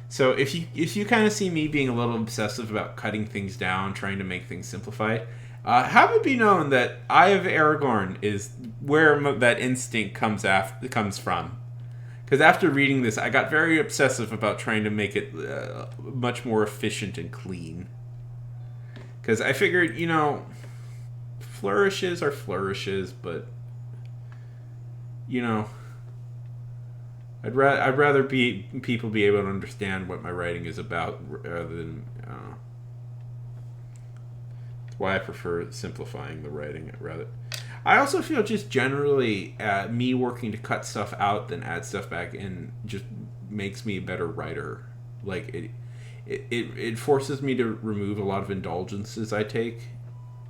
so if you kind of see me being a little obsessive about cutting things down, trying to make things simplified, have it be known that Eye of Aragorn is where that instinct comes from. Because after reading this, I got very obsessive about trying to make it much more efficient and clean. Because I figured, flourishes are flourishes, but, I'd rather people be able to understand what my writing is about rather than... why I prefer simplifying the writing rather. I also feel just generally me working to cut stuff out than add stuff back in just makes me a better writer. Like it forces me to remove a lot of indulgences I take,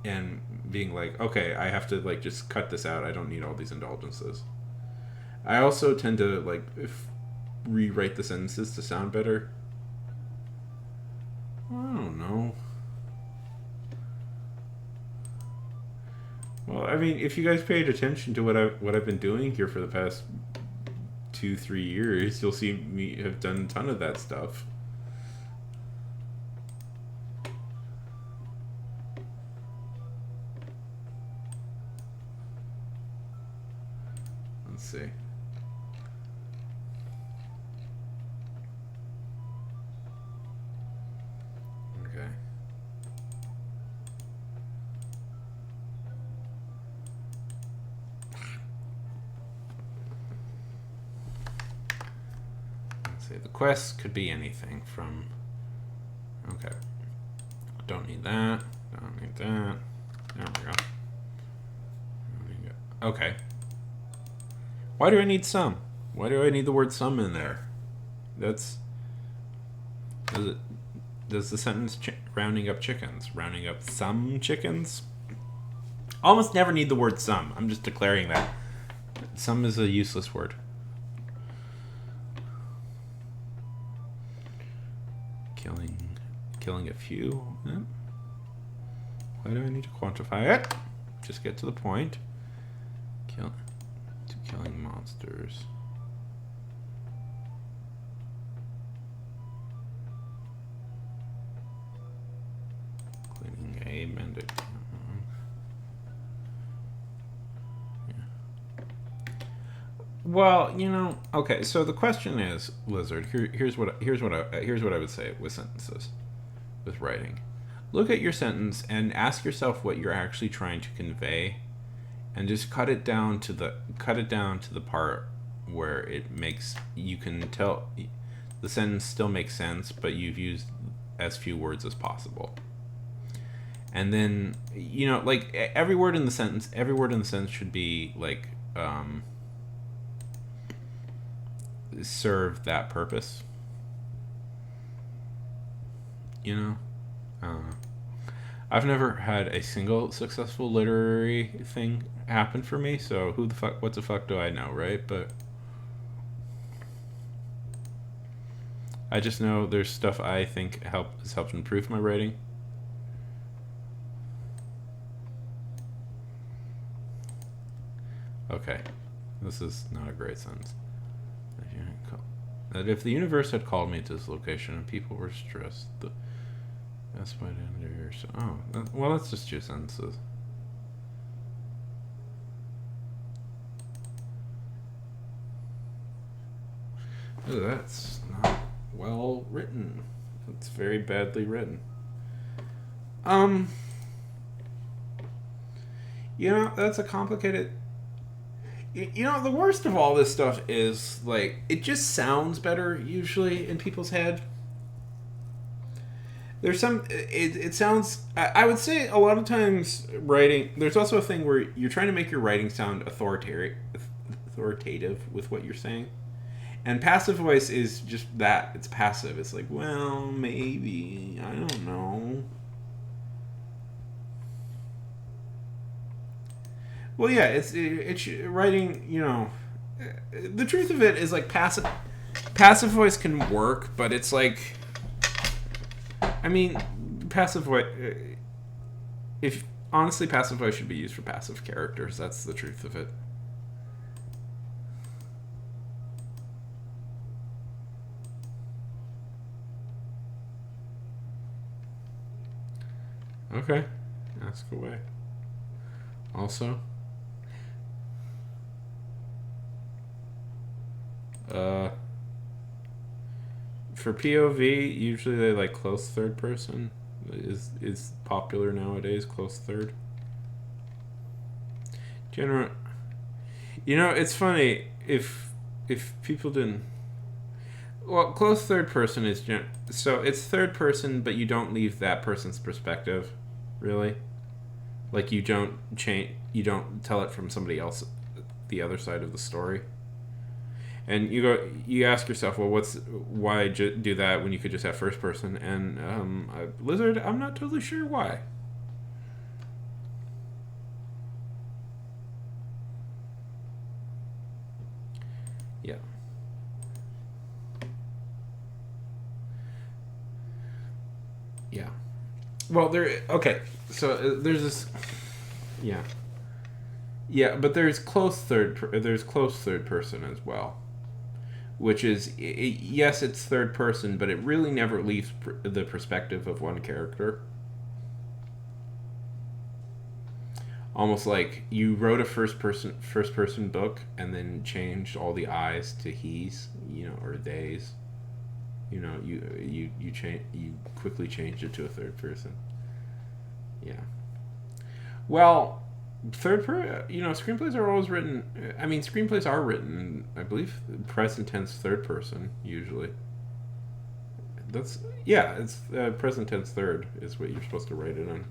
and being like, okay, I have to like just cut this out. I don't need all these indulgences. I also tend to rewrite the sentences to sound better. I don't know. Well, I mean, if you guys paid attention to what I've been doing here for the past 2-3 years, you'll see me have done a ton of that stuff. Let's see. Okay. Let's see. The quest could be anything from. Okay. Don't need that. Don't need that. There we go. Okay. Why do I need some? Why do I need the word some in there? Does the sentence rounding up chickens? Rounding up some chickens? Almost never need the word some. I'm just declaring that. Some is a useless word. Killing a few. Why do I need to quantify it? Just get to the point. Killing monsters. Cleaning a mended. Yeah. Well, okay. So the question is, Lizard. Here's what I would say with sentences, with writing. Look at your sentence and ask yourself what you're actually trying to convey. And just cut it down to the part where you can tell the sentence still makes sense, but you've used as few words as possible. And then like every word in the sentence should be like serve that purpose. I've never had a single successful literary thing happen for me, so what the fuck do I know, right? But I just know there's stuff I think has helped improve my writing. Okay, this is not a great sentence. That if the universe had called me to this location and people were stressed, that's why I didn't do here. So, well, that's just 2 sentences. Ooh, that's not well written. It's very badly written. That's a complicated. The worst of all this stuff is like it just sounds better usually in people's head. There's it sounds, I would say a lot of times writing, there's also a thing where you're trying to make your writing sound authoritative with what you're saying. And passive voice is just that. It's passive. It's like, well, maybe, I don't know. Well, yeah, it's writing, the truth of it is like passive voice can work, but it's like, I mean, passive voice. Honestly, passive voice should be used for passive characters. That's the truth of it. Okay, ask away. Also, for POV, usually they like close third person is popular nowadays. Close third. It's funny if people didn't. Well, close third person is so it's third person, but you don't leave that person's perspective, really. Like you don't tell it from somebody else, the other side of the story. And you ask yourself, well, why do that when you could just have first person? And Lizard, I'm not totally sure why. Yeah. Yeah. Well, okay. So there's this. Yeah. Yeah, but there's close third person as well, which is yes, it's third person, but it really never leaves the perspective of one character. Almost like you wrote a first person book and then changed all the I's to he's, or they's. You quickly changed it to a third person. Yeah. Well, screenplays are always written. I mean, screenplays are written, I believe, present tense third person usually. It's present tense third is what you're supposed to write it in.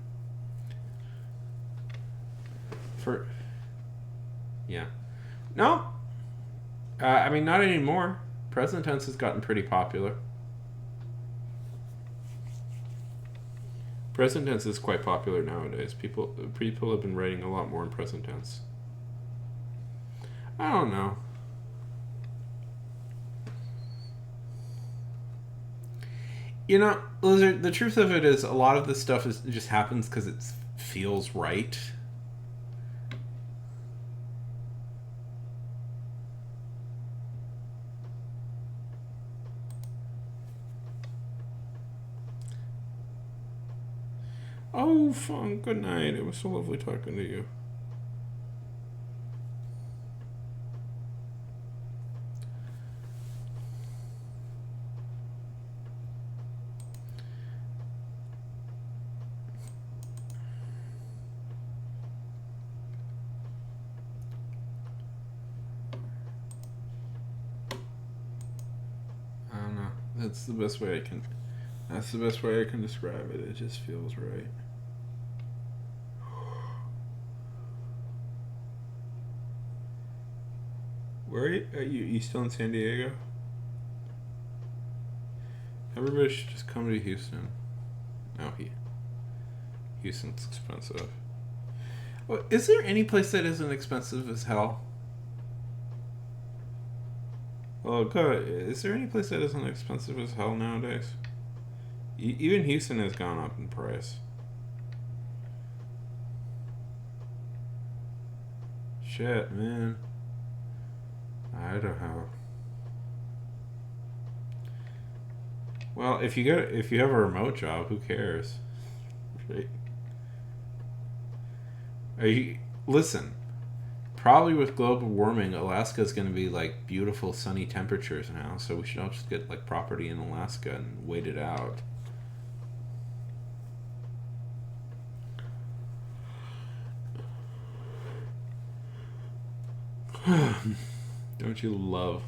No. I mean, not anymore. Present tense has gotten pretty popular. Present tense is quite popular nowadays. People have been writing a lot more in present tense. I don't know. Lizard, the truth of it is a lot of this stuff just happens because it feels right. Oh, Funk, good night. It was so lovely talking to you. I don't know. That's the best way I can describe it. It just feels right. Where are you still in San Diego? Everybody should just come to Houston. No, Houston's expensive. Well, is there any place that isn't expensive as hell? Oh god, is there any place that isn't expensive as hell nowadays? Even Houston has gone up in price. Shit, man. Idaho. Well, if you have a remote job, who cares? Right? Listen. Probably with global warming, Alaska is going to be like beautiful sunny temperatures now, so we should all just get like property in Alaska and wait it out. Don't you love?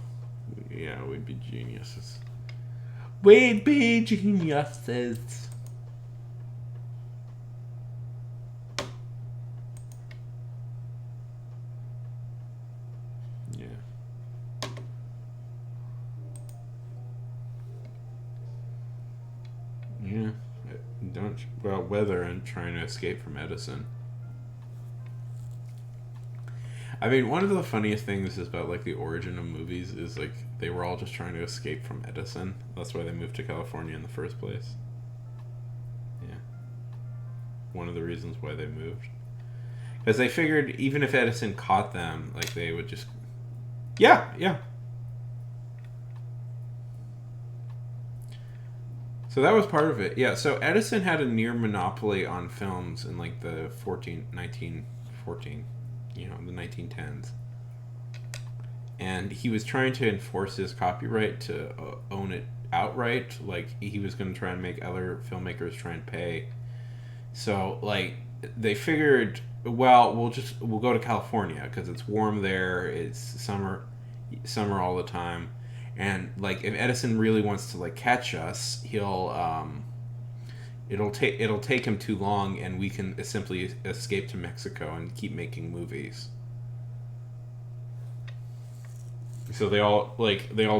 Yeah, we'd be geniuses. We'd be geniuses. Yeah. Yeah. Weather and trying to escape from Edison. I mean, one of the funniest things is about like the origin of movies is like they were all just trying to escape from Edison. That's why they moved to California in the first place. Yeah. One of the reasons why they moved. Because they figured even if Edison caught them, like they would just... Yeah. So that was part of it. Yeah, so Edison had a near monopoly on films in like the 1914. The 1910s. And he was trying to enforce his copyright to own it outright. Like, he was going to try and make other filmmakers try and pay. So, like, they figured, well, we'll go to California because it's warm there. It's summer all the time. And, like, if Edison really wants to, like, catch us, it'll take him too long, and we can simply escape to Mexico and keep making movies. So they all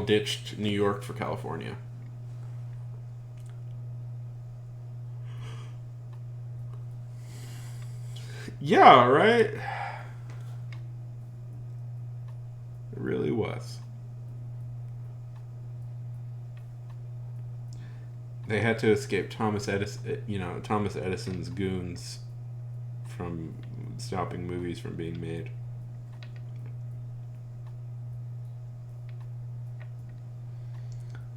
ditched New York for California. Yeah, right? It really was. They had to escape Thomas Edison's goons from stopping movies from being made.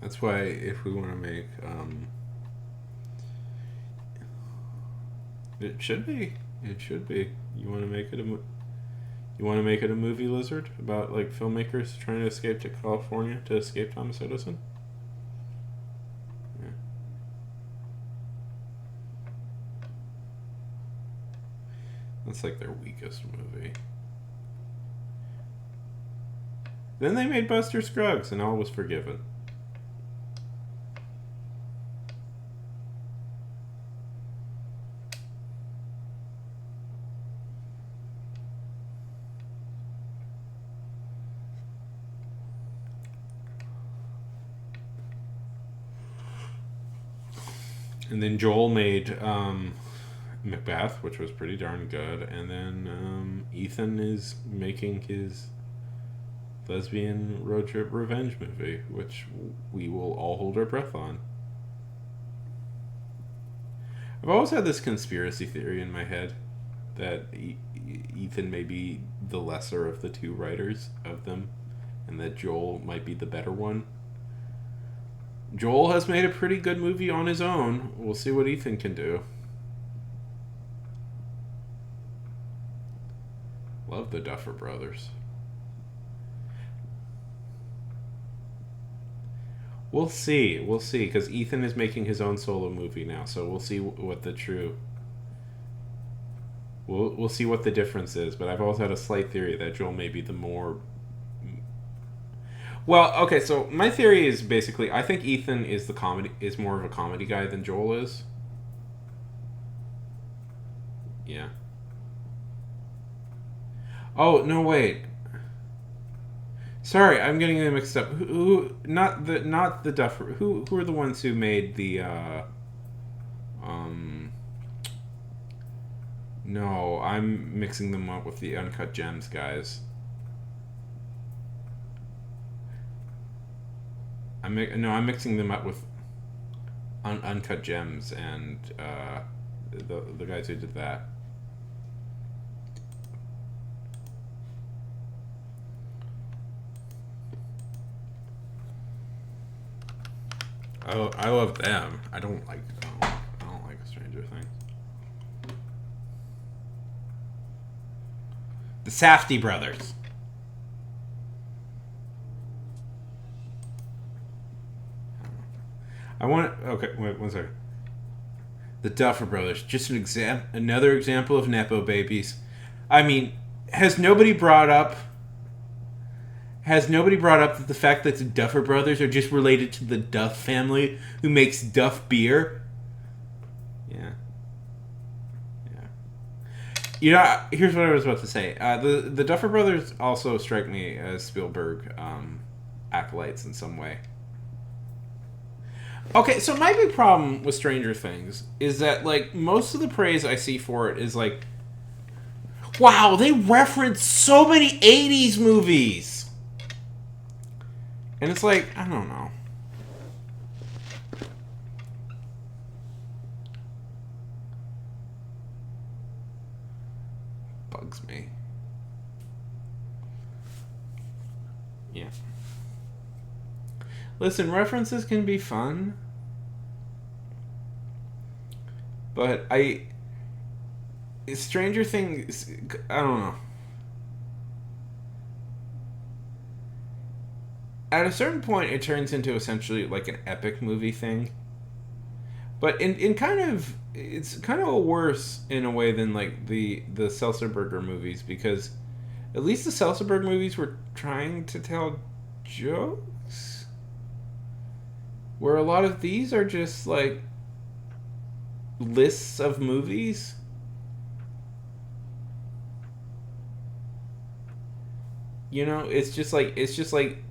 That's why if we want to make, it should be. It should be. You want to make it you want to make it a movie, Lizard, about like filmmakers trying to escape to California to escape Thomas Edison? Yeah. That's like their weakest movie. Then they made Buster Scruggs, and all was forgiven. And then Joel made Macbeth, which was pretty darn good. And then Ethan is making his lesbian road trip revenge movie, which we will all hold our breath on. I've always had this conspiracy theory in my head that Ethan may be the lesser of the two writers of them, and that Joel might be the better one. Joel has made a pretty good movie on his own. We'll see what Ethan can do. Love the Duffer Brothers. We'll see, because Ethan is making his own solo movie now, so we'll see what the true... We'll see what the difference is, but I've always had a slight theory that Joel may be the more... Well, okay, so my theory is basically, I think Ethan is more of a comedy guy than Joel is. Yeah. Oh, no, wait. Sorry, I'm getting them mixed up. Who not the Duffer. Who are the ones who made the No, I'm mixing them up with the Uncut Gems guys. I'm mixing them up with Uncut Gems and the guys who did that. I love them. I don't like Stranger Things. The Safdie brothers. Okay, wait one second. The Duffer Brothers, just another example of nepo babies. I mean, has nobody brought up that the fact that the Duffer Brothers are just related to the Duff family who makes Duff beer? Yeah. You know, here's what I was about to say. The Duffer Brothers also strike me as Spielberg acolytes in some way. Okay, so my big problem with Stranger Things is that, like, most of the praise I see for it is like, wow, they reference so many 80s movies. And it's like, I don't know. Bugs me. Yeah. Listen, references can be fun. But Stranger Things, I don't know. At a certain point, it turns into essentially like an epic movie thing. But in kind of, it's kind of worse in a way than like the Seltzerberger movies, because at least the Seltzerberg movies were trying to tell jokes, where a lot of these are just like lists of movies. You know, it's just like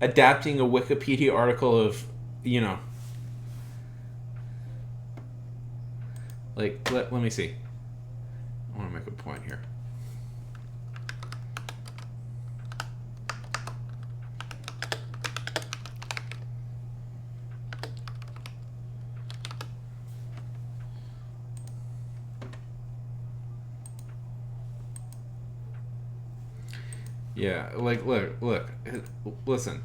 adapting a Wikipedia article of, you know, like let me see. I want to make a point here. Yeah, like look, listen.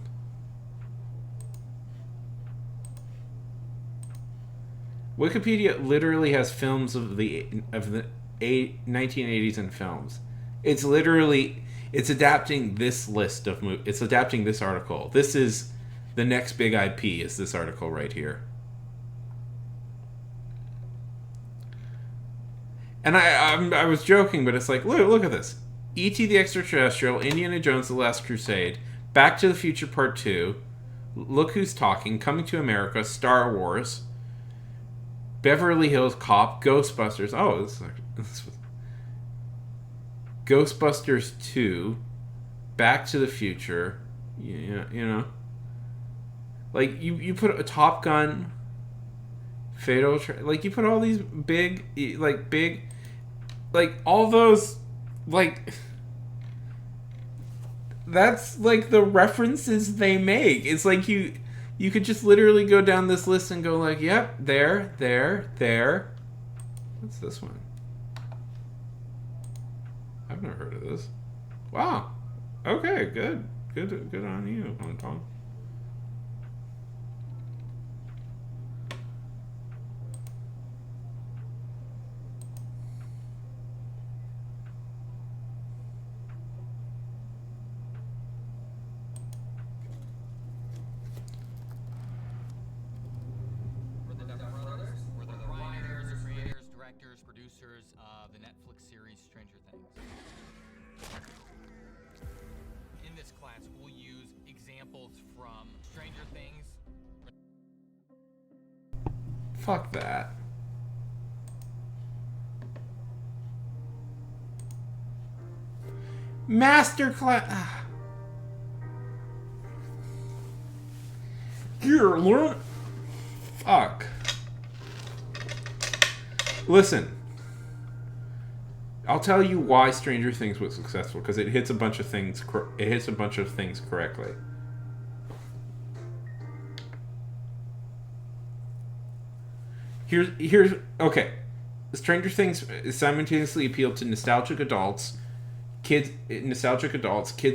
Wikipedia literally has films of the 1980s and films. It's literally adapting this list of movies. It's adapting this article. This is the next big IP. Is this article right here? And I was joking, but it's like, look at this. E.T. the Extraterrestrial, Indiana Jones: The Last Crusade, Back to the Future Part 2, Look Who's Talking, Coming to America, Star Wars, Beverly Hills Cop, Ghostbusters. Oh, this was Ghostbusters 2, Back to the Future. You know. Like, you put a Top Gun, Fatal... Like, you put all these big... Like, all those... Like... That's, like, the references they make. It's like you could just literally go down this list and go like, yep, there. What's this one? I've never heard of this. Wow. Okay, good on you, Hong Kong. Producers of the Netflix series Stranger Things. In this class, we'll use examples from Stranger Things. Fuck that. Masterclass. Here, learn. Fuck. Listen. I'll tell you why Stranger Things was successful, because it hits a bunch of things. It hits a bunch of things correctly. Here's okay. Stranger Things simultaneously appealed to nostalgic adults, kids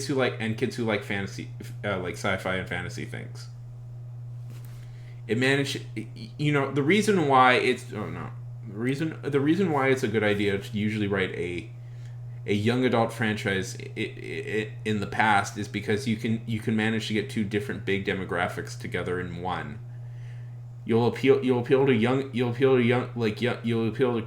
who like fantasy, like sci-fi and fantasy things. It managed, the reason why it's the reason why it's a good idea to usually write a young adult franchise in the past is because you can manage to get two different big demographics together in one. You'll appeal to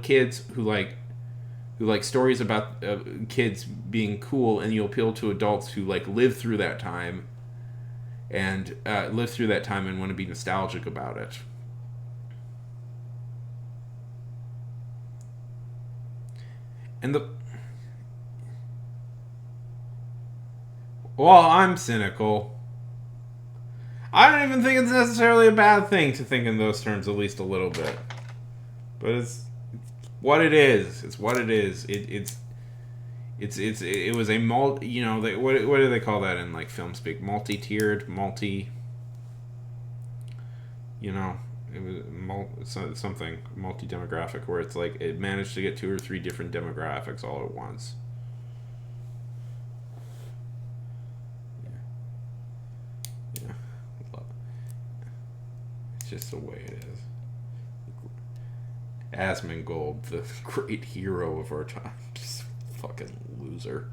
kids who like stories about kids being cool, and you'll appeal to adults who like live through that time and want to be nostalgic about it. And I'm cynical. I don't even think it's necessarily a bad thing to think in those terms, at least a little bit. But it's what it is. It's what it is. It was a what do they call that in like film speak? Multi-tiered, it was something multi-demographic, where it's like it managed to get 2 or 3 different demographics all at once. Yeah. It's just the way it is. Asmongold, the great hero of our time, just fucking loser.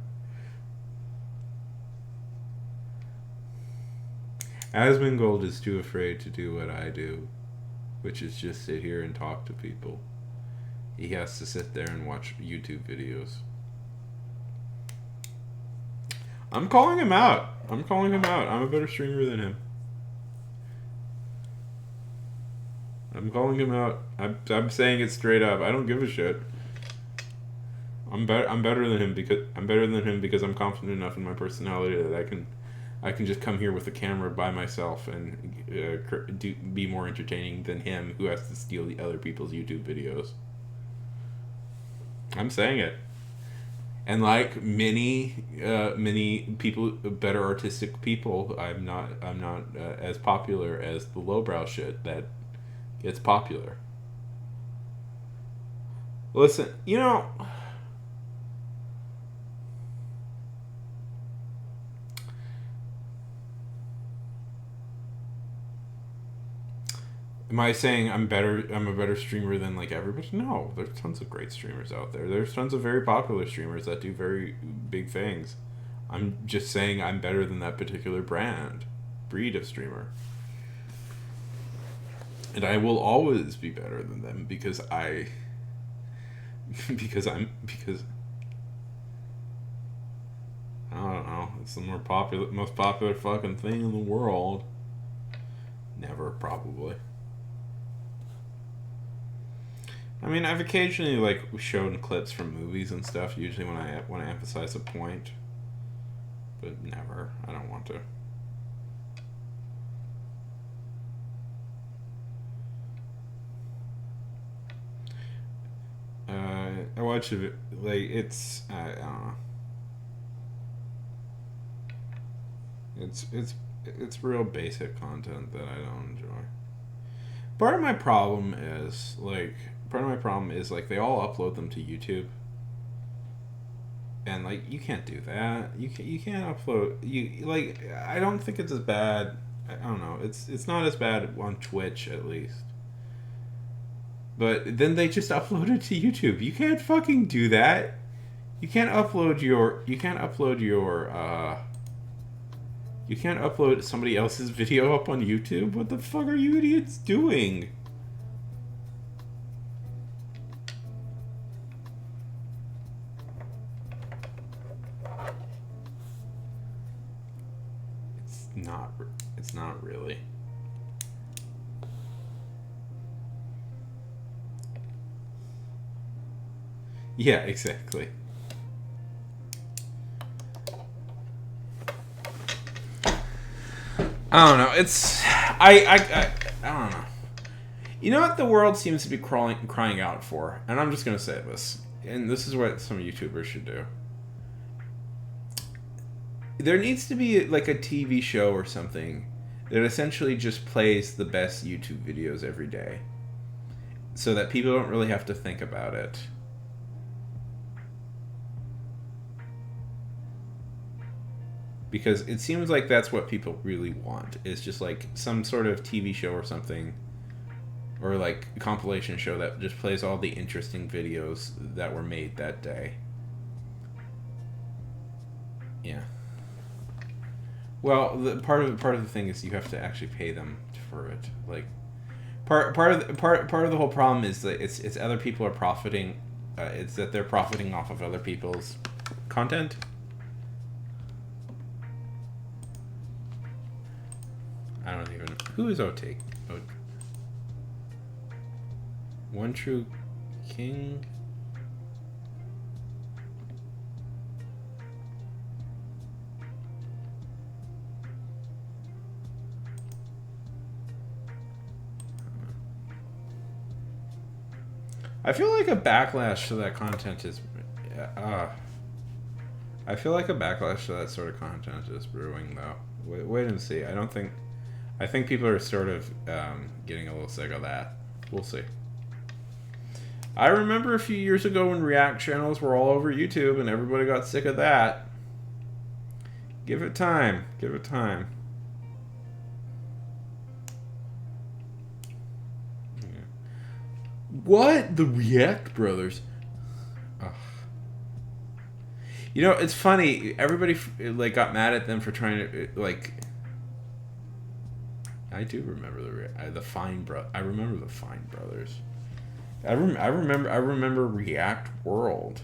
Asmongold is too afraid to do what I do, which is just sit here and talk to people. He has to sit there and watch YouTube videos. I'm calling him out. I'm a better streamer than him. I'm calling him out. I'm saying it straight up. I don't give a shit. I'm better than him because I'm confident enough in my personality that I can just come here with a camera by myself and be more entertaining than him, who has to steal the other people's YouTube videos. I'm saying it. And like many people, better artistic people, I'm not as popular as the lowbrow shit that gets popular. Listen, Am I saying I'm better? I'm a better streamer than like everybody? No, there's tons of great streamers out there. There's tons of very popular streamers that do very big things. I'm just saying I'm better than that particular breed of streamer, and I will always be better than them because because I don't know. It's the most popular fucking thing in the world. Never, probably. I mean, I've occasionally like shown clips from movies and stuff. Usually when I emphasize a point, but never. I don't want to. I watch it like it's I don't know. It's real basic content that I don't enjoy. Part of my problem is like they all upload them to YouTube. And like you can't do that. You can't upload I don't think it's as bad. I don't know. It's not as bad on Twitch at least. But then they just upload it to YouTube. You can't fucking do that. You can't upload somebody else's video up on YouTube? What the fuck are you idiots doing? It's not really. Yeah, exactly. I don't know. I don't know. You know what the world seems to be crying out for? And I'm just going to say this. And this is what some YouTubers should do. There needs to be like a TV show or something that essentially just plays the best YouTube videos every day. So that people don't really have to think about it. Because it seems like that's what people really want. It's just like some sort of TV show or something. Or like a compilation show that just plays all the interesting videos that were made that day. Yeah. Well, part of the thing is you have to actually pay them for it. Like part of the whole problem is that it's other people are profiting. It's that they're profiting off of other people's content. I don't even know. Who is Ote? One True King? I feel like a backlash to that content is... I feel like a backlash to that sort of content is brewing, though. Wait and see. I think people are sort of getting a little sick of that. We'll see. I remember a few years ago when React channels were all over YouTube and everybody got sick of that. Give it time. Give it time. Yeah. What? The React brothers? Ugh. You know, it's funny. Everybody like got mad at them for trying to like... I do remember the Fine Brothers. I remember the Fine Brothers. I remember React World.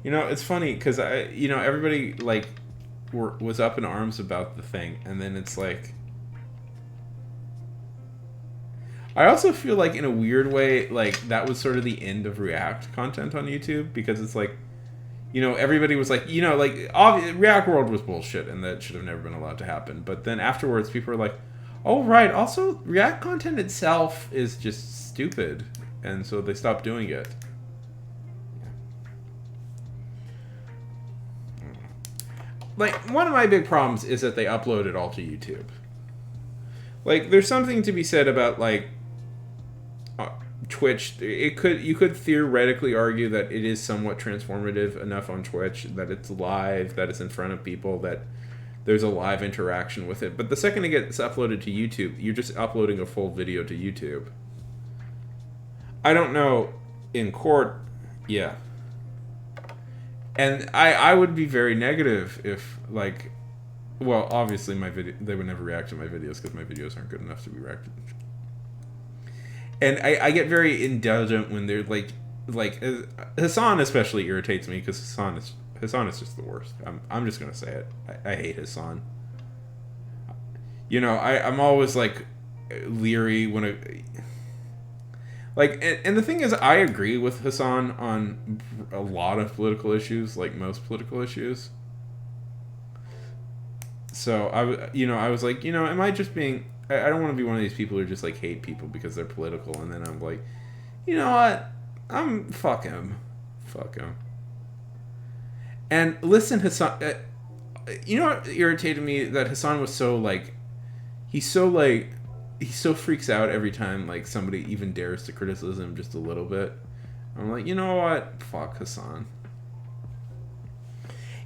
You know, it's funny because everybody like was up in arms about the thing, and then it's like. I also feel like in a weird way, like that was sort of the end of React content on YouTube because it's like. You know, everybody was like, React World was bullshit and that should have never been allowed to happen. But then afterwards, people were like, oh, right, also, React content itself is just stupid. And so they stopped doing it. Like, one of my big problems is that they upload it all to YouTube. Like, there's something to be said about, like, Twitch. You could theoretically argue that it is somewhat transformative enough on Twitch, that it's live, that it's in front of people, that there's a live interaction with it. But the second it gets uploaded to YouTube, you're just uploading a full video to YouTube. I don't know in court, yeah. And I would be very negative if, like, well, obviously they would never react to my videos because my videos aren't good enough to be reacted. And I get very indulgent when they're like Hassan especially irritates me because Hassan is just the worst. I'm just gonna say it. I hate Hassan. You know, I'm always like leery when and the thing is, I agree with Hassan on a lot of political issues, like most political issues. So I was like, am I just being? I don't want to be one of these people who just like hate people because they're political, and then I'm like, you know what? Fuck him. And listen, Hassan. You know what irritated me? That Hassan was so like, he so freaks out every time like somebody even dares to criticize him just a little bit. I'm like, you know what? Fuck Hassan.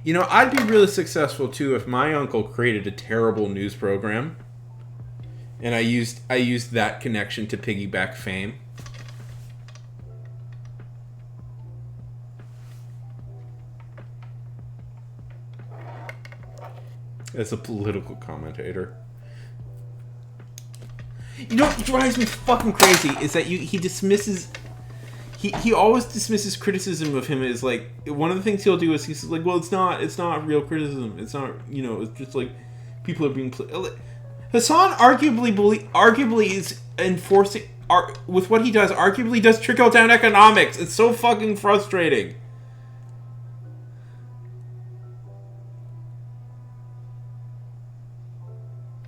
I'd be really successful too if my uncle created a terrible news program, and I used that connection to piggyback fame. As a political commentator. You know what drives me fucking crazy is that he dismisses... He always dismisses criticism of him as, like... One of the things he'll do is he's like, well, it's not real criticism. It's not, it's just, like, people are being... Hassan arguably is enforcing... with what he does, arguably does trickle-down economics. It's so fucking frustrating.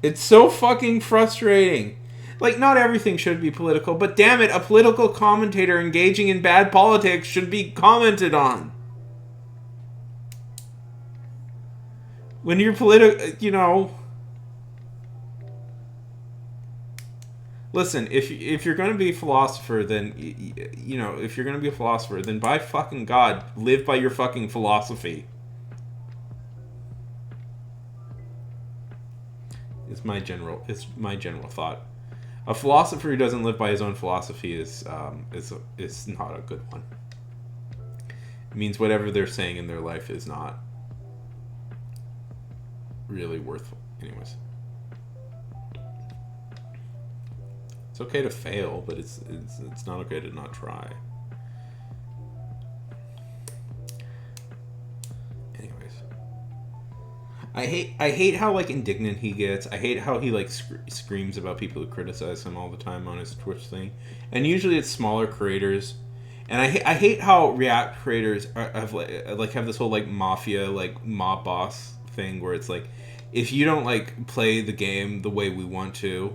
It's so fucking frustrating. Like, not everything should be political, but damn it, a political commentator engaging in bad politics should be commented on. When you're Listen, if you're going to be a philosopher, then, if you're going to be a philosopher, then by fucking God, live by your fucking philosophy. It's my general thought. A philosopher who doesn't live by his own philosophy is not a good one. It means whatever they're saying in their life is not really worth. Anyways, it's okay to fail, but it's not okay to not try. I hate how like indignant he gets. I hate how he like screams about people who criticize him all the time on his Twitch thing, and usually it's smaller creators. And I hate how React creators have this whole like mafia like mob boss thing where it's like, if you don't like play the game the way we want to,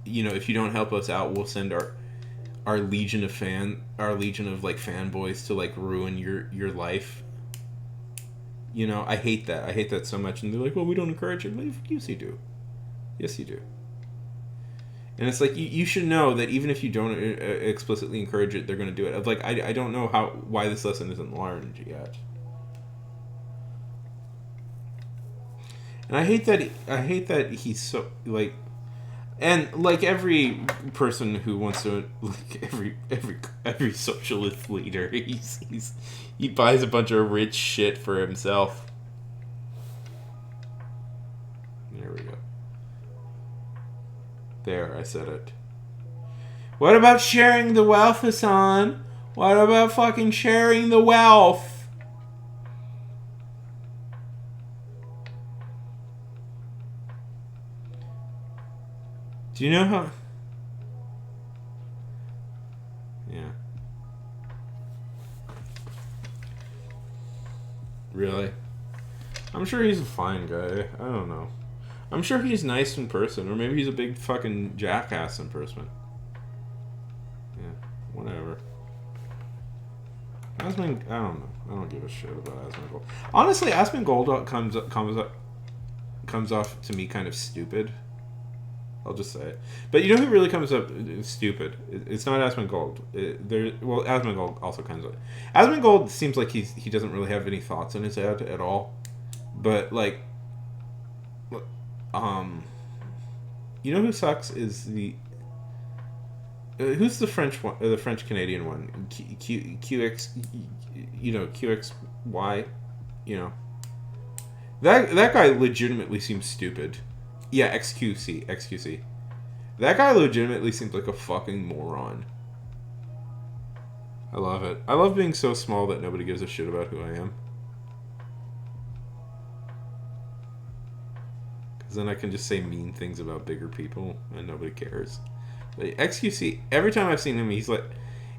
if you don't help us out, we'll send our legion of fanboys to like ruin your life. I hate that. I hate that so much. And they're like, well, we don't encourage it. Yes, you do. Yes, you do. And it's like, you should know that even if you don't explicitly encourage it, they're going to do it. Like, I don't know why this lesson isn't learned yet. And I hate that he's so, like... And, like, every person who wants to, like, every socialist leader, he buys a bunch of rich shit for himself. There we go. There, I said it. What about sharing the wealth, Hassan? What about fucking sharing the wealth? Do you know how... Yeah. Really? I'm sure he's a fine guy. I don't know. I'm sure he's nice in person, or maybe he's a big fucking jackass in person. Yeah, whatever. I don't know. I don't give a shit about Asmongold. Honestly, Asmongold comes off to me kind of stupid. I'll just say it. But you know who really comes up stupid? It's not Asmongold. Asmongold also comes up. Asmongold seems like he doesn't really have any thoughts in his head at all. But, like, You know who sucks is the who's the French one, the French Canadian one? QX, you know, QXY, you know. That guy legitimately seems stupid. Yeah, XQC. That guy legitimately seems like a fucking moron. I love it. I love being so small that nobody gives a shit about who I am. Because then I can just say mean things about bigger people and nobody cares. But XQC, every time I've seen him, he's like...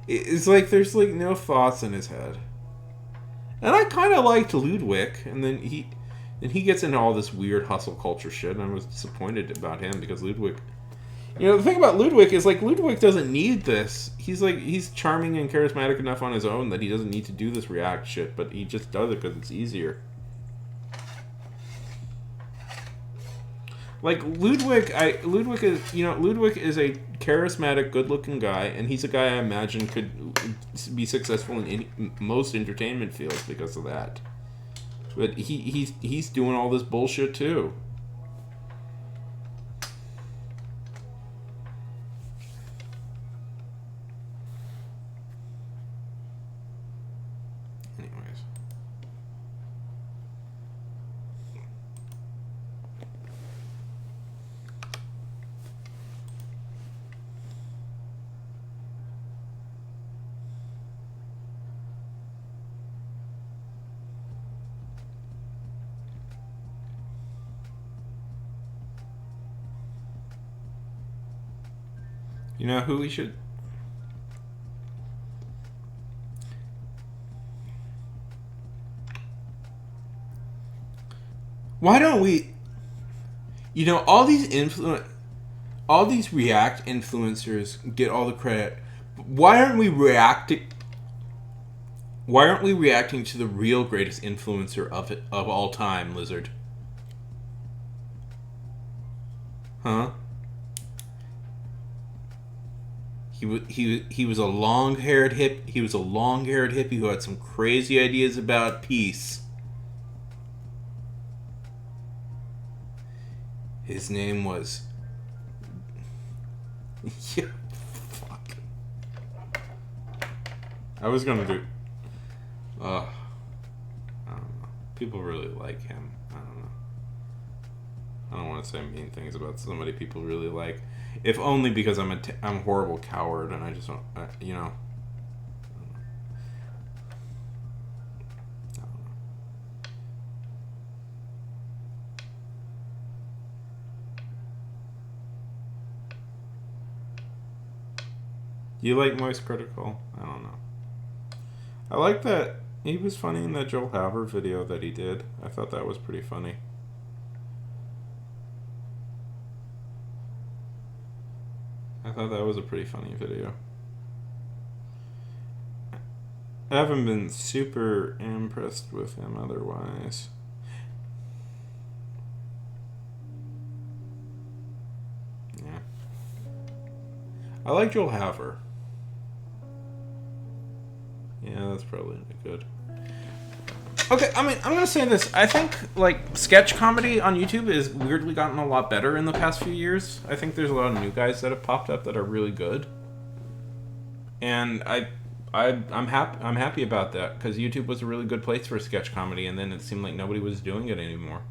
It's like there's like no thoughts in his head. And I kind of liked Ludwig, and then he gets into all this weird hustle culture shit, and I was disappointed about him because Ludwig... You know, the thing about Ludwig is, like, Ludwig doesn't need this. He's charming and charismatic enough on his own that he doesn't need to do this react shit, but he just does it because it's easier. Like, Ludwig is a charismatic, good-looking guy, and he's a guy I imagine could be successful in most entertainment fields because of that. But he's doing all this bullshit, too. You know who we should... Why don't we... You know, all these React influencers get all the credit. Why aren't we reacting... Why aren't we reacting to the real greatest influencer of all time, Lizard? Huh? He was a long-haired hippie who had some crazy ideas about peace. His name was... Yeah, fuck. I was gonna do... I don't know. People really like him. I don't know. I don't want to say mean things about somebody people really like. If only because I'm a horrible coward and I just don't, you know. I don't know. Do you like Moist Critical? I don't know. I like that he was funny in that Joel Haver video that he did. I thought that was pretty funny. I thought that was a pretty funny video. I haven't been super impressed with him otherwise. Yeah. I like Joel Haver. Yeah, that's probably good. Okay, I mean, I'm gonna say this. I think, like, sketch comedy on YouTube has weirdly gotten a lot better in the past few years. I think there's a lot of new guys that have popped up that are really good. And I'm happy about that, because YouTube was a really good place for sketch comedy, and then it seemed like nobody was doing it anymore.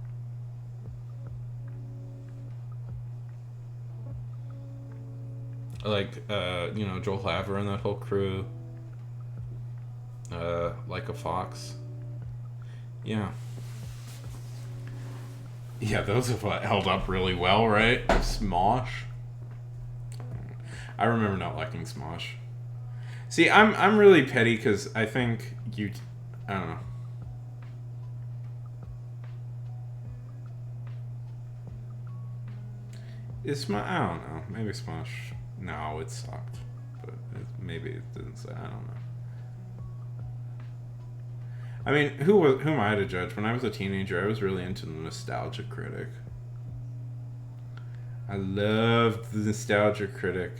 Like, you know, Joel Haver and that whole crew. Like a Fox. Yeah. Yeah, those have held up really well, right? Smosh. I remember not liking Smosh. See, I'm really petty because I think I don't know. I don't know. Maybe Smosh. No, it sucked. But maybe it didn't say. I don't know. I mean, who am I to judge? When I was a teenager, I was really into the Nostalgia Critic. I loved the Nostalgia Critic.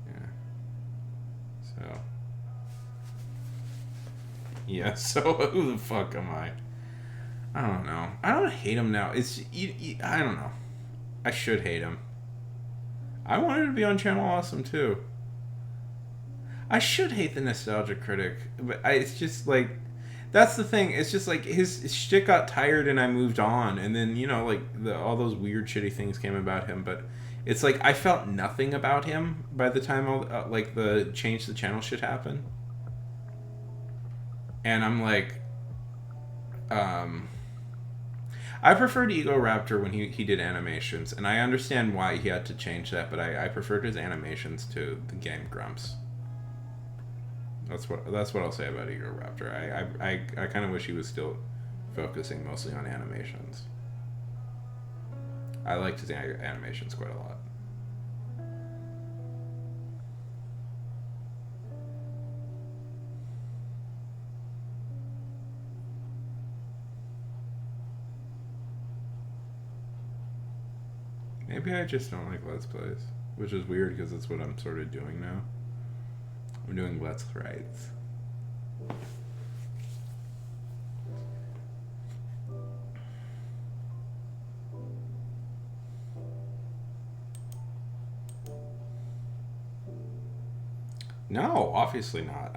Yeah. So. Yeah, so who the fuck am I? I don't know. I don't hate him now. I don't know. I should hate him. I wanted to be on Channel Awesome too. I should hate the Nostalgia Critic, but it's just like, that's the thing. It's just like his shit got tired and I moved on, and then like all those weird shitty things came about him. But it's like I felt nothing about him by the time like the change the channel shit happened, and I'm like, I preferred Ego Raptor when he did animations, and I understand why he had to change that, but I preferred his animations to the Game Grumps. That's what I'll say about Ego Raptor. I kind of wish he was still focusing mostly on animations. I liked his animations quite a lot. Maybe I just don't like Let's Plays, which is weird because that's what I'm sort of doing now. I'm doing Let's Rights. No, obviously not.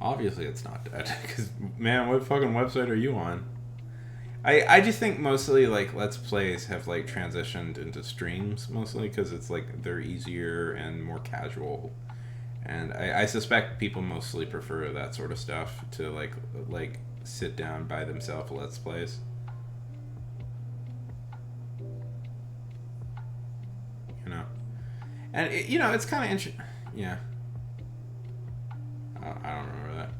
Obviously it's not dead. Because, man, what fucking website are you on? I just think mostly, like, Let's Plays have, like, transitioned into streams, mostly, because it's, like, they're easier and more casual. And I suspect people mostly prefer that sort of stuff to, like sit down by themselves Let's Plays. And, it's kind of interesting. Yeah. I don't remember that.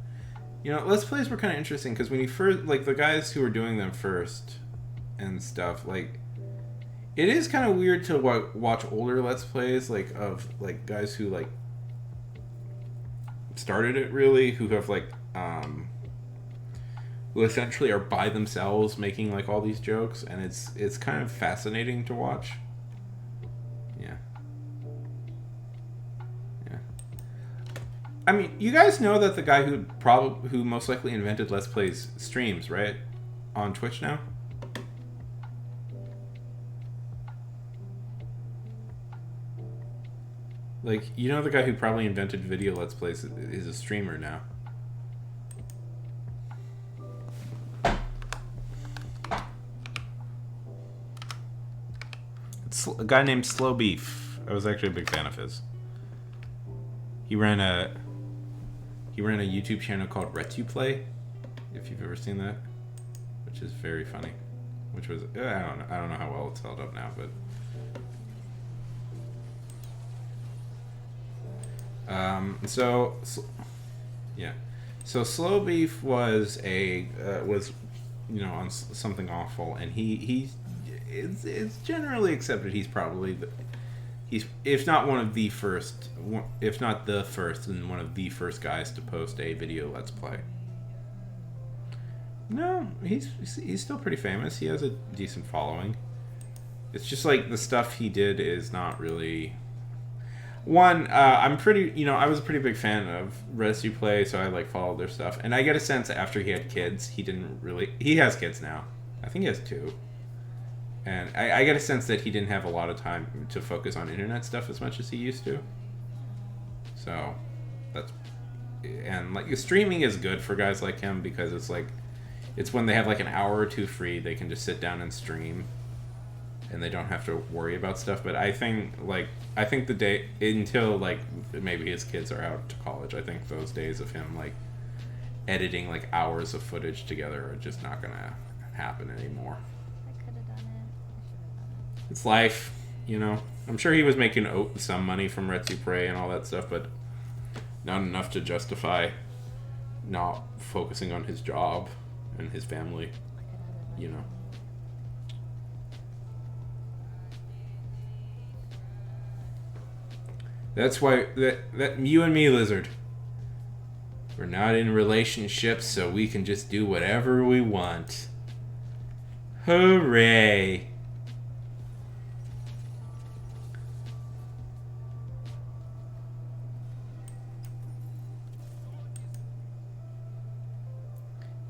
Let's Plays were kind of interesting because when you first, like, the guys who were doing them first and stuff, like, it is kind of weird to watch older Let's Plays, like, of, like, guys who, like, started it really, who have, like, who essentially are by themselves making, like, all these jokes, and it's kind of fascinating to watch. Yeah. I mean, you guys know that the guy who most likely invented Let's Plays streams, right? On Twitch now? Like, the guy who probably invented video Let's Plays is a streamer now. It's a guy named Slow Beef. I was actually a big fan of his. He ran a YouTube channel called RetuPlay, if you've ever seen that, which is very funny. Which was, I don't know how well it's held up now, but so Slow Beef was on Something Awful, and it's generally accepted he's probably he's, if not one of the first, if not the first, and one of the first guys to post a video Let's Play. No, he's still pretty famous. He has a decent following. It's just like the stuff he did is not really. One, I was a pretty big fan of RetuPlay, so I followed their stuff, and I get a sense after he had kids, he has kids now. I think he has 2. And I get a sense that he didn't have a lot of time to focus on internet stuff as much as he used to. So, streaming is good for guys like him because it's when they have an hour or 2 free, they can just sit down and stream, and they don't have to worry about stuff. But I think the day until maybe his kids are out to college, I think those days of him editing hours of footage together are just not gonna happen anymore. It's life, I'm sure he was making some money from RetuPlay and all that stuff, but not enough to justify not focusing on his job and his family, That's why that you and me, Lizard, we're not in relationships, so we can just do whatever we want. Hooray!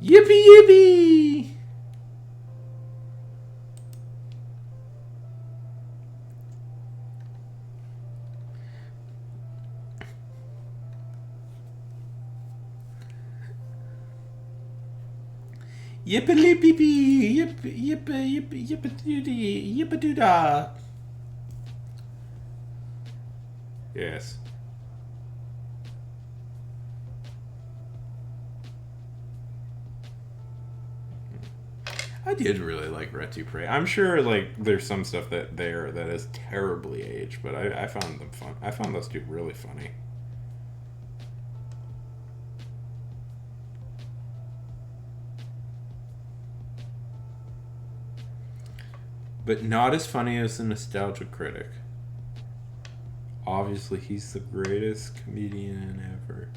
Yippee yippee! Yippee pee yip yip yip yip yip Yes. I did really like Rete Prey. I'm sure like there's some stuff that is terribly aged, but I found them fun. I found those two really funny. But not as funny as the Nostalgia Critic. Obviously, he's the greatest comedian ever.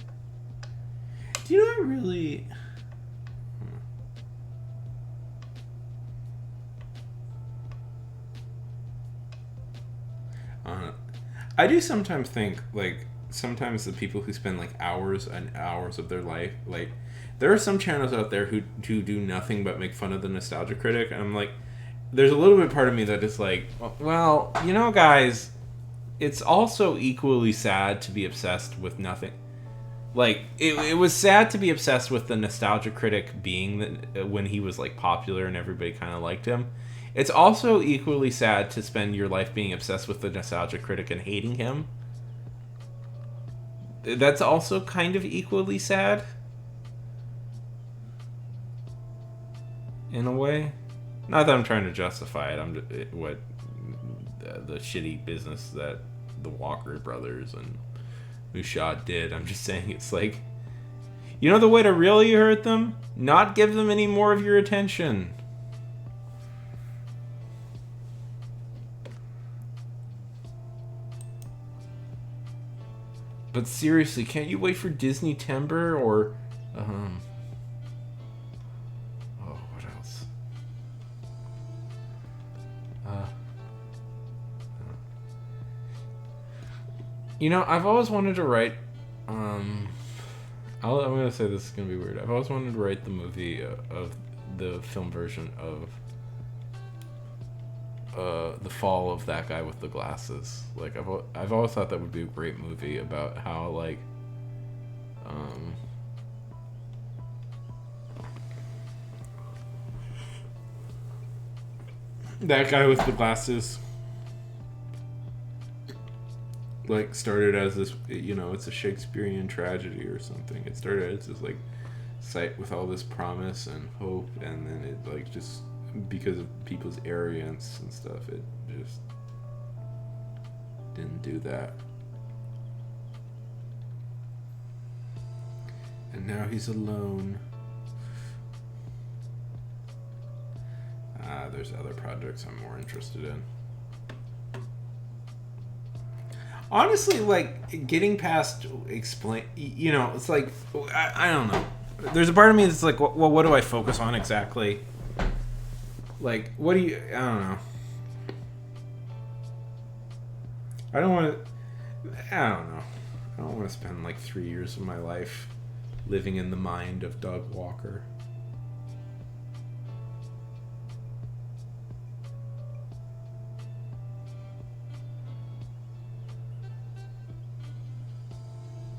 Do you know I really... I do sometimes think, like, sometimes the people who spend, like, hours and hours of their life, like, there are some channels out there who do nothing but make fun of the Nostalgia Critic, and I'm like, there's a little bit part of me that is like, well, you know, guys, it's also equally sad to be obsessed with nothing. Like, it was sad to be obsessed with the Nostalgia Critic being when he was, like, popular and everybody kind of liked him. It's also equally sad to spend your life being obsessed with the Nostalgia Critic and hating him. That's also kind of equally sad. In a way. Not that I'm trying to justify it. I'm just, what the shitty business that the Walker brothers and Mushad did. I'm just saying it's like, you know the way to really hurt them? Not give them any more of your attention. But seriously, can't you wait for Disney Timber or oh, what else? You know, I've always wanted to write I'm gonna say this is gonna be weird. I've always wanted to write the movie of the film version of The Fall of That Guy with the Glasses. Like, I've always thought that would be a great movie about how, like, that guy with the glasses, like, started as this, you know, it's a Shakespearean tragedy or something. It started as this, like, site with all this promise and hope, and then it, like, just because of people's arrogance and stuff, it just didn't do that. And now he's alone. There's other projects I'm more interested in. Honestly, like, getting past you know, it's like, I don't know. There's a part of me that's like, well, what do I focus on exactly? Like, what do you... I don't know. I don't want to spend, like, 3 years of my life living in the mind of Doug Walker.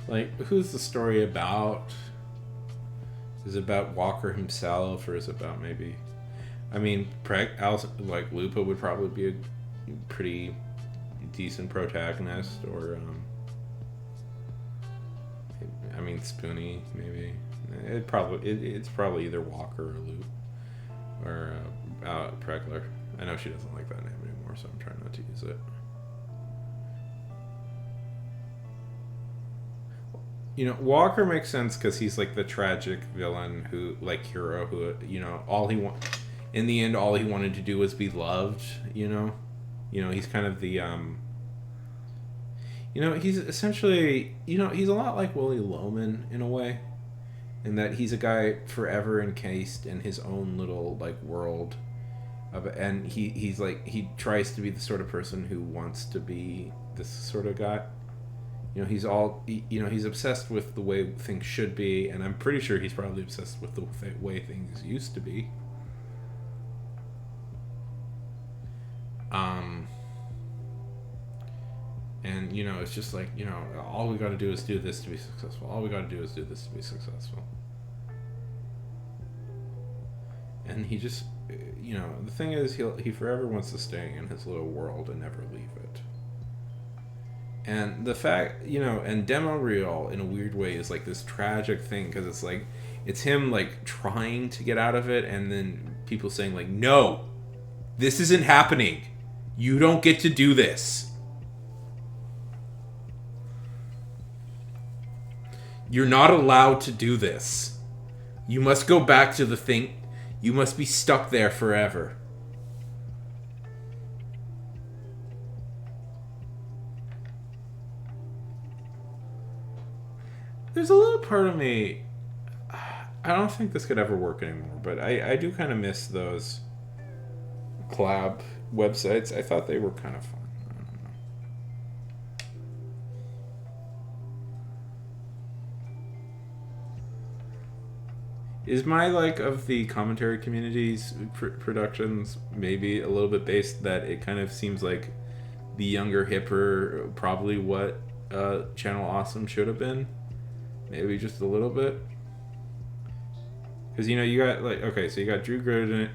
Like, who's the story about? Is it about Walker himself, or is it about maybe... I mean, like, Lupa would probably be a pretty decent protagonist, or, I mean, Spoonie, maybe. It's probably either Walker or Lupe, or, Pregler. I know she doesn't like that name anymore, so I'm trying not to use it. You know, Walker makes sense because he's, like, the tragic villain who, like, hero who, you know, in the end, all he wanted to do was be loved, you know? You know, he's kind of the, you know, he's essentially, you know, he's a lot like Willy Loman in a way. In that he's a guy forever encased in his own little, like, world. And he's like, he tries to be the sort of person who wants to be this sort of guy. You know, he's obsessed with the way things should be, and I'm pretty sure he's probably obsessed with the way things used to be. And, you know, it's just like, you know, all we gotta do is do this to be successful. All we gotta do is do this to be successful. and he just, the thing is, he forever wants to stay in his little world and never leave it. And the fact, and demo reel in a weird way is like this tragic thing, because it's like, it's him like trying to get out of it, and then people saying like, no, this isn't happening. You don't get to do this. You're not allowed to do this. You must go back to the thing. You must be stuck there forever. There's a little part of me, I don't think this could ever work anymore, but I do kind of miss those collab websites. I thought they were kind of fun. I don't know. Is my like of the commentary community's productions maybe a little bit based that it kind of seems like the younger, hipper, probably what Channel Awesome should have been? Maybe just a little bit. Because, you got, like, okay, so you got Drew Gooden.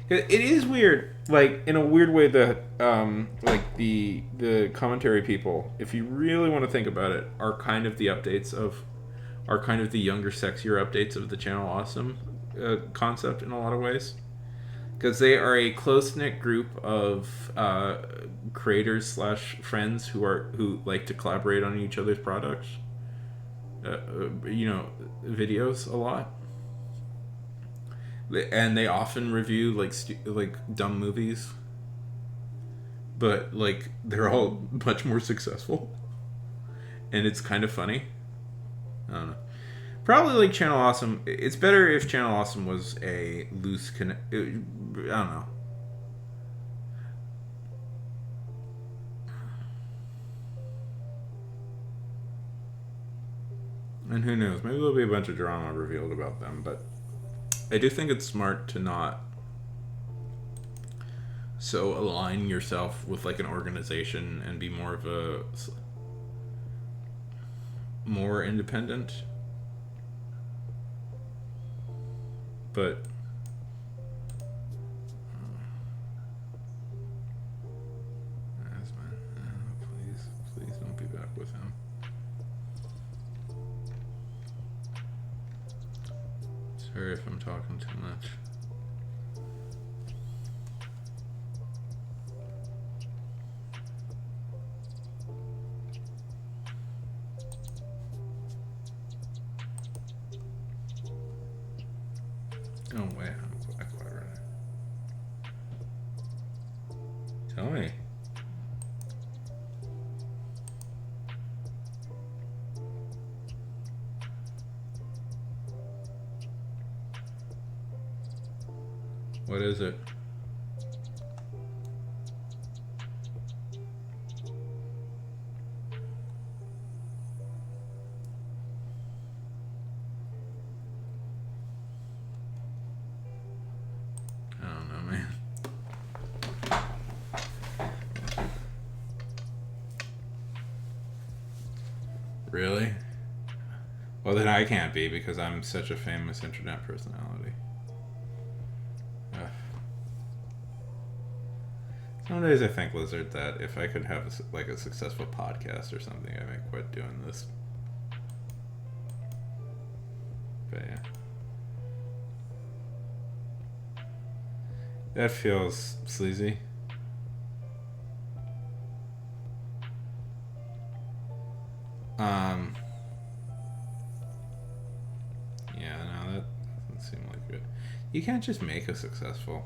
It is weird, like, in a weird way that, like, the commentary people, if you really want to think about it, are kind of the younger, sexier updates of the Channel Awesome concept in a lot of ways. Because they are a close-knit group of creators / friends who like to collaborate on each other's products. Videos a lot, and they often review like dumb movies, but like they're all much more successful, and it's kind of funny. I don't know. Probably like Channel Awesome. It's better if Channel Awesome was a loose I don't know. And who knows? Maybe there'll be a bunch of drama revealed about them, but I do think it's smart to not so align yourself with like an organization and be more independent. But please don't be back with him. Sorry if I'm talking too much. Oh wait, I'm quite ready. Tell me. What is it? I don't know, man. Really? Well, then I can't be because I'm such a famous internet personality. Some days I think, Lizard, that if I could have a successful podcast or something, I might quit doing this. But yeah. That feels sleazy. Yeah, no, that doesn't seem like it. You can't just make us successful.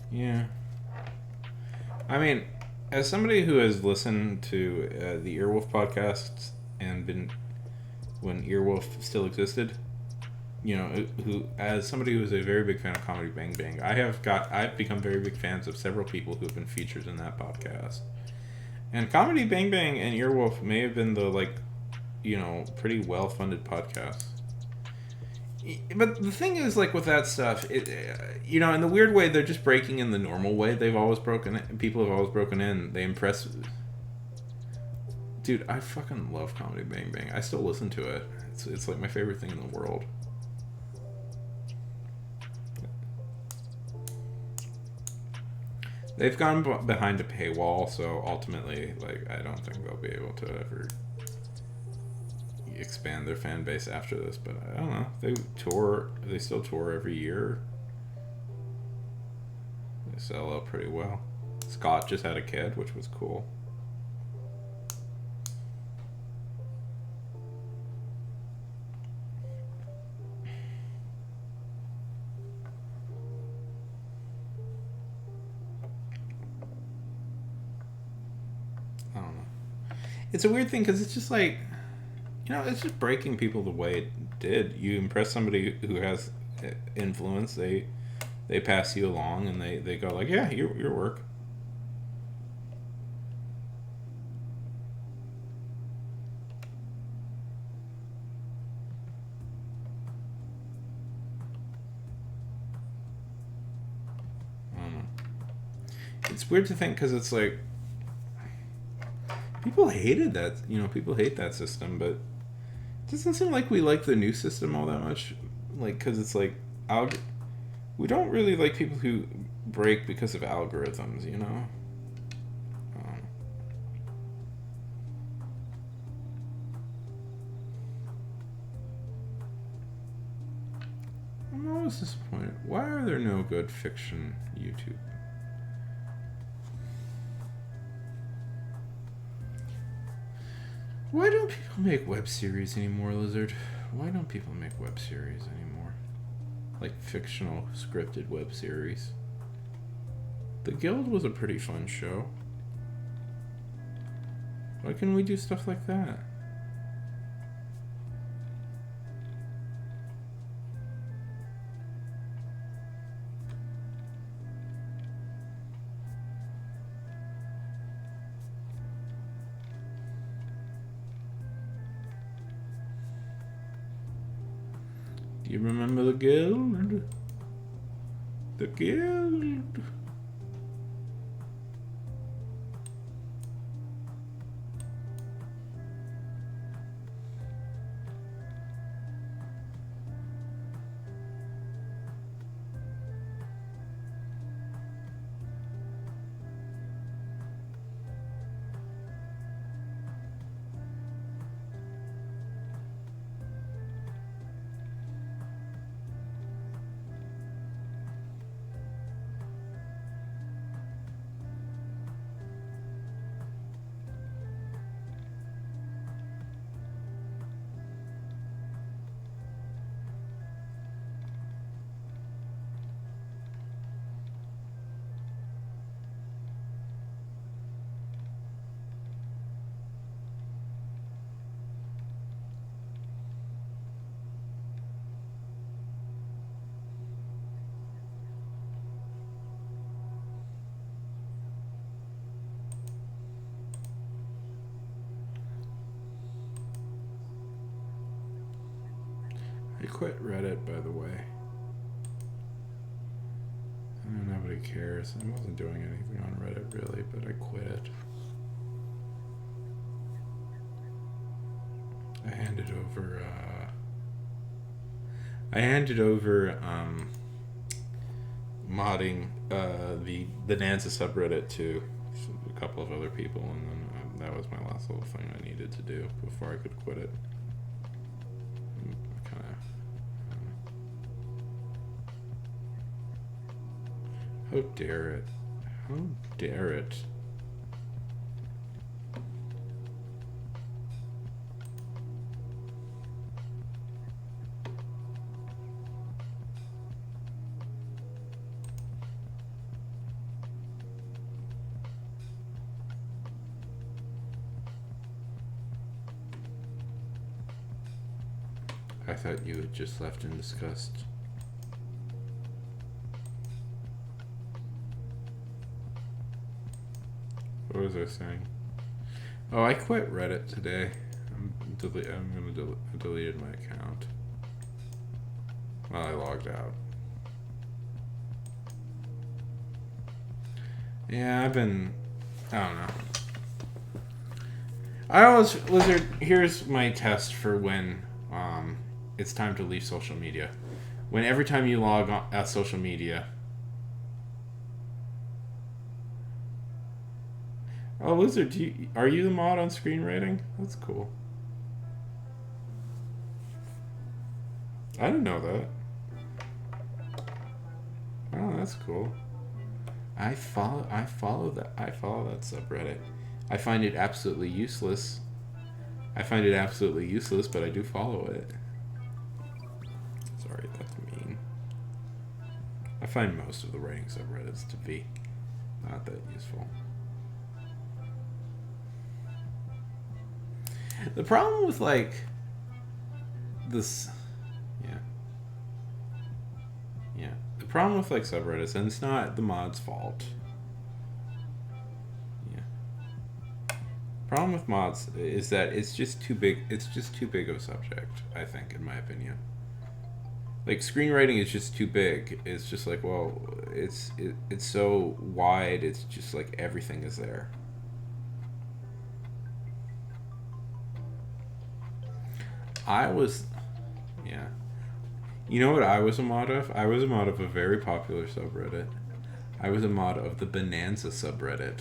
Yeah. I mean, as somebody who has listened to the Earwolf podcasts and been when Earwolf still existed, as somebody who is a very big fan of Comedy Bang Bang, I've become very big fans of several people who have been featured in that podcast. And Comedy Bang Bang and Earwolf may have been the pretty well-funded podcasts. But the thing is, like with that stuff, you know, in the weird way, they're just breaking in the normal way. They've always broken in. People have always broken in. They impress. Dude, I fucking love Comedy Bang Bang. I still listen to it. It's like my favorite thing in the world. They've gone behind a paywall, so ultimately, like, I don't think they'll be able to ever expand their fan base after this. But I don't know. They tour. They still tour every year. They sell out pretty well. Scott just had a kid, which was cool. I don't know. It's a weird thing because it's just like, you know, it's just breaking people the way it did. You impress somebody who has influence, they pass you along and they go like, yeah, your work. I don't know. It's weird to think because it's like people hated that, you know, people hate that system, but it doesn't seem like we like the new system all that much, like, because it's like we don't really like people who break because of algorithms, you know. I'm always disappointed. Why are there no good fiction YouTube? Why don't people make web series anymore, Lizard? Why don't people make web series anymore? Like fictional, scripted web series. The Guild was a pretty fun show. Why can't we do stuff like that? Do you remember the Guild? The Guild. I quit Reddit, by the way. I know nobody cares. I wasn't doing anything on Reddit really, but I quit it. I handed over modding the Nansa subreddit to a couple of other people, and then that was my last little thing I needed to do before I could quit it. Kind of. How dare it? How dare it? I thought you had just left in disgust. What was I saying? Oh, I quit Reddit today. I deleted my account. Well, I logged out. Yeah, I don't know. I always, Lizard, here's my test for when it's time to leave social media. When every time you log on at social media. Oh, Lizard, are you the mod on screenwriting? That's cool. I didn't know that. Oh, that's cool. I follow that subreddit. I find it absolutely useless. But I do follow it. Sorry, that's mean. I find most of the writing subreddits to be not that useful. The problem with like this, yeah. The problem with like subreddits, and it's not the mod's fault. Problem with mods is that it's just too big. It's just too big of a subject, I think, in my opinion. Like screenwriting is just too big. It's just like, well, it's so wide. It's just like everything is there. You know what I was a mod of? I was a mod of a very popular subreddit. I was a mod of the Bonanza subreddit.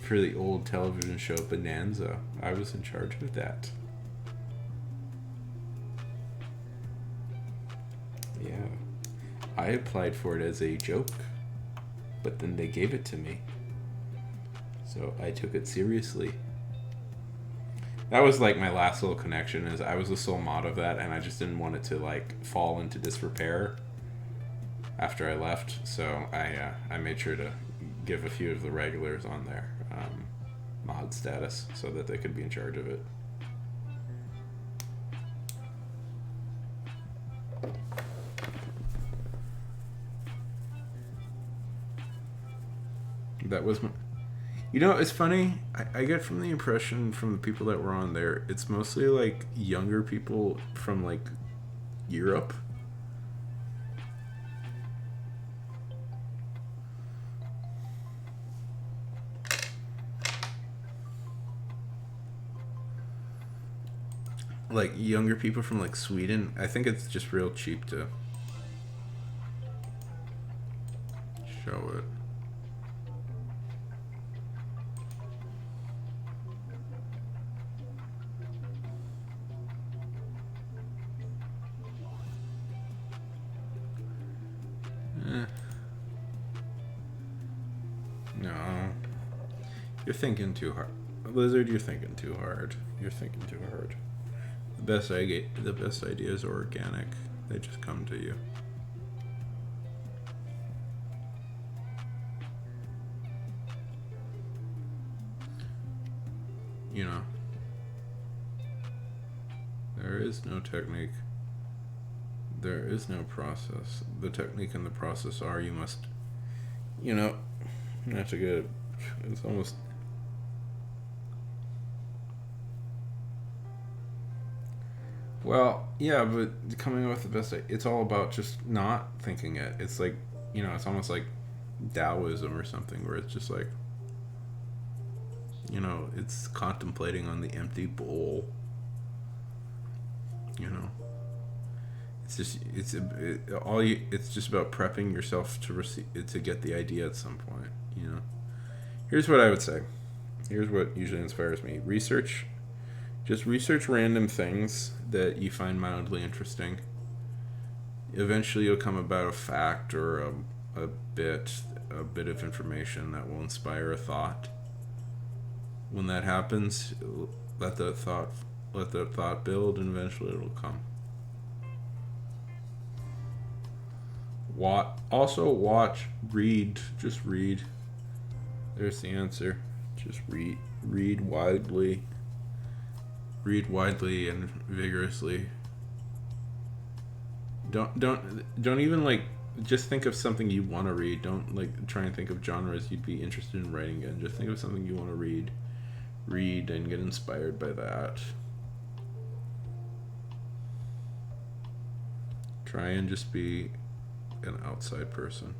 For the old television show Bonanza. I was in charge of that. Yeah. I applied for it as a joke, but then they gave it to me. So I took it seriously. That was like my last little connection, is I was the sole mod of that, and I just didn't want it to like fall into disrepair after I left. So I made sure to give a few of the regulars on there mod status so that they could be in charge of it. That was my... You know, it's funny. I get from the impression from the people that were on there, it's mostly like younger people from like Europe. Like younger people from like Sweden. I think it's just real cheap to show it. No. You're thinking too hard. Lizard, you're thinking too hard. You're thinking too hard. The best ideas are organic. They just come to you. You know. There is no technique. There is no process. The technique and the process are you must, you know, not to get, it's almost, well, yeah, but coming up with the best, it's all about just not thinking it. It's like, you know, it's almost like Taoism or something, where it's just like, you know, it's contemplating on the empty bowl, you know. It's just it's just about prepping yourself to get the idea at some point, you know. Here's what I would say. Here's what usually inspires me. Just research random things that you find mildly interesting. Eventually you'll come about a fact or a bit of information that will inspire a thought. When that happens, let that thought build, and eventually it'll come. Read. Just read. There's the answer. Just read. Read widely. Read widely and vigorously. Don't even like just think of something you want to read. Don't like try and think of genres you'd be interested in writing in. Just think of something you want to read. Read and get inspired by that. Try and just be an outside person.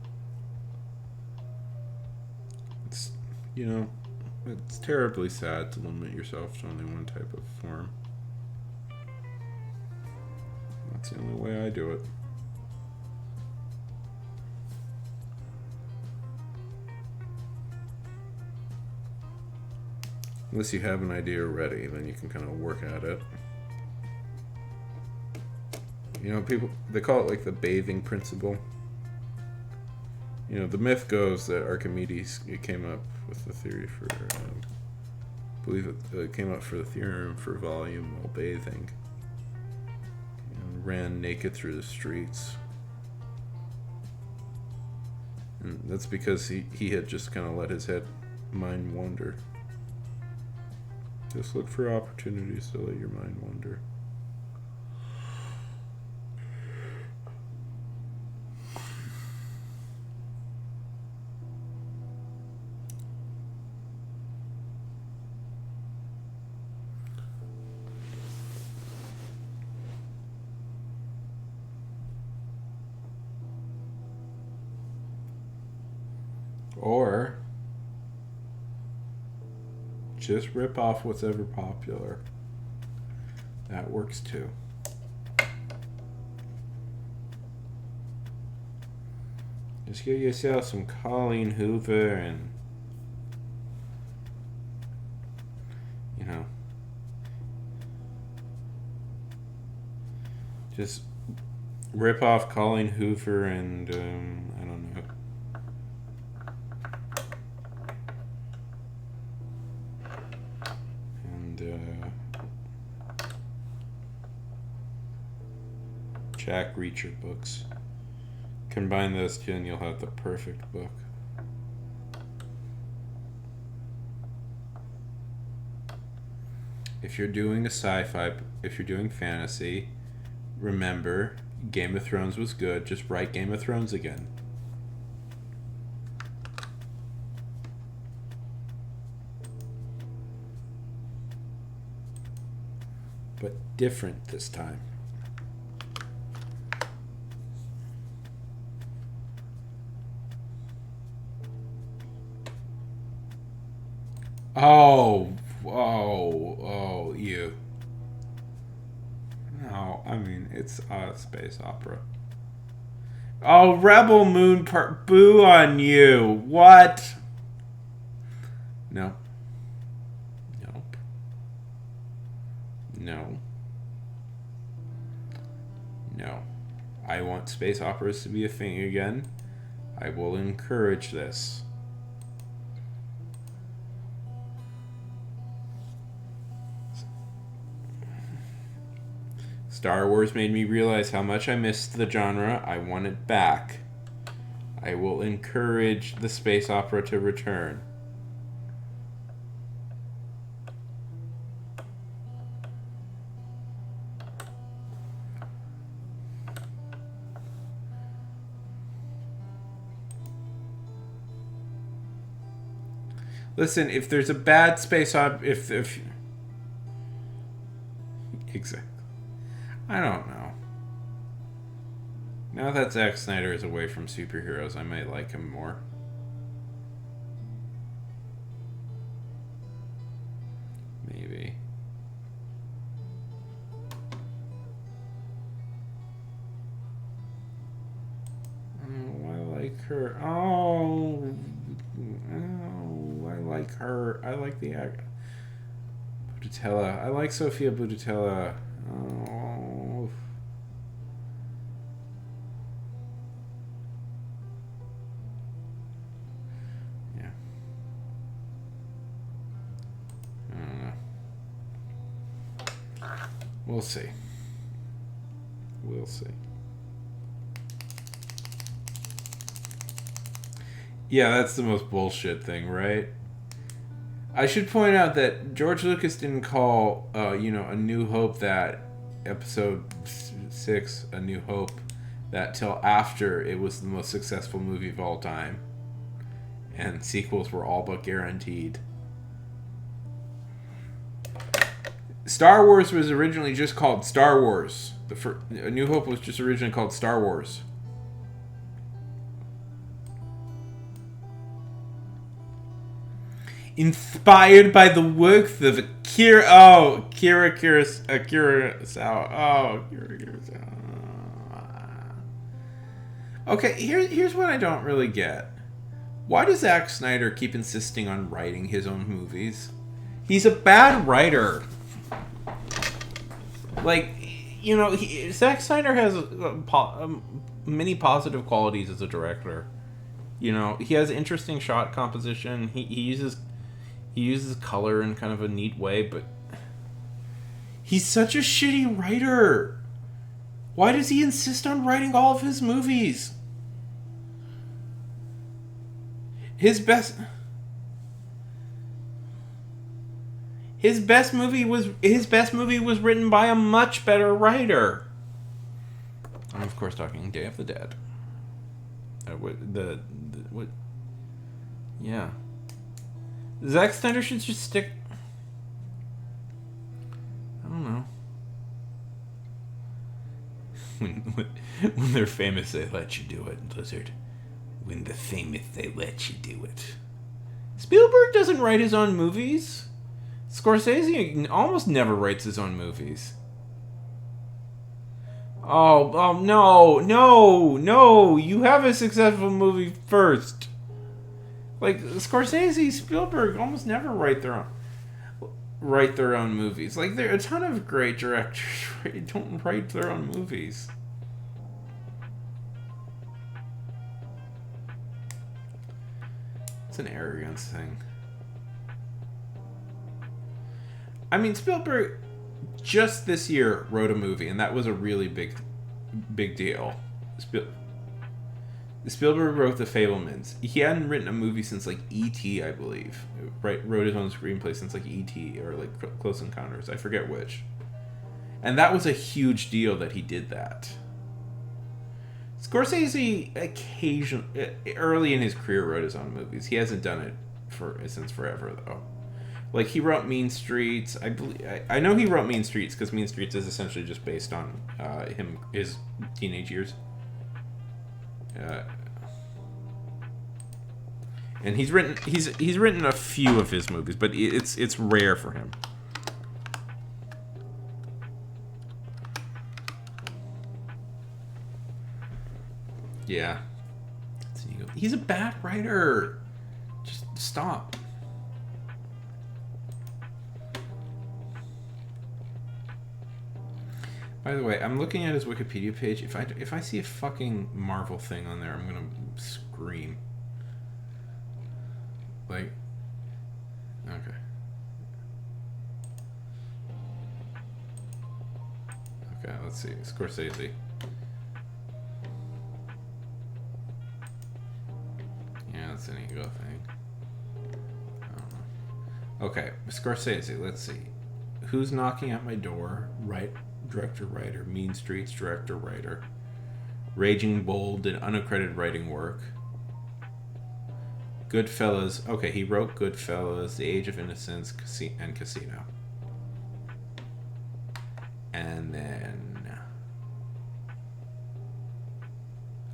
It's, you know, it's terribly sad to limit yourself to only one type of form. That's the only way I do it. Unless you have an idea already, then you can kind of work at it. You know, people, they call it like the bathing principle. You know, the myth goes that Archimedes came up with the theory for, I believe it came up for the theorem for volume while bathing. And ran naked through the streets. And that's because he had just kind of let his mind wander. Just look for opportunities to let your mind wander. Or just rip off what's ever popular. That works too. Just get yourself some Colleen Hoover and, you know, just rip off Colleen Hoover and, I don't know. Jack Reacher books. Combine those two and you'll have the perfect book. If you're doing a sci-fi, if you're doing fantasy, remember, Game of Thrones was good. Just write Game of Thrones again. But different this time. Oh, you. No, I mean, it's a space opera. Oh, Rebel Moon part, boo on you. What? No. Nope. No. No. I want space operas to be a thing again. I will encourage this. Star Wars made me realize how much I missed the genre. I want it back. I will encourage the space opera to return. Listen, if there's a bad space opera, if exactly. I don't know. Now that Zack Snyder is away from superheroes, I might like him more. Maybe. Oh, I like her. Oh, I like her. I like the actor. Buditella. I like Sophia Buditella. Oh. Yeah. I don't know. We'll see. We'll see. Yeah, that's the most bullshit thing, right? I should point out that George Lucas didn't call, A New Hope that episode 6, A New Hope, that till after it was the most successful movie of all time. And sequels were all but guaranteed. Star Wars was originally just called Star Wars. A New Hope was just originally called Star Wars. Inspired by the works of Akira Kurosawa. Okay, here's what I don't really get. Why does Zack Snyder keep insisting on writing his own movies? He's a bad writer. Like, you know, Zack Snyder has many positive qualities as a director. You know, he has interesting shot composition. He uses color in kind of a neat way, but he's such a shitty writer. Why does he insist on writing all of his movies? His best movie was written by a much better writer. I'm of course talking Day of the Dead. What? Yeah. Zack Snyder should just stick. I don't know. When they're famous, they let you do it, Blizzard. When the famous, they let you do it. Spielberg doesn't write his own movies. Scorsese almost never writes his own movies. Oh no! You have a successful movie first. Like Scorsese, Spielberg almost never write their own movies. Like there are a ton of great directors don't write their own movies. It's an arrogance thing. I mean, Spielberg just this year wrote a movie, and that was a really big deal. Spielberg wrote The Fabelmans. He hadn't written a movie since like E.T., I believe. Wrote his own screenplay since like E.T. or like Close Encounters. I forget which. And that was a huge deal that he did that. Scorsese occasionally, early in his career, wrote his own movies. He hasn't done it since forever though. Like he wrote Mean Streets. I know he wrote Mean Streets because Mean Streets is essentially just based on his teenage years. And he's written a few of his movies, but it's rare for him. Yeah. He's a bad writer. Just stop. By the way, I'm looking at his Wikipedia page. If I see a fucking Marvel thing on there, I'm gonna scream. Like, okay. Okay, let's see. Scorsese. Yeah, that's an ego thing. I don't know. Okay, Scorsese, let's see. Who's Knocking at My Door? Right. Director, writer. Mean Streets, director, writer. Raging Bull did unaccredited writing work. Goodfellas. Okay, he wrote Goodfellas, The Age of Innocence, and Casino. And then...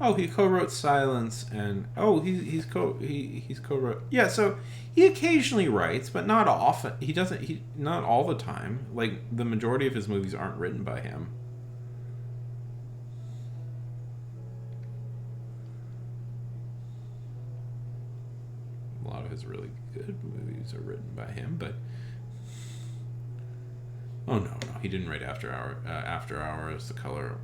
Oh, he co-wrote Silence, and... Oh, he's co-wrote... Yeah, so he occasionally writes, but not often. Not all the time. Like, the majority of his movies aren't written by him. A lot of his really good movies are written by him, but... Oh, no, he didn't write After Hours, The Color,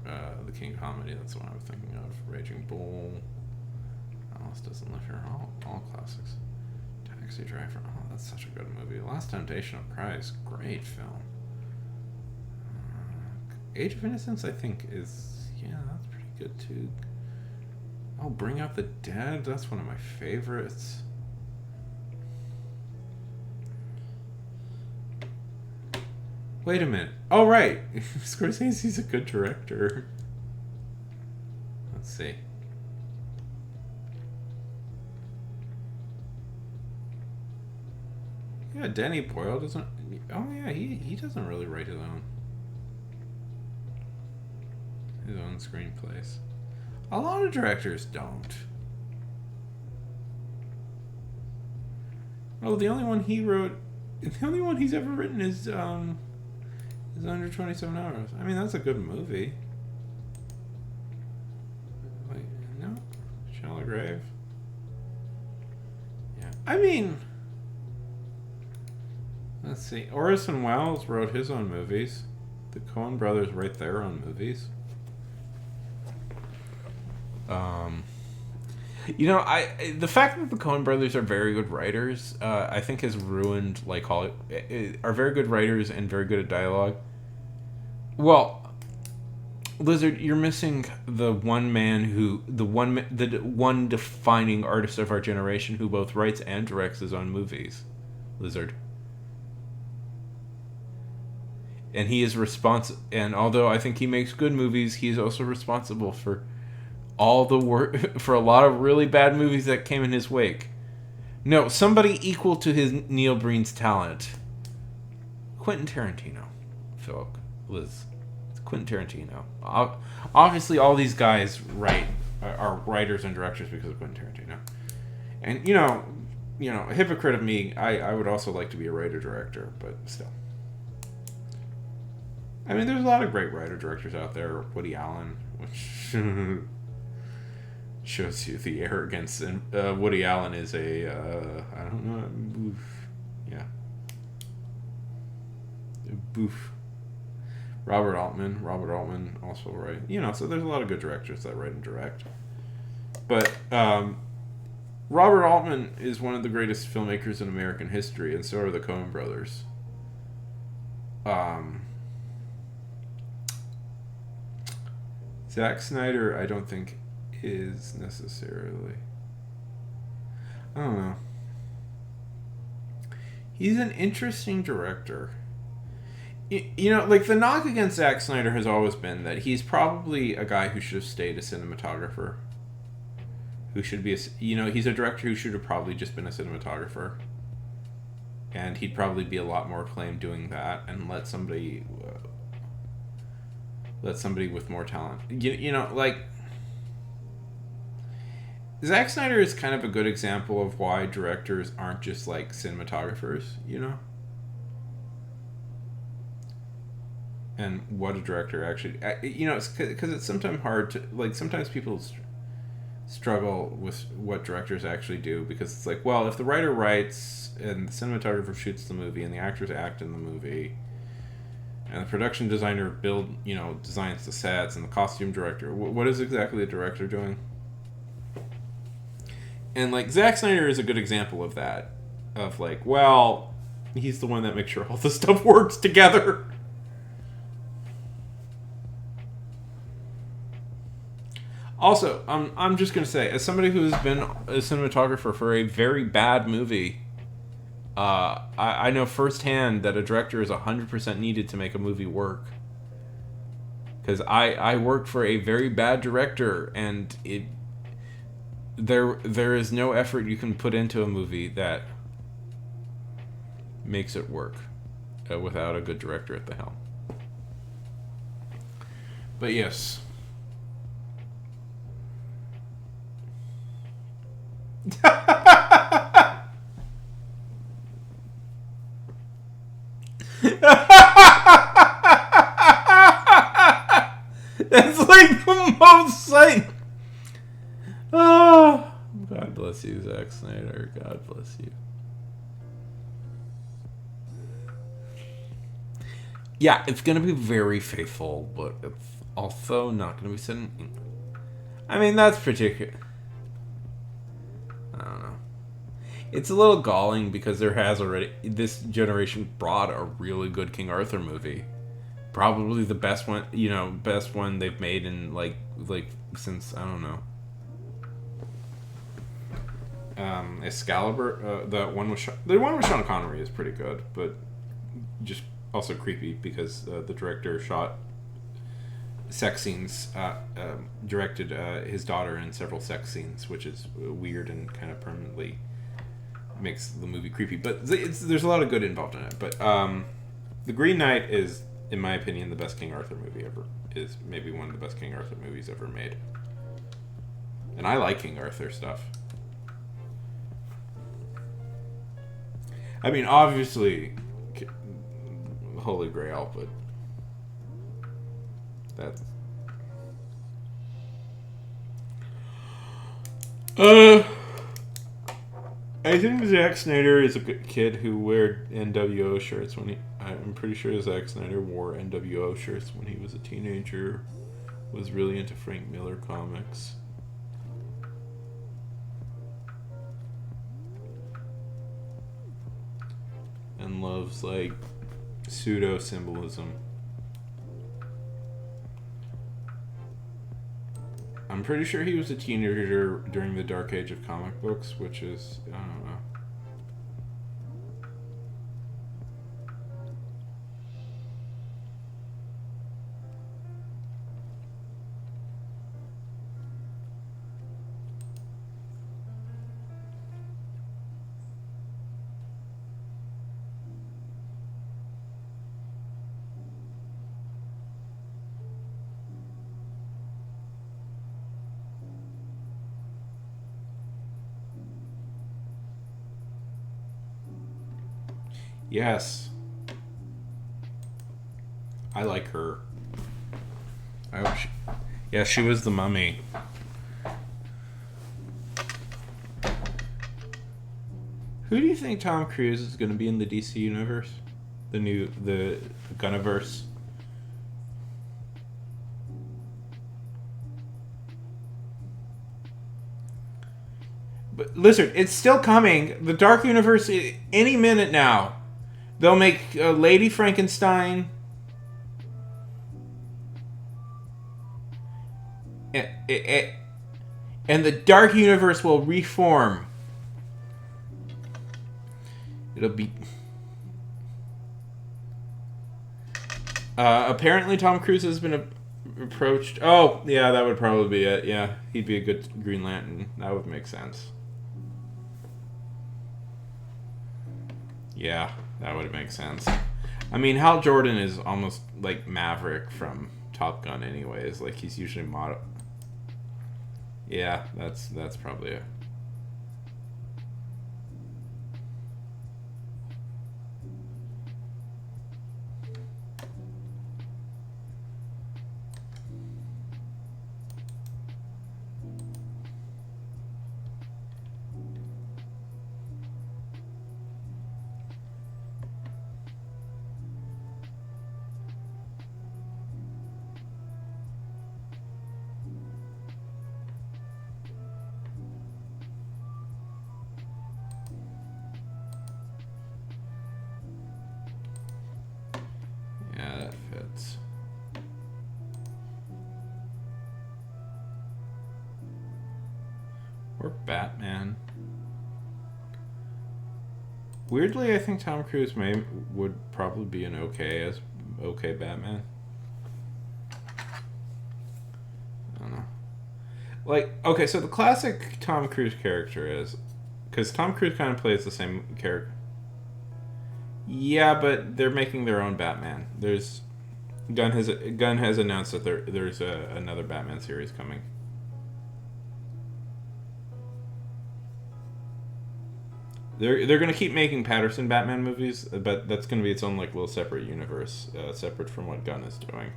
The King Comedy. That's what I was thinking of. Raging Bull. Alice Doesn't Live Here. All classics. Taxi Driver. Oh, that's such a good movie. Last Temptation of Christ. Great film. Age of Innocence, I think, is... Yeah, that's pretty good, too. Oh, Bring Out the Dead. That's one of my favorites. Wait a minute. Oh, right. Scorsese's a good director. Let's see. Yeah, Danny Boyle doesn't. Oh yeah, he doesn't really write his own screenplays. A lot of directors don't. Oh, the only one he wrote, the only one he's ever written is Under 27 Hours. I mean, that's a good movie. Wait, no, Shallow Grave. Yeah, I mean, let's see. Orson Welles wrote his own movies. The Coen brothers write their own movies. You know, the fact that the Coen brothers are very good writers, I think has ruined like Hollywood. Are very good writers and very good at dialogue. Well, Lizard, you're missing the one defining artist of our generation who both writes and directs his own movies. Lizard. And he is responsible. And although I think he makes good movies, he's also responsible for all the work for a lot of really bad movies that came in his wake. No, somebody equal to his Neil Breen's talent. Quentin Tarantino. Philip, Liz, it's Quentin Tarantino. Obviously, all these guys are writers and directors because of Quentin Tarantino. And you know, a hypocrite of me, I would also like to be a writer-director, but still. I mean, there's a lot of great writer-directors out there. Woody Allen, which shows you the arrogance. And Woody Allen is I don't know, yeah. Boof. Robert Altman also write. So there's a lot of good directors that write and direct. But Robert Altman is one of the greatest filmmakers in American history, and so are the Coen brothers. Zack Snyder, I don't think is necessarily. I don't know. He's an interesting director. Like the knock against Zack Snyder has always been that he's probably a guy who should have stayed a cinematographer. Who should be he's a director who should have probably just been a cinematographer. And he'd probably be a lot more acclaimed doing that and let somebody with more talent. Like Zack Snyder is kind of a good example of why directors aren't just like cinematographers, and what a director actually, it's because it's sometimes hard to, like, sometimes people struggle with what directors actually do, because it's like, well, if the writer writes and the cinematographer shoots the movie and the actors act in the movie and the production designer designs the sets and the costume director, what is exactly the director doing? And like Zack Snyder is a good example of that, of like, well, he's the one that makes sure all the stuff works together. Also, I'm just gonna say, as somebody who's been a cinematographer for a very bad movie, I know firsthand that a director is 100% needed to make a movie work. Because I worked for a very bad director, and there is no effort you can put into a movie that makes it work without a good director at the helm. But yes. That's like the most like. Oh, God bless you, Zack Snyder. God bless you. Yeah, it's gonna be very faithful, but it's also not gonna be set in England. I mean, that's particular. I don't know. It's a little galling because there has already, this generation brought a really good King Arthur movie. Probably the best one, best one they've made in like since, I don't know. Excalibur, the one with Sean Connery is pretty good, but just also creepy because the director shot sex scenes, directed his daughter in several sex scenes, which is weird and kind of permanently makes the movie creepy. But there's a lot of good involved in it. But The Green Knight is, in my opinion, the best King Arthur movie ever. Is maybe one of the best King Arthur movies ever made. And I like King Arthur stuff. I mean, obviously, Holy Grail, but that's... I think Zack Snyder is a good kid who wore NWO shirts when he... I'm pretty sure Zack Snyder wore NWO shirts when he was a teenager. Was really into Frank Miller comics. And loves, like, pseudo-symbolism. I'm pretty sure he was a teenager during the dark age of comic books, which is, I don't know. Yes. I like her. I hope she... Yeah, she was the mummy. Who do you think Tom Cruise is going to be in the DC universe? The Gunniverse? But listen, it's still coming. The Dark Universe, any minute now. They'll make Lady Frankenstein. And the Dark Universe will reform. It'll be... apparently Tom Cruise has been approached... Oh, yeah, that would probably be it. Yeah, he'd be a good Green Lantern. That would make sense. Yeah, that would make sense. I mean, Hal Jordan is almost like Maverick from Top Gun anyways. Like, he's usually Yeah, that's probably it. Or Batman. Weirdly, I think Tom Cruise would probably be an okay Batman. I don't know. Like, okay, so the classic Tom Cruise character is... Because Tom Cruise kind of plays the same character. Yeah, but they're making their own Batman. Gunn has announced that there's another Batman series coming. They're gonna keep making Patterson Batman movies, but that's gonna be its own like little separate universe, separate from what Gunn is doing.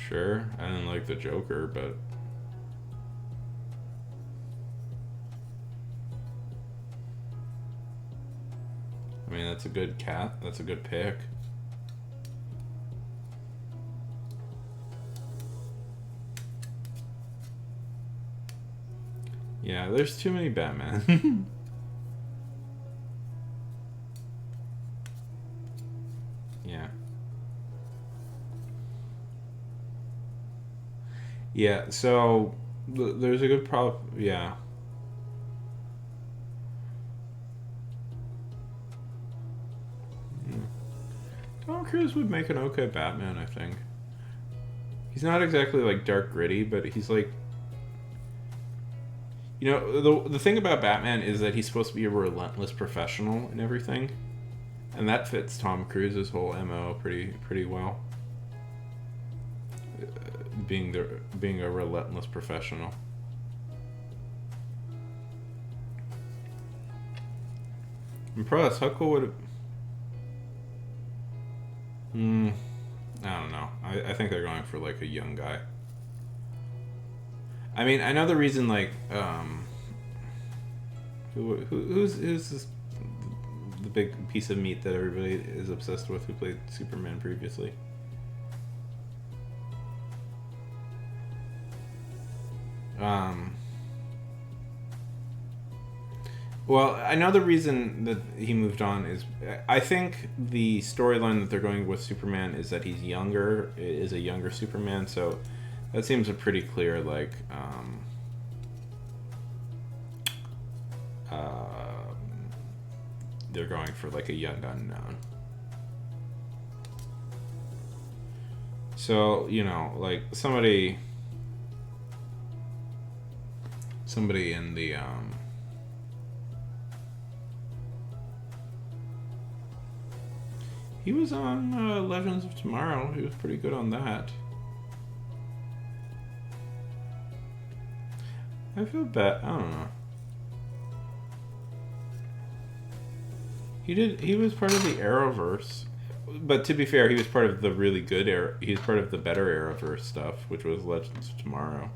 Sure, I didn't like the Joker, but I mean that's a good That's a good pick. Yeah, there's too many Batman. Yeah. Yeah, so there's a good yeah. Tom Cruise would make an okay Batman, I think. He's not exactly like dark gritty, but he's like, you know, the thing about Batman is that he's supposed to be a relentless professional and everything, and that fits Tom Cruise's whole MO pretty well. Being a relentless professional. And plus, how cool would it? I don't know. I think they're going for like a young guy. I mean, I know the reason. Like, who's this, the big piece of meat that everybody is obsessed with? Who played Superman previously? Well, I know the reason that he moved on is, I think the storyline that they're going with Superman is that he's younger, is a younger Superman, so that seems a pretty clear, like, they're going for, like, a young unknown. So, you know, like, somebody in the, he was on Legends of Tomorrow. He was pretty good on that. I feel bad. I don't know. He was part of the Arrowverse. But to be fair, he was part of the really good he was part of the better Arrowverse stuff, which was Legends of Tomorrow.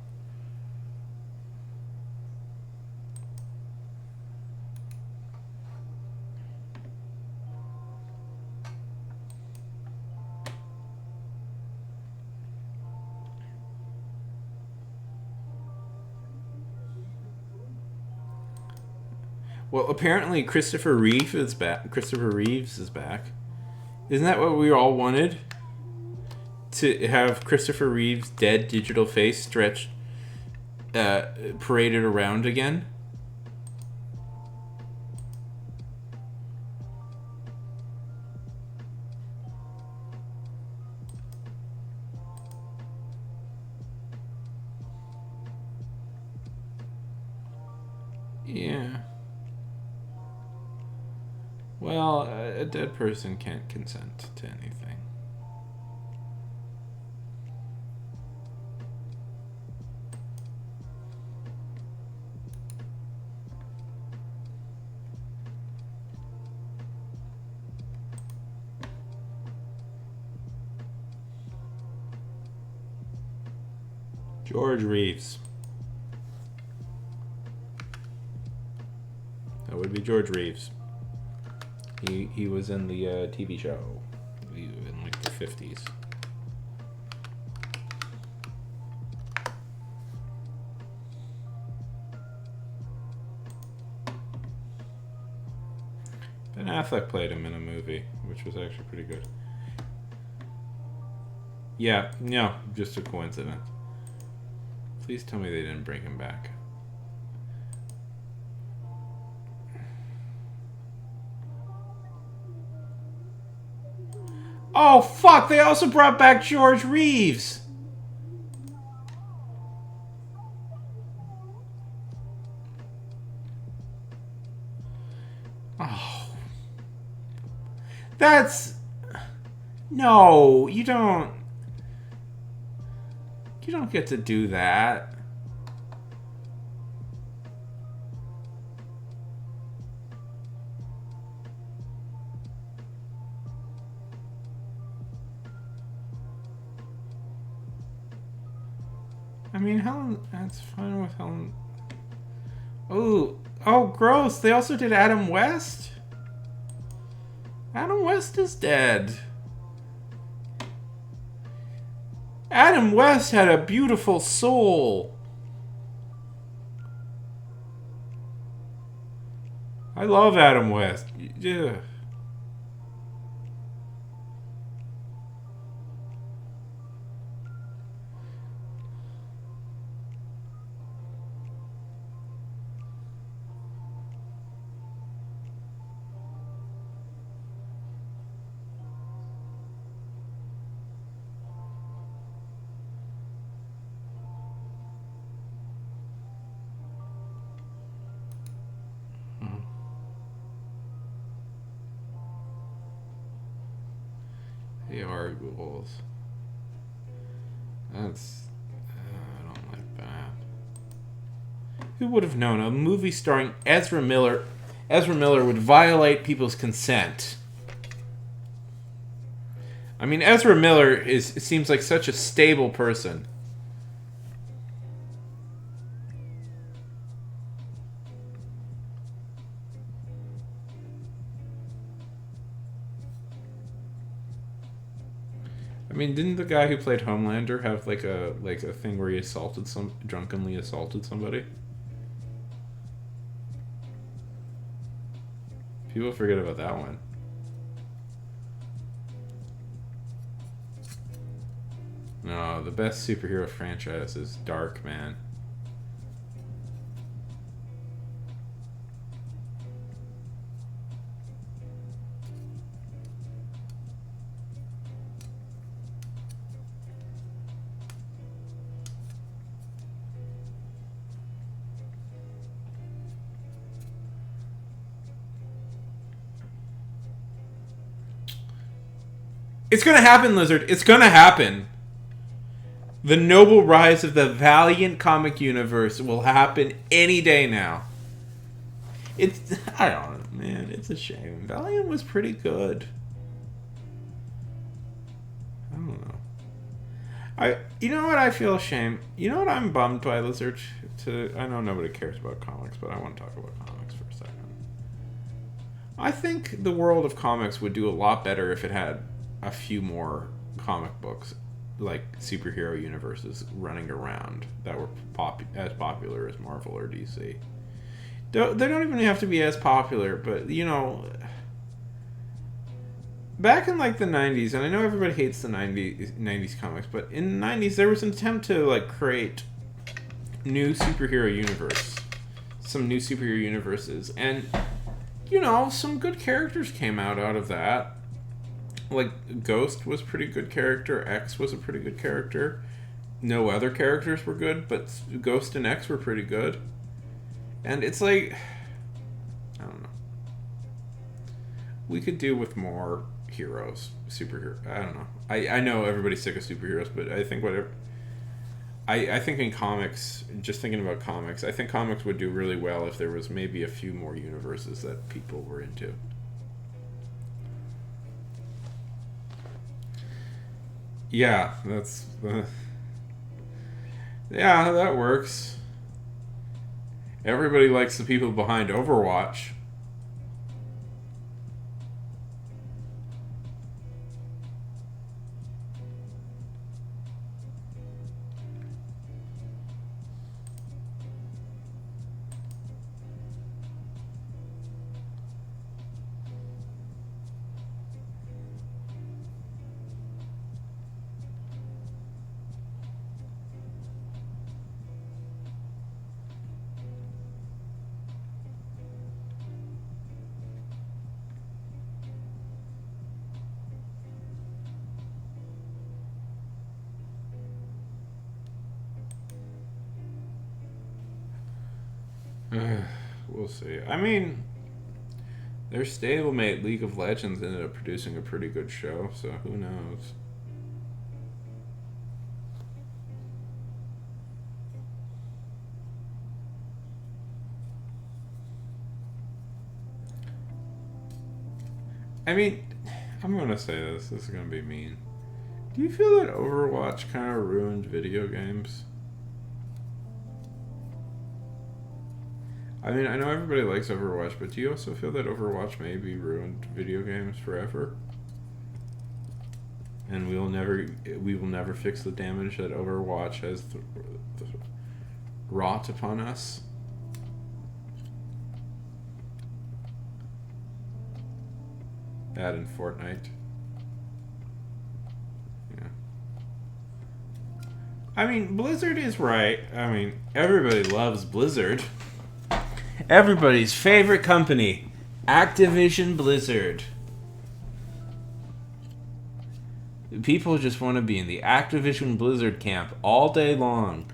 Well, apparently Christopher Reeve is back. Christopher Reeves is back. Isn't that what we all wanted? To have Christopher Reeve's dead digital face stretched, paraded around again? Yeah. Well, a dead person can't consent to anything. George Reeves. That would be George Reeves. He was in the TV show in like the 50s. Ben Affleck played him in a movie, which was actually pretty good. Yeah, no, just a coincidence. Please tell me they didn't bring him back. Oh, fuck! They also brought back George Reeves! Oh. That's... No, you don't... You don't get to do that. I mean, Helen, that's fine with Helen. Oh, gross. They also did Adam West? Adam West is dead. Adam West had a beautiful soul. I love Adam West. Yeah. are ghouls. That's... I don't like that. Who would have known a movie starring Ezra Miller would violate people's consent? I mean, Ezra Miller seems like such a stable person. I mean, didn't the guy who played Homelander have like a thing where he drunkenly assaulted somebody? People forget about that one. No, the best superhero franchise is Dark, man. It's gonna happen, Lizard. It's gonna happen. The noble rise of the Valiant comic universe will happen any day now. I don't know, man. It's a shame. Valiant was pretty good. I don't know. You know what? I feel ashamed. You know what I'm bummed by, Lizard? I know nobody cares about comics, but I want to talk about comics for a second. I think the world of comics would do a lot better if it had a few more comic books, like superhero universes running around that were as popular as Marvel or DC. They don't even have to be as popular, but you know, back in like the 90s, and I know everybody hates the 90s comics, but in the 90s there was an attempt to like create some new superhero universes, and you know, some good characters came out of that. Like, Ghost was a pretty good character. X was a pretty good character. No other characters were good, but Ghost and X were pretty good. And it's like... I don't know. We could do with more heroes. Superheroes. I don't know. I know everybody's sick of superheroes, but I think whatever... I think in comics, just thinking about comics, I think comics would do really well if there was maybe a few more universes that people were into. Yeah, that's... yeah, that works. Everybody likes the people behind Overwatch. We'll see. I mean, their stablemate League of Legends ended up producing a pretty good show, so who knows? I mean, I'm gonna say this. This is gonna be mean. Do you feel that Overwatch kind of ruined video games? I mean, I know everybody likes Overwatch, but do you also feel that Overwatch maybe ruined video games forever? And we will never fix the damage that Overwatch has wrought upon us? That in Fortnite. Yeah. I mean, Blizzard is right. I mean, everybody loves Blizzard. Everybody's favorite company, Activision Blizzard. People just want to be in the Activision Blizzard camp all day long.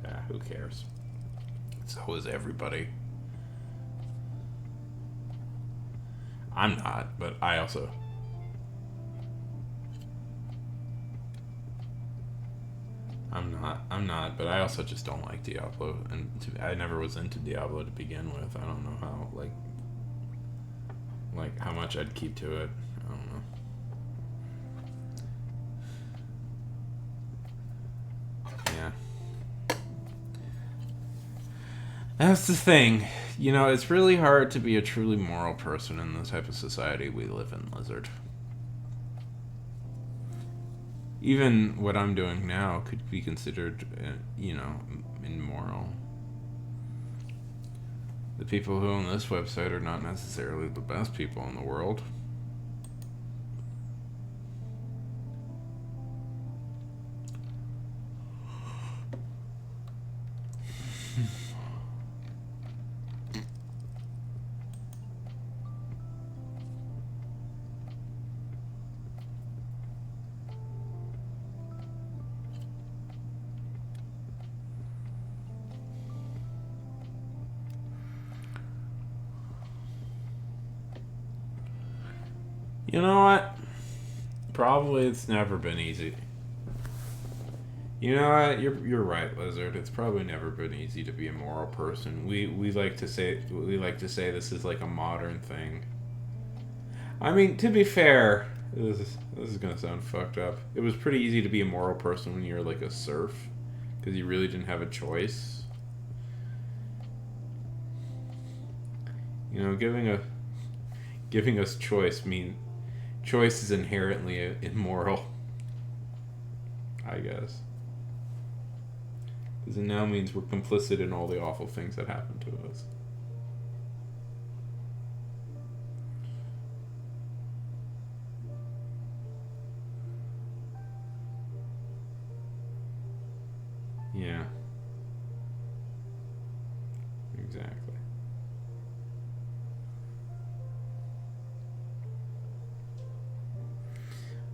Yeah, who cares? So is everybody. I'm not, but I also. I'm not, but I also just don't like Diablo, and I never was into Diablo to begin with. I don't know how, like how much I'd keep to it. I don't know. Yeah. That's the thing. You know, it's really hard to be a truly moral person in the type of society we live in, Lizard. Even what I'm doing now could be considered, immoral. The people who own this website are not necessarily the best people in the world. You know what? Probably it's never been easy. You know what? You're right, Lizard. It's probably never been easy to be a moral person. We like to say this is like a modern thing. I mean, to be fair, this is gonna sound fucked up. It was pretty easy to be a moral person when you were like a serf, because you really didn't have a choice. You know, giving us choice is inherently immoral, I guess. Because it now means we're complicit in all the awful things that happen to us. Yeah. Exactly.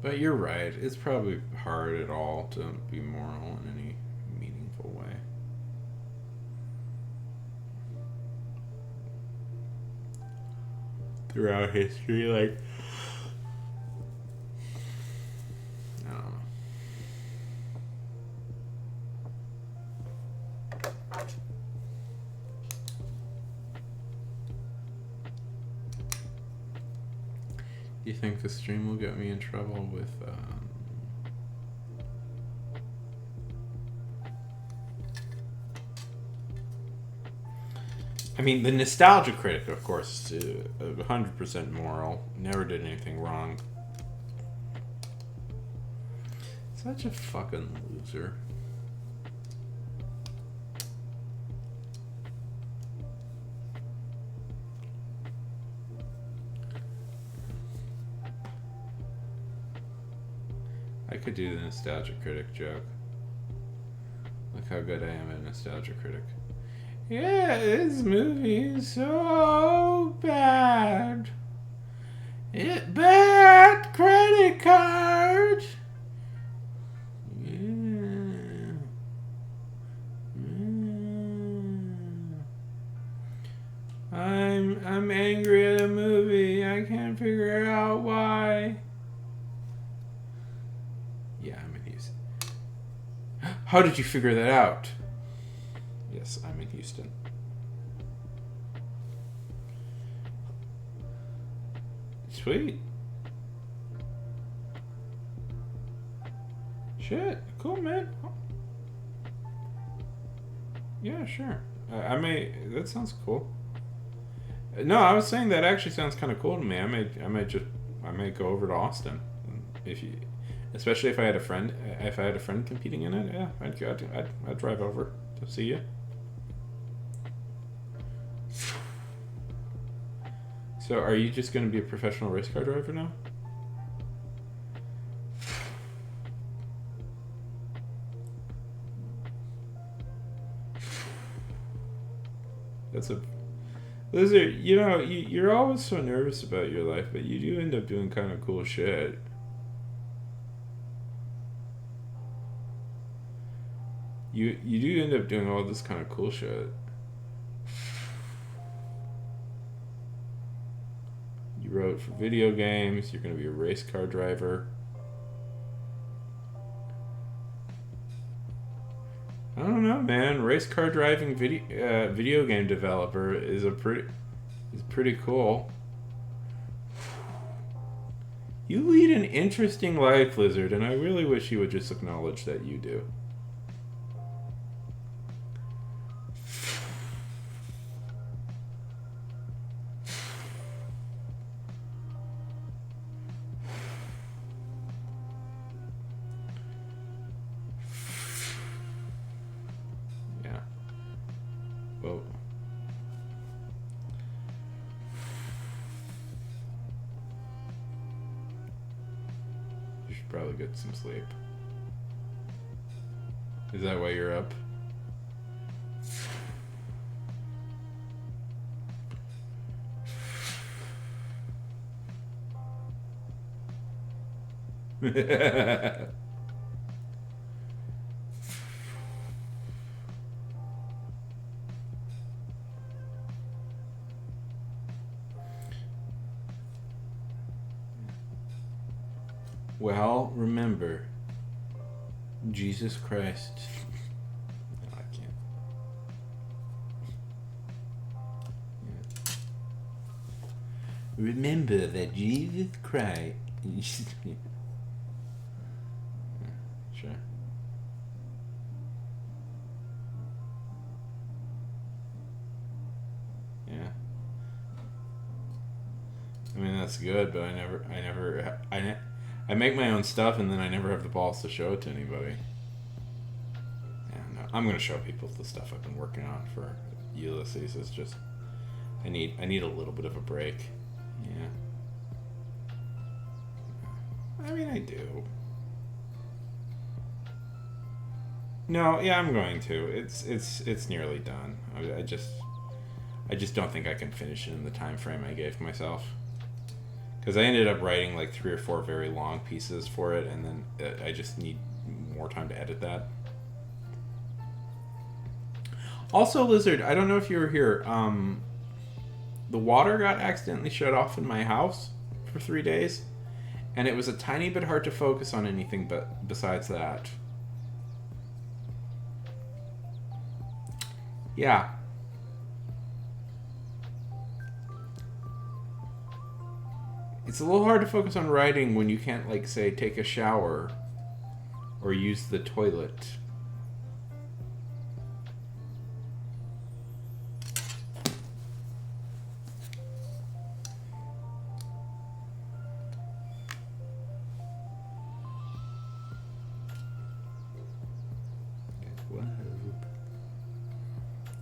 But you're right. It's probably hard at all to be moral in any meaningful way. Throughout history, like, I don't know. Do you think the stream will get me in trouble with, I mean, the Nostalgia Critic, of course, is 100% moral. Never did anything wrong. Such a fucking loser. I could do the Nostalgia Critic joke. Look how good I am at Nostalgia Critic. Yeah, this movie is so bad. Bad credit card. Yeah. I'm angry at a movie. I can't figure out why. Yeah, I'm in Houston. How did you figure that out? Yes, I'm in Houston. Sweet. Shit. Cool, man. Yeah, sure. I may. That sounds cool. No, I was saying that actually sounds kind of cool to me. I may go over to Austin if you, especially if I had a friend. If I had a friend competing in it, yeah, I'd drive over to see you. So, are you just going to be a professional race car driver now? Those are, you're always so nervous about your life, but you do end up doing kind of cool shit. You do end up doing all this kind of cool shit. You it for video games. You're going to be a race car driver. I don't know, man. Race car driving video game developer is pretty cool. You lead an interesting life, Lizard, and I really wish you would just acknowledge that you do. Yeah. Well. You should probably get some sleep. Is that why you're up? Well, remember, Jesus Christ. No, I can't. Yeah. Remember that Jesus Christ. Sure. Yeah. I mean, that's good, but I make my own stuff and then I never have the balls to show it to anybody. Yeah, no, I'm gonna show people the stuff I've been working on for Ulysses. It's just I need a little bit of a break. Yeah. I mean, I do. No, yeah, I'm going to. It's nearly done. I just don't think I can finish it in the time frame I gave myself. Because I ended up writing like 3 or 4 very long pieces for it, and then I just need more time to edit that. Also, Lizard, I don't know if you were here. The water got accidentally shut off in my house for 3 days, and it was a tiny bit hard to focus on anything but besides that. Yeah. It's a little hard to focus on writing when you can't, like, say, take a shower or use the toilet.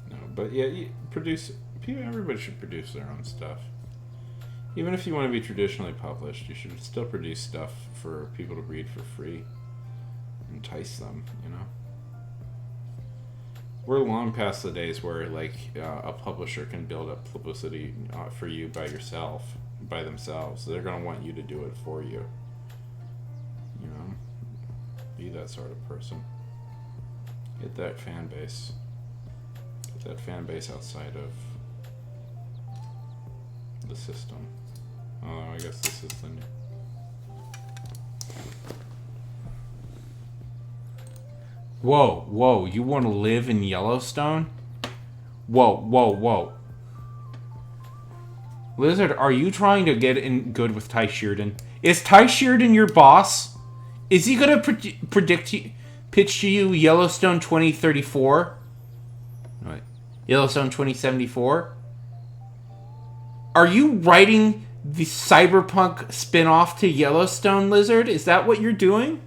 No, but yeah, everybody should produce their own stuff. Even if you want to be traditionally published, you should still produce stuff for people to read for free. Entice them, you know? We're long past the days where, like, a publisher can build up publicity for you by themselves. They're going to want you to do it for you. You know? Be that sort of person. Get that fan base. Get that fan base outside of the system. Oh, I guess this is the new. Whoa, you want to live in Yellowstone? Whoa. Lizard, are you trying to get in good with Ty Sheerden? Is Ty Sheerden your boss? Is he going to pitch to you Yellowstone 2034? Right. Yellowstone 2074? Are you writing the cyberpunk spin-off to Yellowstone, Lizard? Is that what you're doing?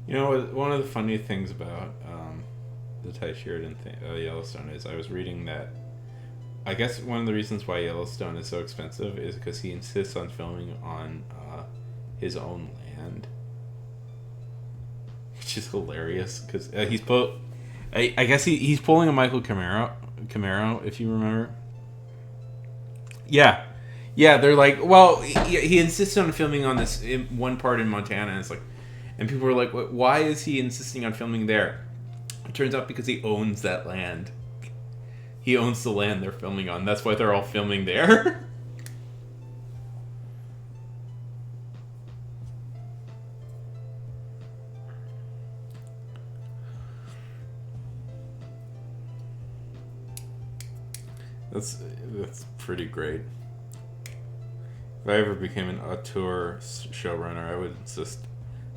You know, one of the funny things about the Ty Sheridan Yellowstone is I was reading that I guess one of the reasons why Yellowstone is so expensive is because he insists on filming on his own land, which is hilarious because I guess he's pulling a Michael Camaro, if you remember. Yeah, they're like, well, he insists on filming on this one part in Montana, and it's like, and people are like, why is he insisting on filming there? It turns out because he owns that land. He owns the land they're filming on. That's why they're all filming there. That's pretty great. If I ever became an auteur showrunner, I would insist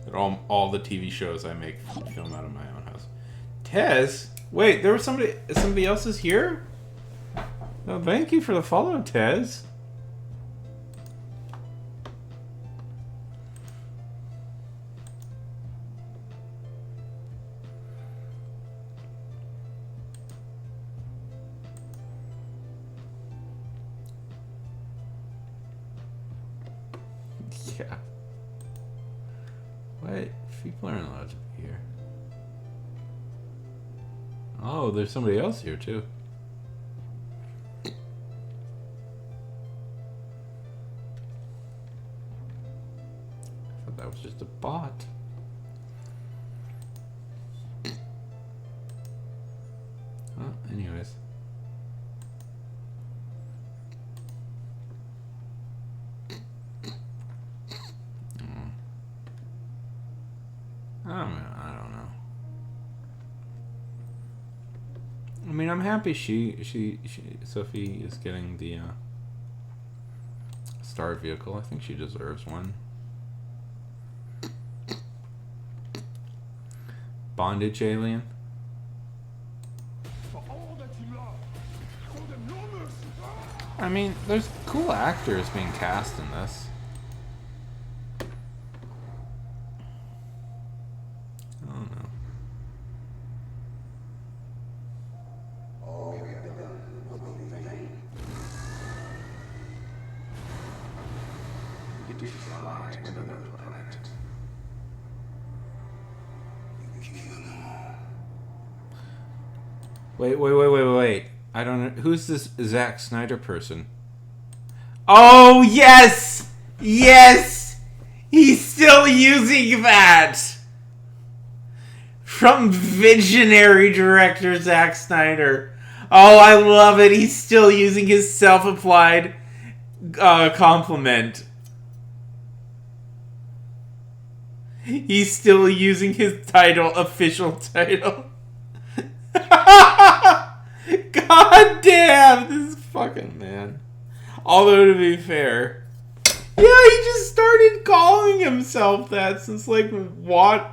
that all the TV shows I make film out of my own house. Tez? Wait, there was somebody else is here? Oh, thank you for the follow, Tez. Yeah. What? People aren't allowed to be here. Oh, there's somebody else here too. I thought that was just a bot. Well, anyways. I don't know. I mean, I'm happy Sophie is getting the star vehicle. I think she deserves one. Bondage alien. I mean, there's cool actors being cast in this. I don't know. Wait. I don't know. Who's this Zack Snyder person? Oh, yes! Yes! He's still using that! From visionary director Zack Snyder. Oh, I love it. He's still using his self-applied compliment. He's still using his official title. God damn, this fucking man. Although, to be fair, yeah, he just started calling himself that since, like, what?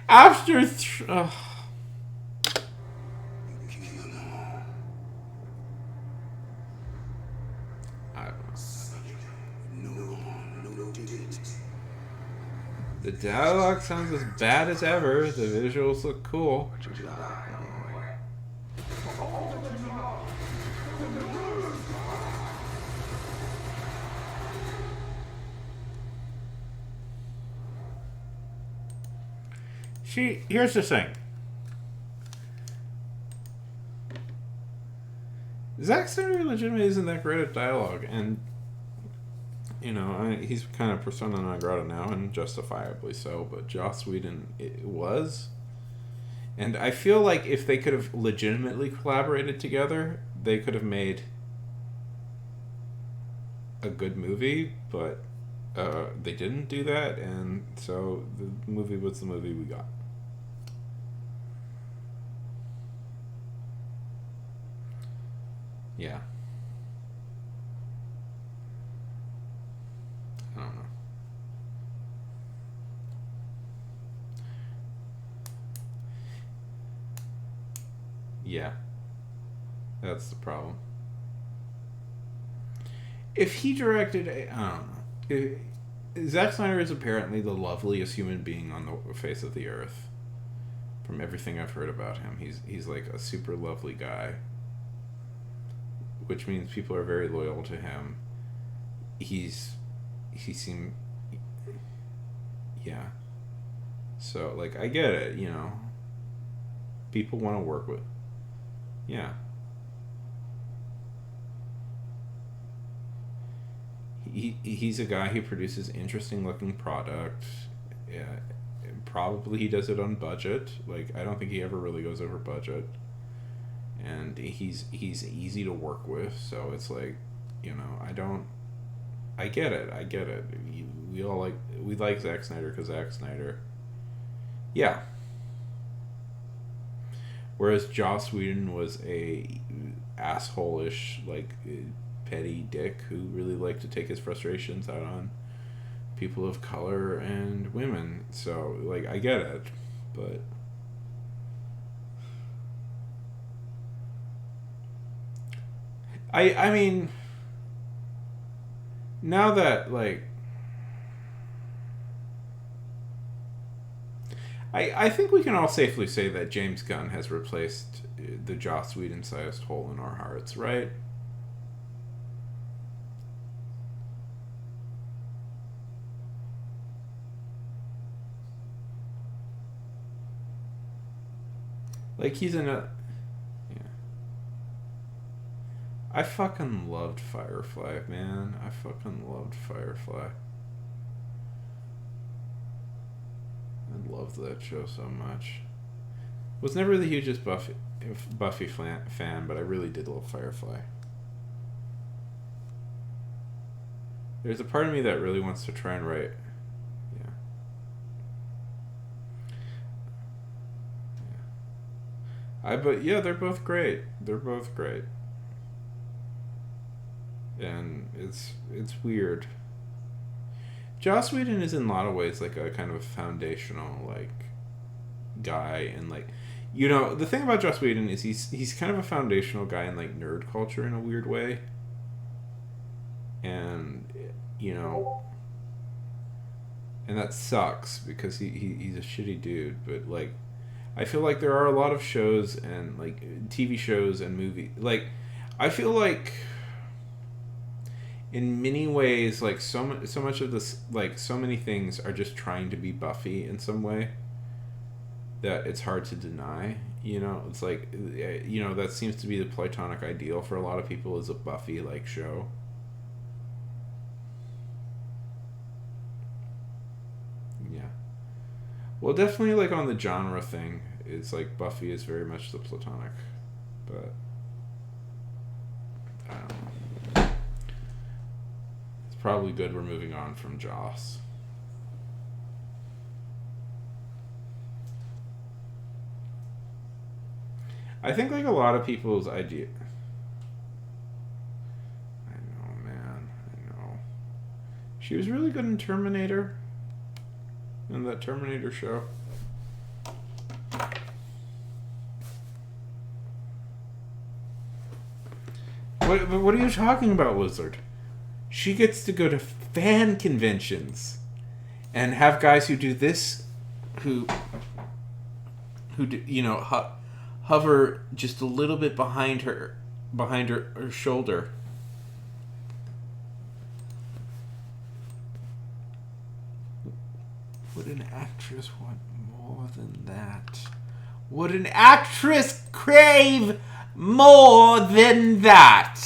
After I don't know. The dialogue sounds as bad as ever. The visuals look cool. Here's the thing. Zack Snyder legitimately isn't that great at dialogue, and you know, he's kind of persona non grata now, and justifiably so. But Joss Whedon was, and I feel like if they could have legitimately collaborated together, they could have made a good movie. But they didn't do that, and so the movie was the movie we got. Yeah. I don't know. Yeah. That's the problem. If he directed I don't know. Zack Snyder is apparently the loveliest human being on the face of the earth. From everything I've heard about him, he's like a super lovely guy, which means people are very loyal to him. He seemed, yeah. So like I get it, you know. People want to work with, yeah. He's a guy who produces interesting looking product. Yeah, probably he does it on budget. Like I don't think he ever really goes over budget. And he's easy to work with, so it's like, you know, I get it. We like Zack Snyder because Zack Snyder. Yeah. Whereas Joss Whedon was a asshole-ish, like, petty dick who really liked to take his frustrations out on people of color and women. So, like, I get it, but I mean, now that, like, I think we can all safely say that James Gunn has replaced the Joss Whedon-sized hole in our hearts, right? Like, he's in a... Yeah. I fucking loved Firefly, man. I fucking loved Firefly. I loved that show so much. Was never the hugest Buffy fan, but I really did love Firefly. There's a part of me that really wants to try and write. But yeah, they're both great. They're both great. And it's weird. Joss Whedon is in a lot of ways like a kind of foundational like guy, and like, you know, the thing about Joss Whedon is he's kind of a foundational guy in like nerd culture in a weird way. And you know, and that sucks because he's a shitty dude, but like I feel like there are a lot of shows and like TV shows and movie, like I feel like in many ways like so much of this, like so many things are just trying to be Buffy in some way that it's hard to deny, you know. It's like, you know, that seems to be the platonic ideal for a lot of people, is a Buffy like show. Yeah. Well, definitely like on the genre thing, it's like Buffy is very much the platonic, but I don't know. It's probably good we're moving on from Joss. I think like a lot of people's idea. I know, man. I know. She was really good in Terminator. In that Terminator show. What are you talking about, Lizard? She gets to go to fan conventions and have guys who do this, who do, you know, hover just a little bit behind her shoulder. Would an actress want more than that? Would an actress crave more than that?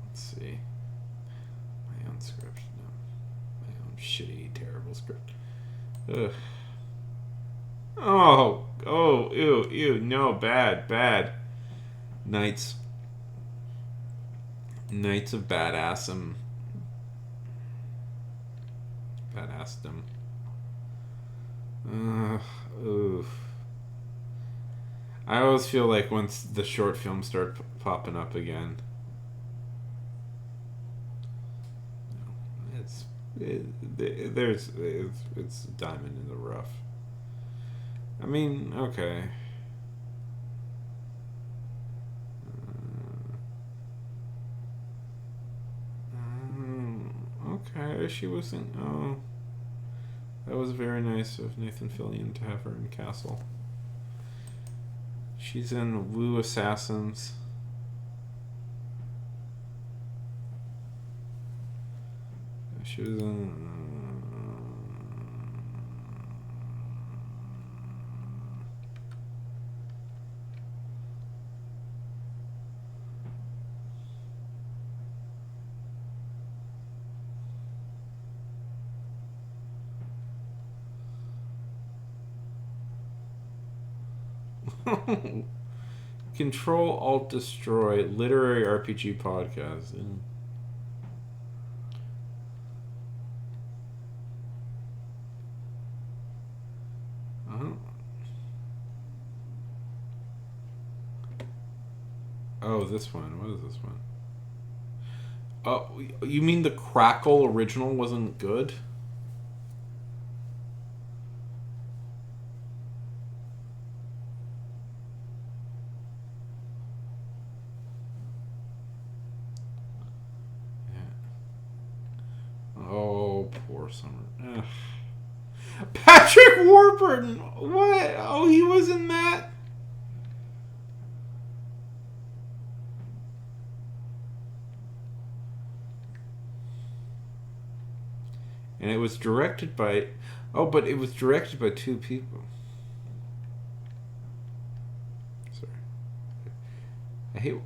Let's see. My own script. No. My own shitty, terrible script. Ugh. Oh, ew, no, bad. Knights of Badassdom. Oof. I always feel like once the short films start popping up again, It's a diamond in the rough. I mean, okay. Okay, she wasn't. Oh, that was very nice of Nathan Fillion to have her in Castle. She's in Woo Assassins. She was in. Control Alt Destroy Literary RPG Podcast. Oh, this one. What is this one? Oh, you mean the Crackle original wasn't good? Oh, poor Summer. Ugh. Patrick Warburton! What? Oh, he was in that? And it was directed by... Oh, but it was directed by two people. Sorry. I hate...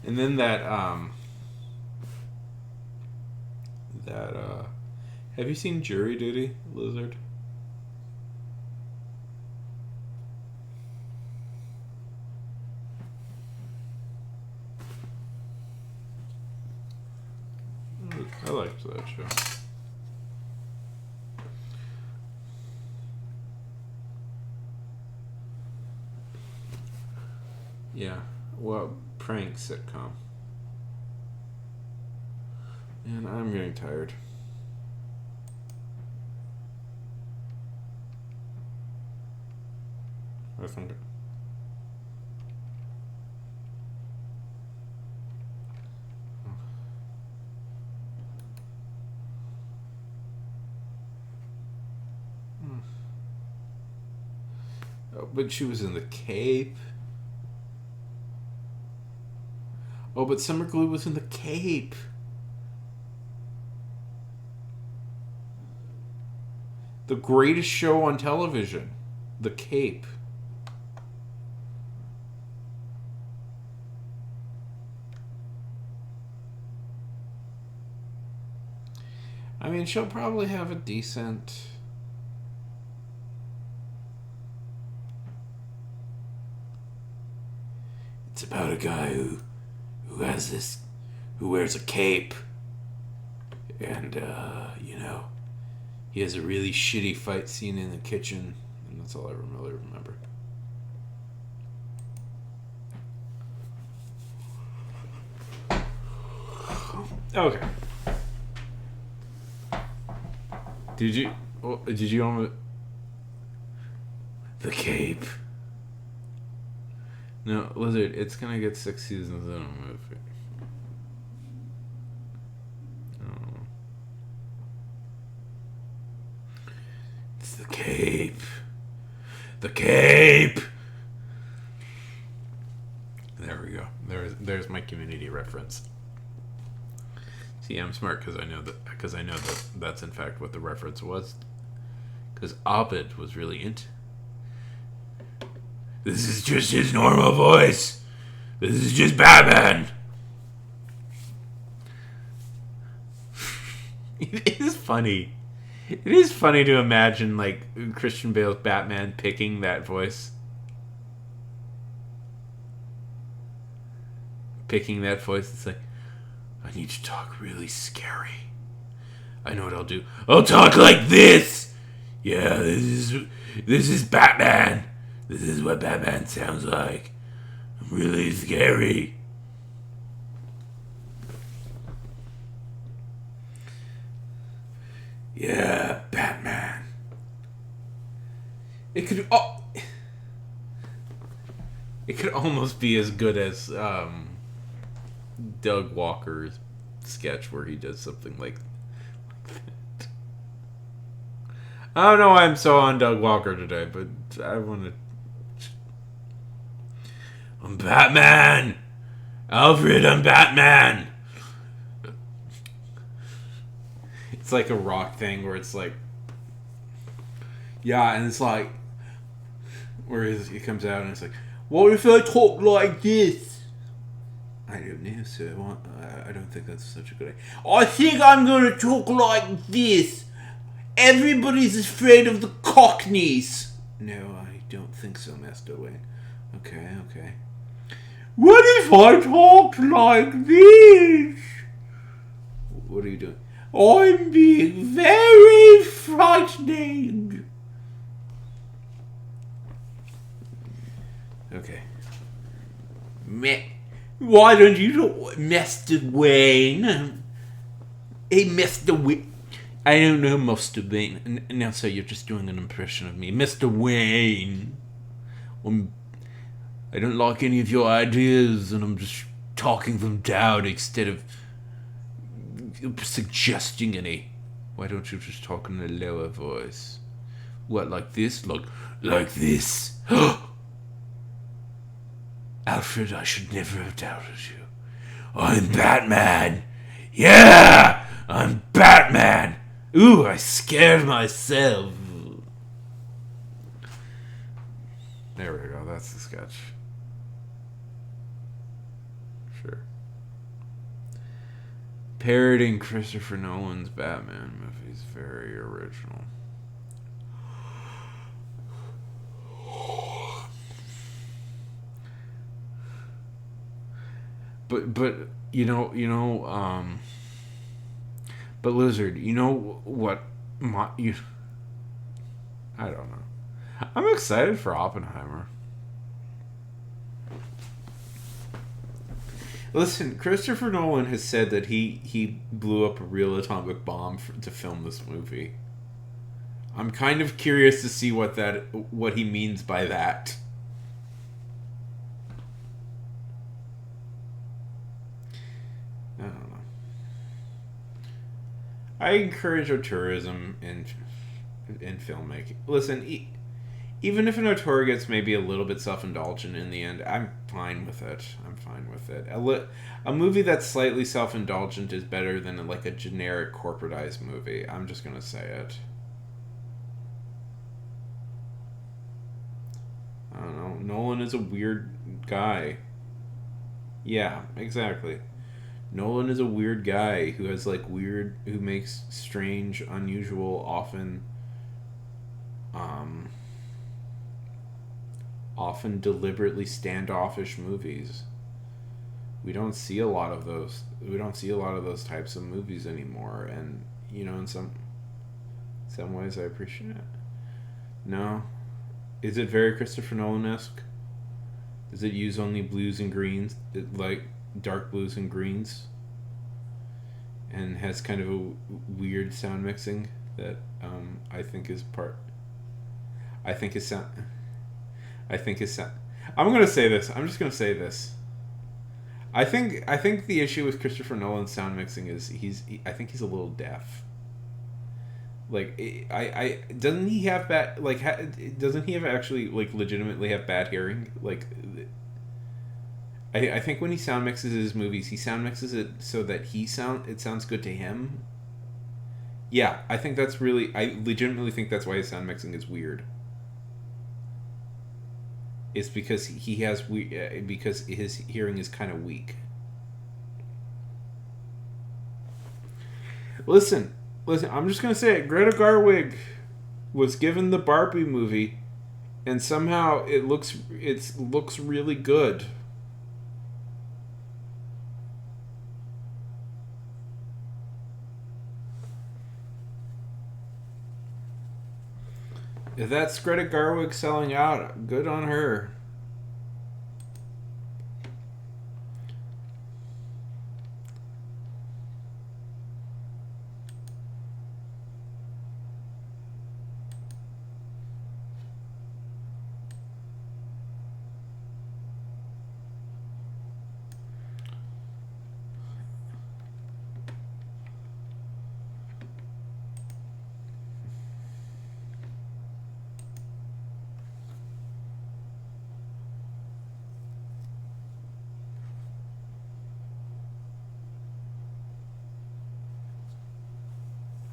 And then have you seen Jury Duty, Lizard? I liked that show. Yeah. Well, prank sitcom. And I'm getting tired. I think. Oh, but she was in The Cape. Oh, but Summer Glew was in The Cape. The greatest show on television. The Cape. I mean, she'll probably have a decent... It's about a guy who wears a cape, and he has a really shitty fight scene in the kitchen, and that's all I really remember. Okay. Did you almost... The Cape. No, Lizard, it's gonna get 6 seasons in a movie. Oh. It's The Cape. The Cape! There we go. There's my Community reference. See, I'm smart because I know that that's in fact what the reference was. Because Abed was really into... This is just his normal voice. This is just Batman. It is funny. It is funny to imagine, like, Christian Bale's Batman picking that voice. Picking that voice. It's like, I need to talk really scary. I know what I'll do. I'll talk like this. Yeah, this is Batman. This is what Batman sounds like. really scary. Yeah, Batman. It could almost be as good as Doug Walker's sketch where he does something like that. I don't know why I'm so on Doug Walker today, but I want to. I'm Batman! Alfred, I'm Batman! It's like a rock thing where it's like. Yeah, and it's like. Where it comes out and it's like, what if I talk like this? I don't know, sir. I don't think that's such a good idea. I think I'm going to talk like this. Everybody's afraid of the Cockneys. No, I don't think so, Master Wayne. Okay. What if I talk like this? What are you doing? I'm being very frightening. Okay. Why don't you talk, Mr. Wayne? Hey, Mr. Wayne. I don't know, Mr. Wayne. Now, sir, you're just doing an impression of me. Mr. Wayne. I don't like any of your ideas, and I'm just talking them down instead of suggesting any. Why don't you just talk in a lower voice? What, like this? Like this? Alfred, I should never have doubted you. I'm Batman. Yeah! I'm Batman. Ooh, I scared myself. There we go. That's the sketch. Sure. Parodying Christopher Nolan's Batman movies. Very original. But but Lizard, you know what I don't know. I'm excited for Oppenheimer. Listen, Christopher Nolan has said that he blew up a real atomic bomb to film this movie. I'm kind of curious to see what he means by that. I don't know. I encourage tourism in filmmaking. Listen, even if an auteur gets maybe a little bit self-indulgent in the end, I'm fine with it. A movie that's slightly self-indulgent is better than like a generic corporatized movie. I'm just gonna say it. I don't know. Nolan is a weird guy. Yeah, exactly. Nolan is a weird guy who makes strange, unusual, often deliberately standoffish movies. We don't see a lot of those. We don't see a lot of those types of movies anymore, and in some ways, I appreciate it. No, is it very Christopher Nolan-esque? Does it use only blues and greens, like dark blues and greens, and has kind of a weird sound mixing that I think is sound. I'm gonna say this. I'm just gonna say this. I think the issue with Christopher Nolan's sound mixing is I think he's a little deaf. Like doesn't he have bad doesn't he have actually legitimately have bad hearing? I think when he sound mixes his movies, he sound mixes it so that it sounds good to him. Yeah, I legitimately think that's why his sound mixing is weird. It's because because his hearing is kind of weak. Listen, I'm just gonna say it. Greta Gerwig was given the Barbie movie, and somehow it looks really good. If that's Greta Gerwig selling out, good on her.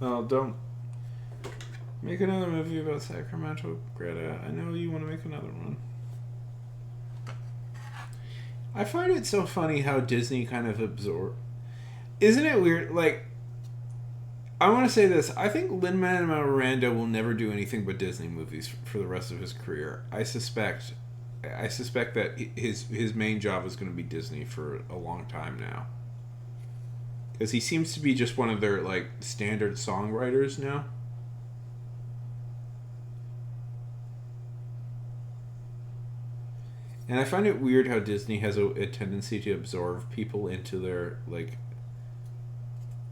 Oh, don't make another movie about Sacramento, Greta. I know you want to make another one. I find it so funny how Disney kind of absorb. Isn't it weird? Like, I want to say this. I think Lin-Manuel Miranda will never do anything but Disney movies for the rest of his career. I suspect that his main job is going to be Disney for a long time now. Because he seems to be just one of their, like, standard songwriters now. And I find it weird how Disney has a tendency to absorb people into their, like,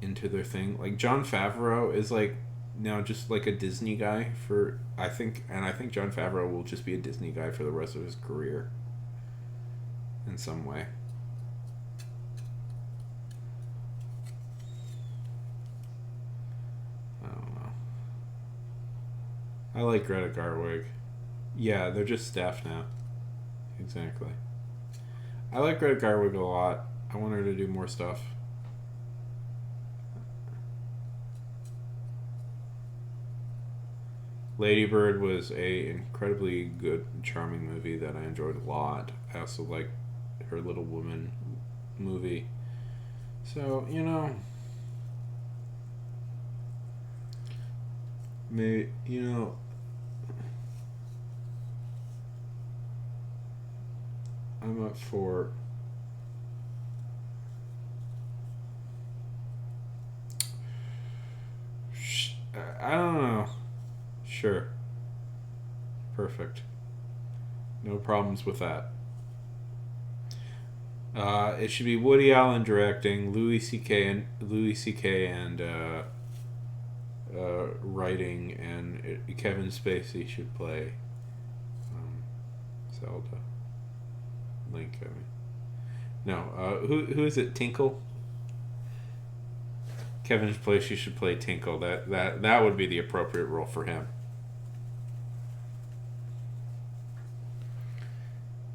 into their thing. Like, Jon Favreau is, like, now just, like, a Disney guy for, I think Jon Favreau will just be a Disney guy for the rest of his career. In some way. I don't know. I like Greta Garwig. Yeah, they're just staff now. Exactly. I like Greta Garwig a lot. I want her to do more stuff. Lady Bird was a incredibly good, charming movie that I enjoyed a lot. I also like her Little Woman movie. So, you know, I'm up for I don't know. Sure. Perfect. No problems with that. It should be Woody Allen directing, Louis C.K. and writing, and Kevin Spacey should play Zelda. Link, I mean. No, who is it? Tinkle? Kevin Spacey should play Tinkle. That would be the appropriate role for him.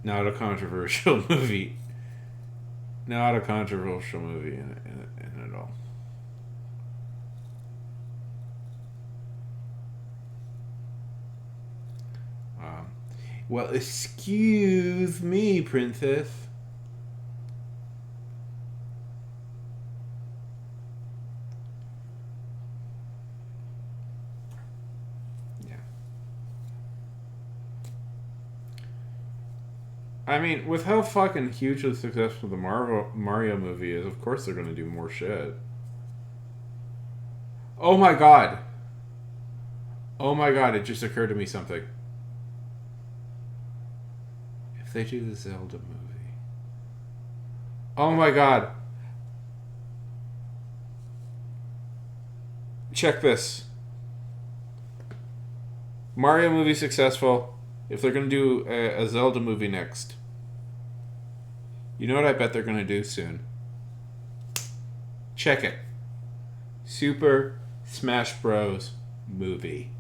Not a controversial movie. Not a controversial movie in it all. Well, excuse me, princess. Yeah. I mean, with how fucking hugely successful the Mario movie is, of course they're gonna do more shit. Oh my god. Oh my god, it just occurred to me something. If they do the Zelda movie. Oh my god. Check this. Mario movie successful. If they're going to do a Zelda movie next. You know what I bet they're going to do soon? Check it. Super Smash Bros. Movie.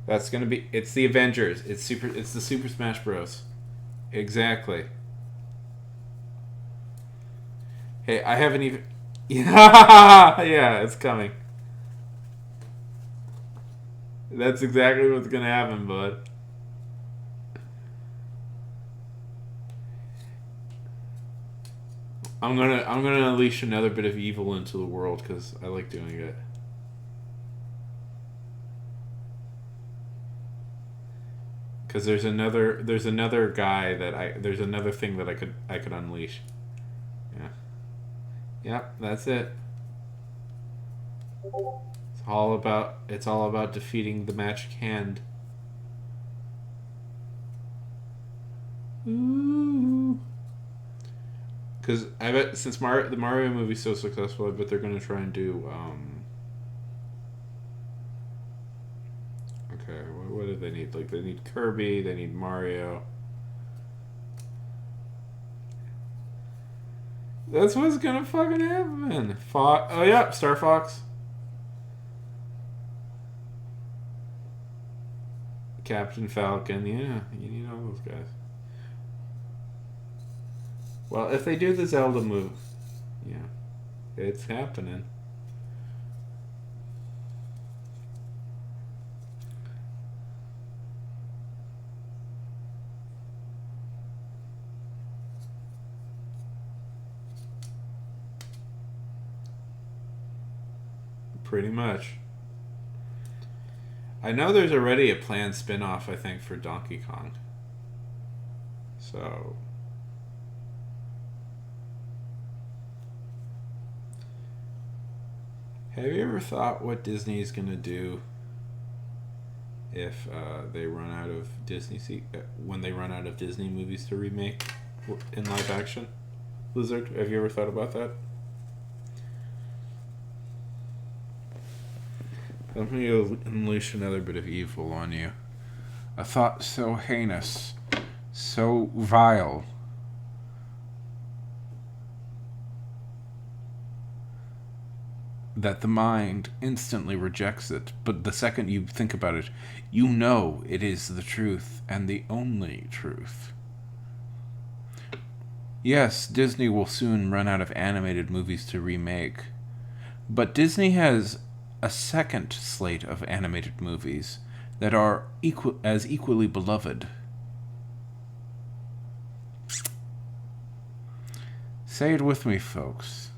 That's gonna be. It's the Avengers. It's the Super Smash Bros. Exactly. Hey, I haven't even. Yeah, it's coming. That's exactly what's gonna happen, bud. I'm gonna unleash another bit of evil into the world because I like doing it. Because there's another guy that there's another thing that I could unleash. Yeah. Yep, that's it. It's all about defeating the magic hand. Ooh. Because I bet since the Mario movie's so successful, I bet they're gonna try and do okay, what do they need? Like, they need Kirby, they need Mario. That's what's gonna fucking happen. Oh, yeah, Star Fox. Captain Falcon, yeah, you need all those guys. Well, if they do the Zelda move, yeah, it's happening. Pretty much. I know there's already a planned spin-off, I think, for Donkey Kong. So have you ever thought what Disney's gonna do if they run out of when they run out of Disney movies to remake in live action? Blizzard, have you ever thought about that? Let me unleash another bit of evil on you. A thought so heinous, so vile, that the mind instantly rejects it, but the second you think about it, you know it is the truth and the only truth. Yes, Disney will soon run out of animated movies to remake, but Disney has a second slate of animated movies that are equally beloved. Say it with me, folks.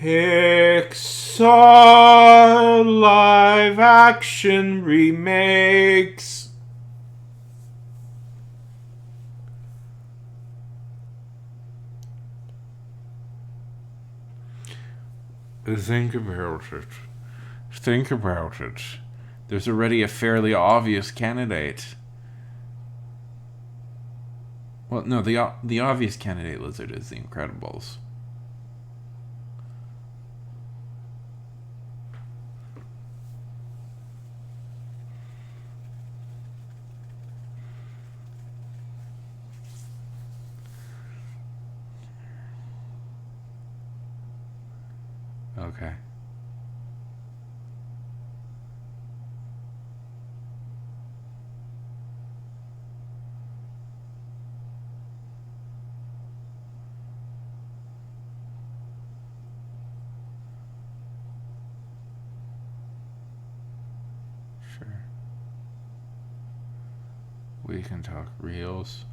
Pixar live action remakes. Think about it. Think about it. There's already a fairly obvious candidate. Well, no, the obvious candidate, Lizard, is The Incredibles. Okay. Sure. We can talk reels,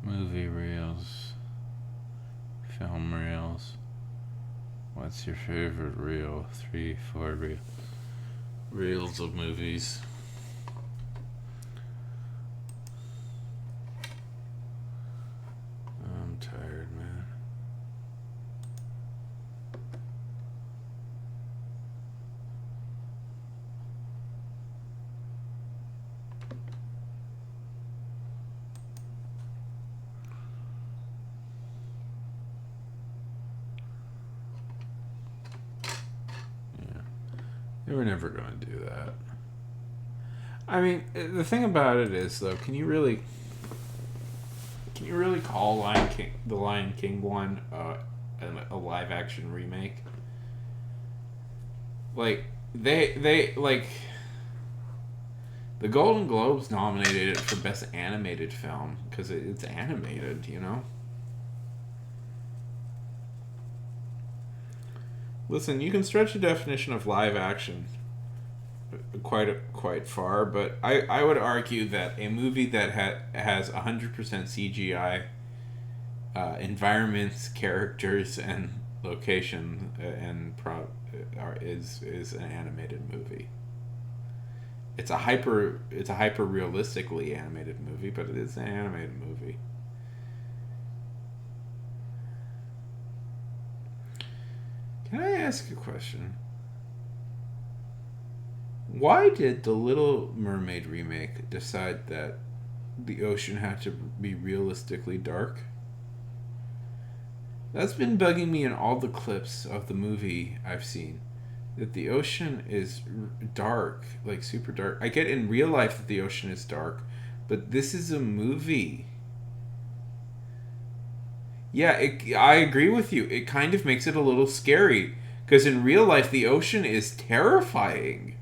movie reels, film reels. What's your favorite reel? 3, 4 reels of movies. I'm tired, man. They were never going to do that. I mean, the thing about it is, though, can you really call the Lion King one a live action remake? Like they like the Golden Globes nominated it for best animated film because it's animated, you know. Listen, you can stretch the definition of live action quite far, but I would argue that a movie that has 100% CGI environments, characters, and location is an animated movie. It's a hyper realistically animated movie, but it is an animated movie. Can I ask a question? Why did the Little Mermaid remake decide that the ocean had to be realistically dark? That's been bugging me in all the clips of the movie I've seen. That the ocean is dark, like super dark. I get in real life that the ocean is dark, but this is a movie. Yeah, I agree with you. It kind of makes it a little scary Because in real life, the ocean is terrifying.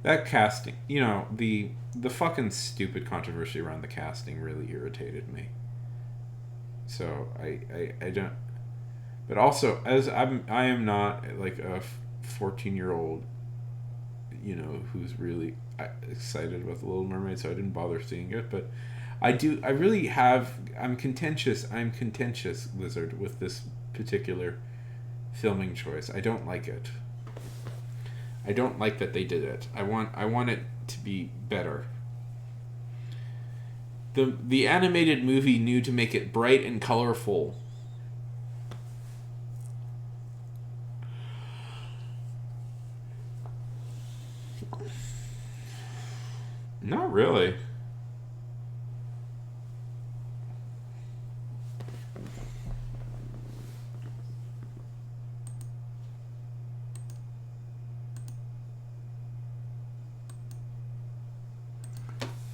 That casting, the fucking stupid controversy around the casting really irritated me. So I don't. But also, as I am not like a 14-year-old, who's really excited about the Little Mermaid, so I didn't bother seeing it. But I'm contentious, Lizard, with this particular filming choice. I don't like it. I don't like that they did it. I want it to be better. The animated movie knew to make it bright and colorful. Not really.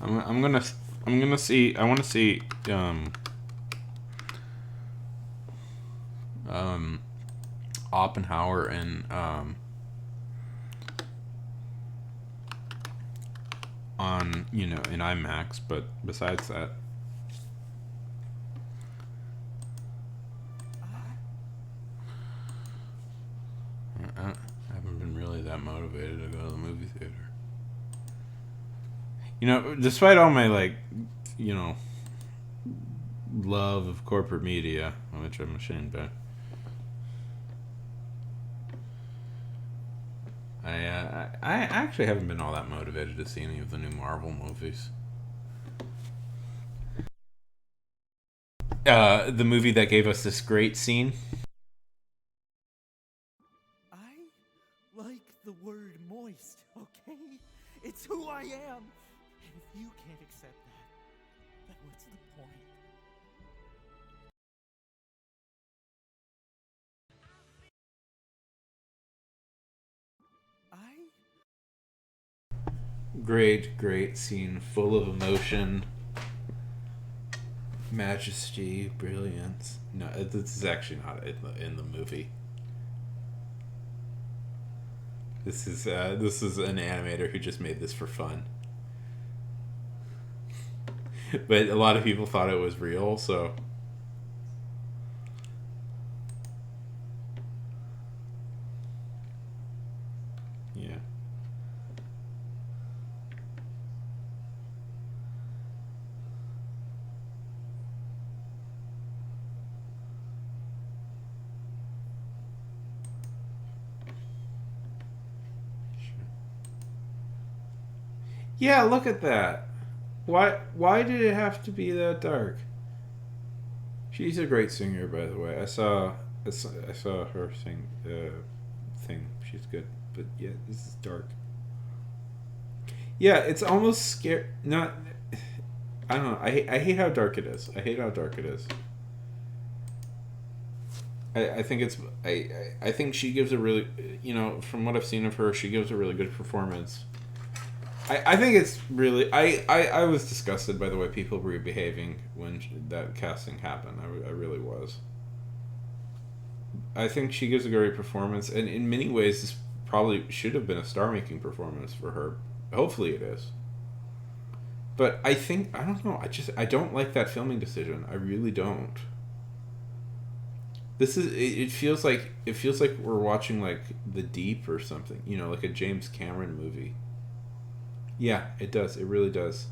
I'm gonna see. I want to see Oppenheimer and on in IMAX, but besides that, I haven't been really that motivated to go to the movie theater. Despite all my love of corporate media, which I'm ashamed of, I actually haven't been all that motivated to see any of the new Marvel movies. The movie that gave us this great scene. I like the word moist, okay? It's who I am. And if you can't accept that, then what's the point? Great scene, full of emotion, majesty, brilliance. No, this is actually not in the movie. This is an animator who just made this for fun. But a lot of people thought it was real, so. Yeah. Yeah, look at that. Why did it have to be that dark? She's a great singer, by the way. I saw her sing thing. She's good, but yeah, this is dark. Yeah, it's almost scary. Not. I don't know. I hate how dark it is. I think it's. I think she gives a really. From what I've seen of her, she gives a really good performance. I think it's really... I was disgusted by the way people were behaving when that casting happened. I really was. I think she gives a great performance, and in many ways this probably should have been a star-making performance for her. Hopefully it is. But I don't know, I don't like that filming decision. I really don't. It feels like we're watching like The Deep or something, like a James Cameron movie. Yeah, it does. It really does.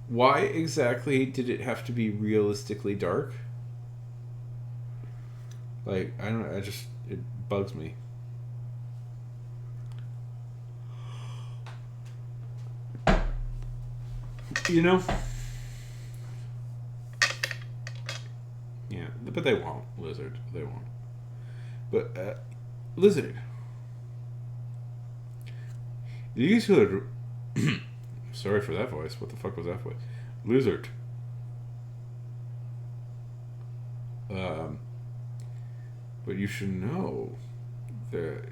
Why exactly did it have to be realistically dark? Like, I don't know, it bugs me. Yeah, but they won't, Lizard. They won't. But, Lizard. Lizard. Sorry for that voice. What the fuck was that voice? Lizard. But you should know that,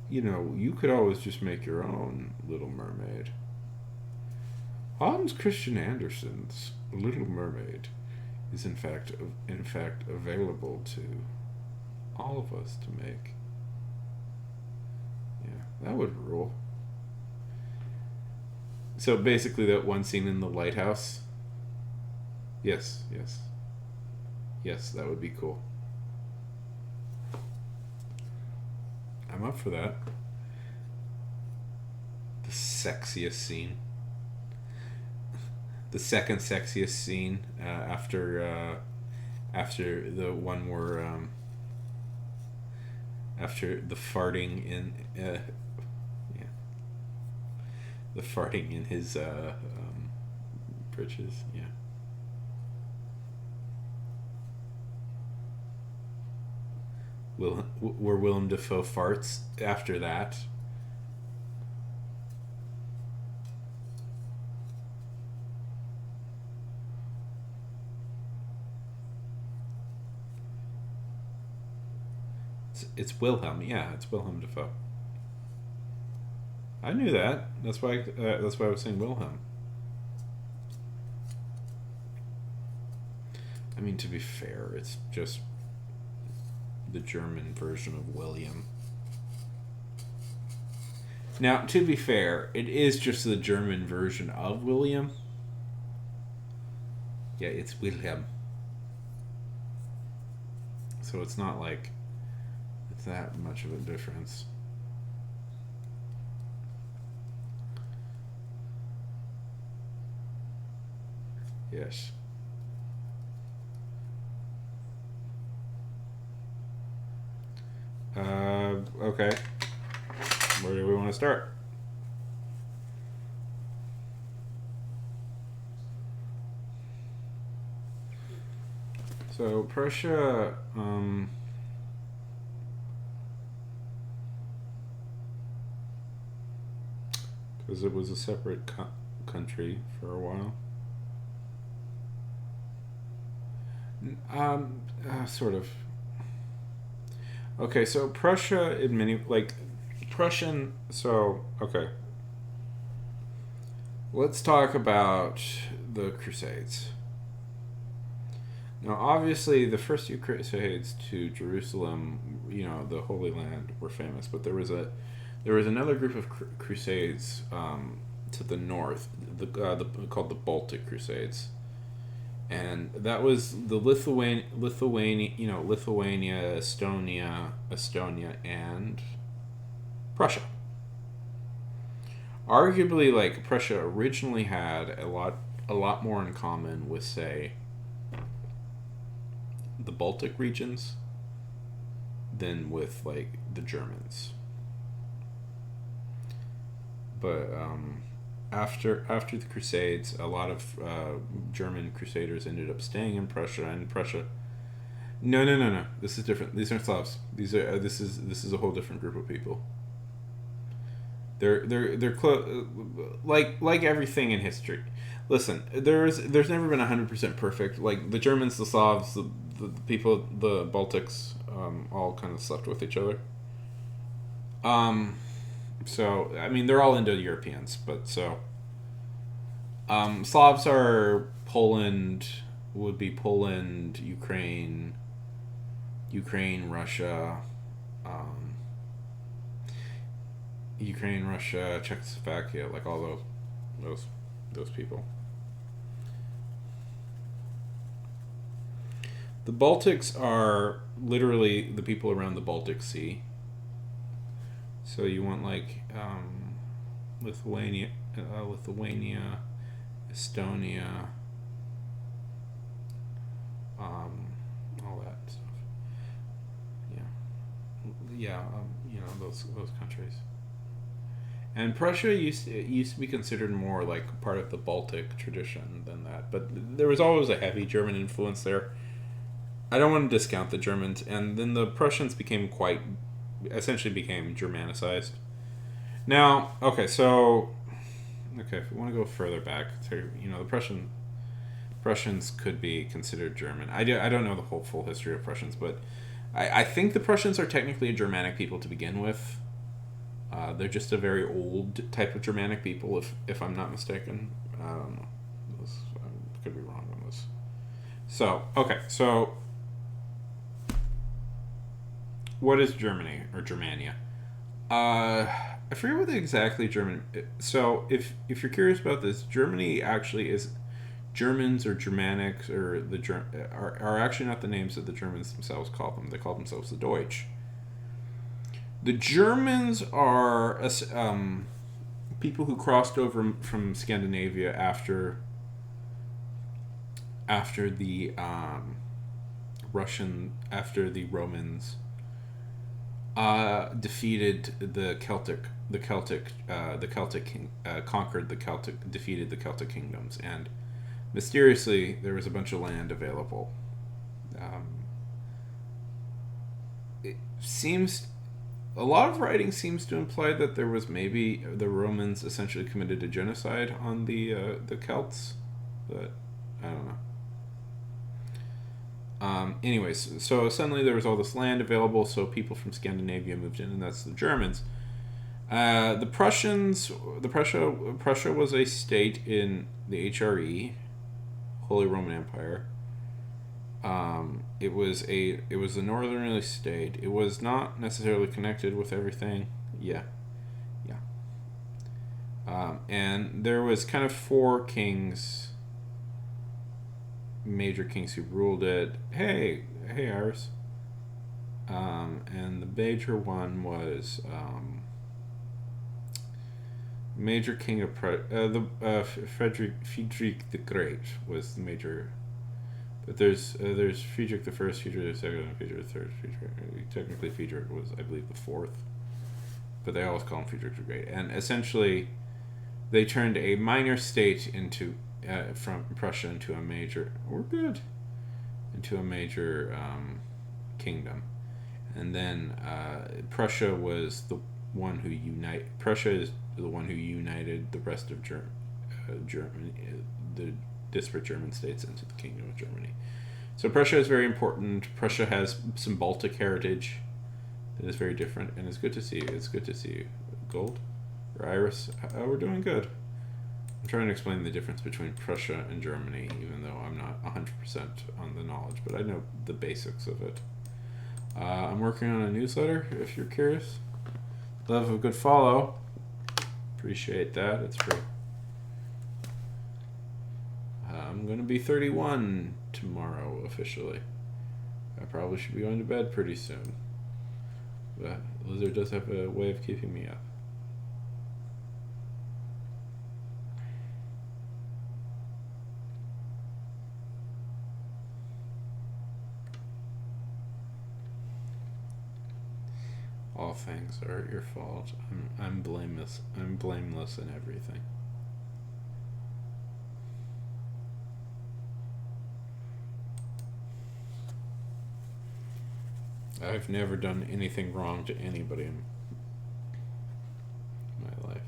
you could always just make your own Little Mermaid. Hans Christian Andersen's Little Mermaid is in fact available to all of us to make. Yeah, that would rule. So basically, that one scene in the lighthouse. Yes, that would be cool. I'm up for that. The sexiest scene. The second sexiest scene after the one where after the farting in the farting in his britches. Yeah. Where Willem Dafoe farts after that. It's Wilhelm. Yeah, it's Willem Dafoe. I knew that. That's why I was saying Wilhelm. I mean, to be fair, it's just the German version of William. Now, to be fair, it is just the German version of William. Yeah, it's Wilhelm. So it's not like it's that much of a difference. Yes. Okay. Where do we want to start? So Prussia, because it was a separate country for a while. Sort of. Okay, so Prussia in many Prussian. So okay, let's talk about the Crusades. Now, obviously, the first two Crusades to Jerusalem, the Holy Land, were famous, but there was another group of Crusades to the north, called the Baltic Crusades. And that was the Lithuania, Estonia, and Prussia. Arguably, Prussia originally had a lot more in common with, say, the Baltic regions than with, the Germans. But after the Crusades, a lot of German crusaders ended up staying in Prussia, and Prussia. No. This is different. These aren't Slavs. This is a whole different group of people. They're close, like everything in history. Listen, there's never been 100% perfect. Like the Germans, the Slavs, the people, the Baltics, all kind of slept with each other. So, I mean, they're all Indo-Europeans, but so... Slavs are Poland, would be Poland, Ukraine, Russia, Czechoslovakia, all those people. The Baltics are literally the people around the Baltic Sea. So you want Lithuania, Estonia, all that stuff. Yeah, those countries. And Prussia used to be considered more like part of the Baltic tradition than that, but there was always a heavy German influence there. I don't want to discount the Germans, and then the Prussians essentially became Germanicized. Now, if we want to go further back, the Prussians could be considered German. I don't know the whole full history of Prussians, but I think the Prussians are technically a Germanic people to begin with. They're just a very old type of Germanic people, if I'm not mistaken. I don't know. I could be wrong on this. So, okay, so what is Germany or Germania? I forget what exactly German. So, if you're curious about this, Germany actually is Germans or Germanics or are actually not the names that the Germans themselves call them. They call themselves the Deutsch. The Germans are people who crossed over from Scandinavia after the Romans defeated the Celtic defeated the Celtic kingdoms, and mysteriously there was a bunch of land available. It seems a lot of writing seems to imply that there was maybe the Romans essentially committed a genocide on the Celts, but I don't know. Anyways, so suddenly there was all this land available, so people from Scandinavia moved in, and that's the Germans. The Prussia was a state in the HRE, Holy Roman Empire. It was a northern state. It was not necessarily connected with everything. Yeah. And there was kind of four kings, major kings who ruled it. Hey, Iris. And the major one was major king of Friedrich the Great was the major. But there's Friedrich the First, Friedrich the Second, and Friedrich the Third. Technically, Friedrich was, I believe, the fourth, but they always call him Friedrich the Great. And essentially, they turned a minor state into from Prussia into a major. We're good. Into a major kingdom, and then Prussia was the one who Prussia is the one who united the rest of Germany, the disparate German states into the Kingdom of Germany. So Prussia is very important. Prussia has some Baltic heritage that is very different, and it's good to see you. It's good to see you. Gold or Iris? We're doing good. I'm trying to explain the difference between Prussia and Germany, even though I'm not 100% on the knowledge, but I know the basics of it. I'm working on a newsletter, if you're curious. Love a good follow. Appreciate that. It's free. I'm going to be 31 tomorrow, officially. I probably should be going to bed pretty soon. But Lizard does have a way of keeping me up. All things are your fault. I'm blameless. I'm blameless in everything. I've never done anything wrong to anybody in my life.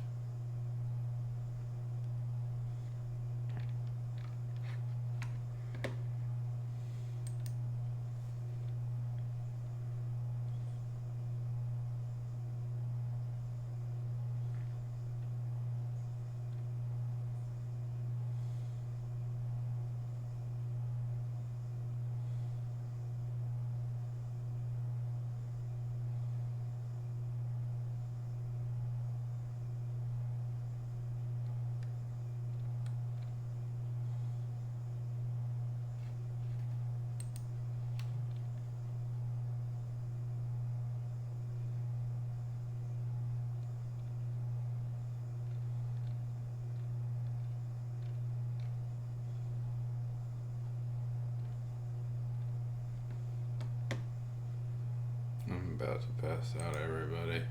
I'm about to pass out, everybody.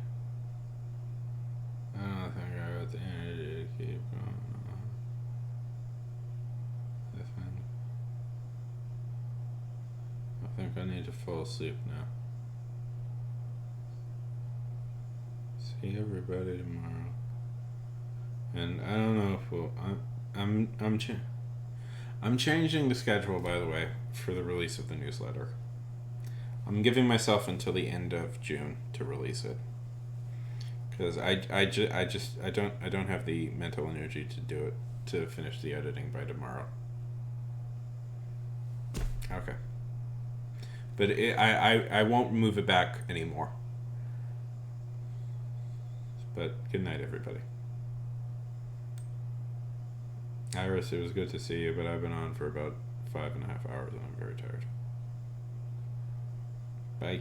I don't think I got the energy to keep going. I think I need to fall asleep now. See everybody tomorrow. And I don't know if we'll. I'm changing the schedule, by the way, for the release of the newsletter. I'm giving myself until the end of June to release it, because I don't have the mental energy to do it, to finish the editing by tomorrow. Okay. But I won't move it back anymore. But good night, everybody. Iris, it was good to see you, but I've been on for about 5.5 hours and I'm very tired. Bye.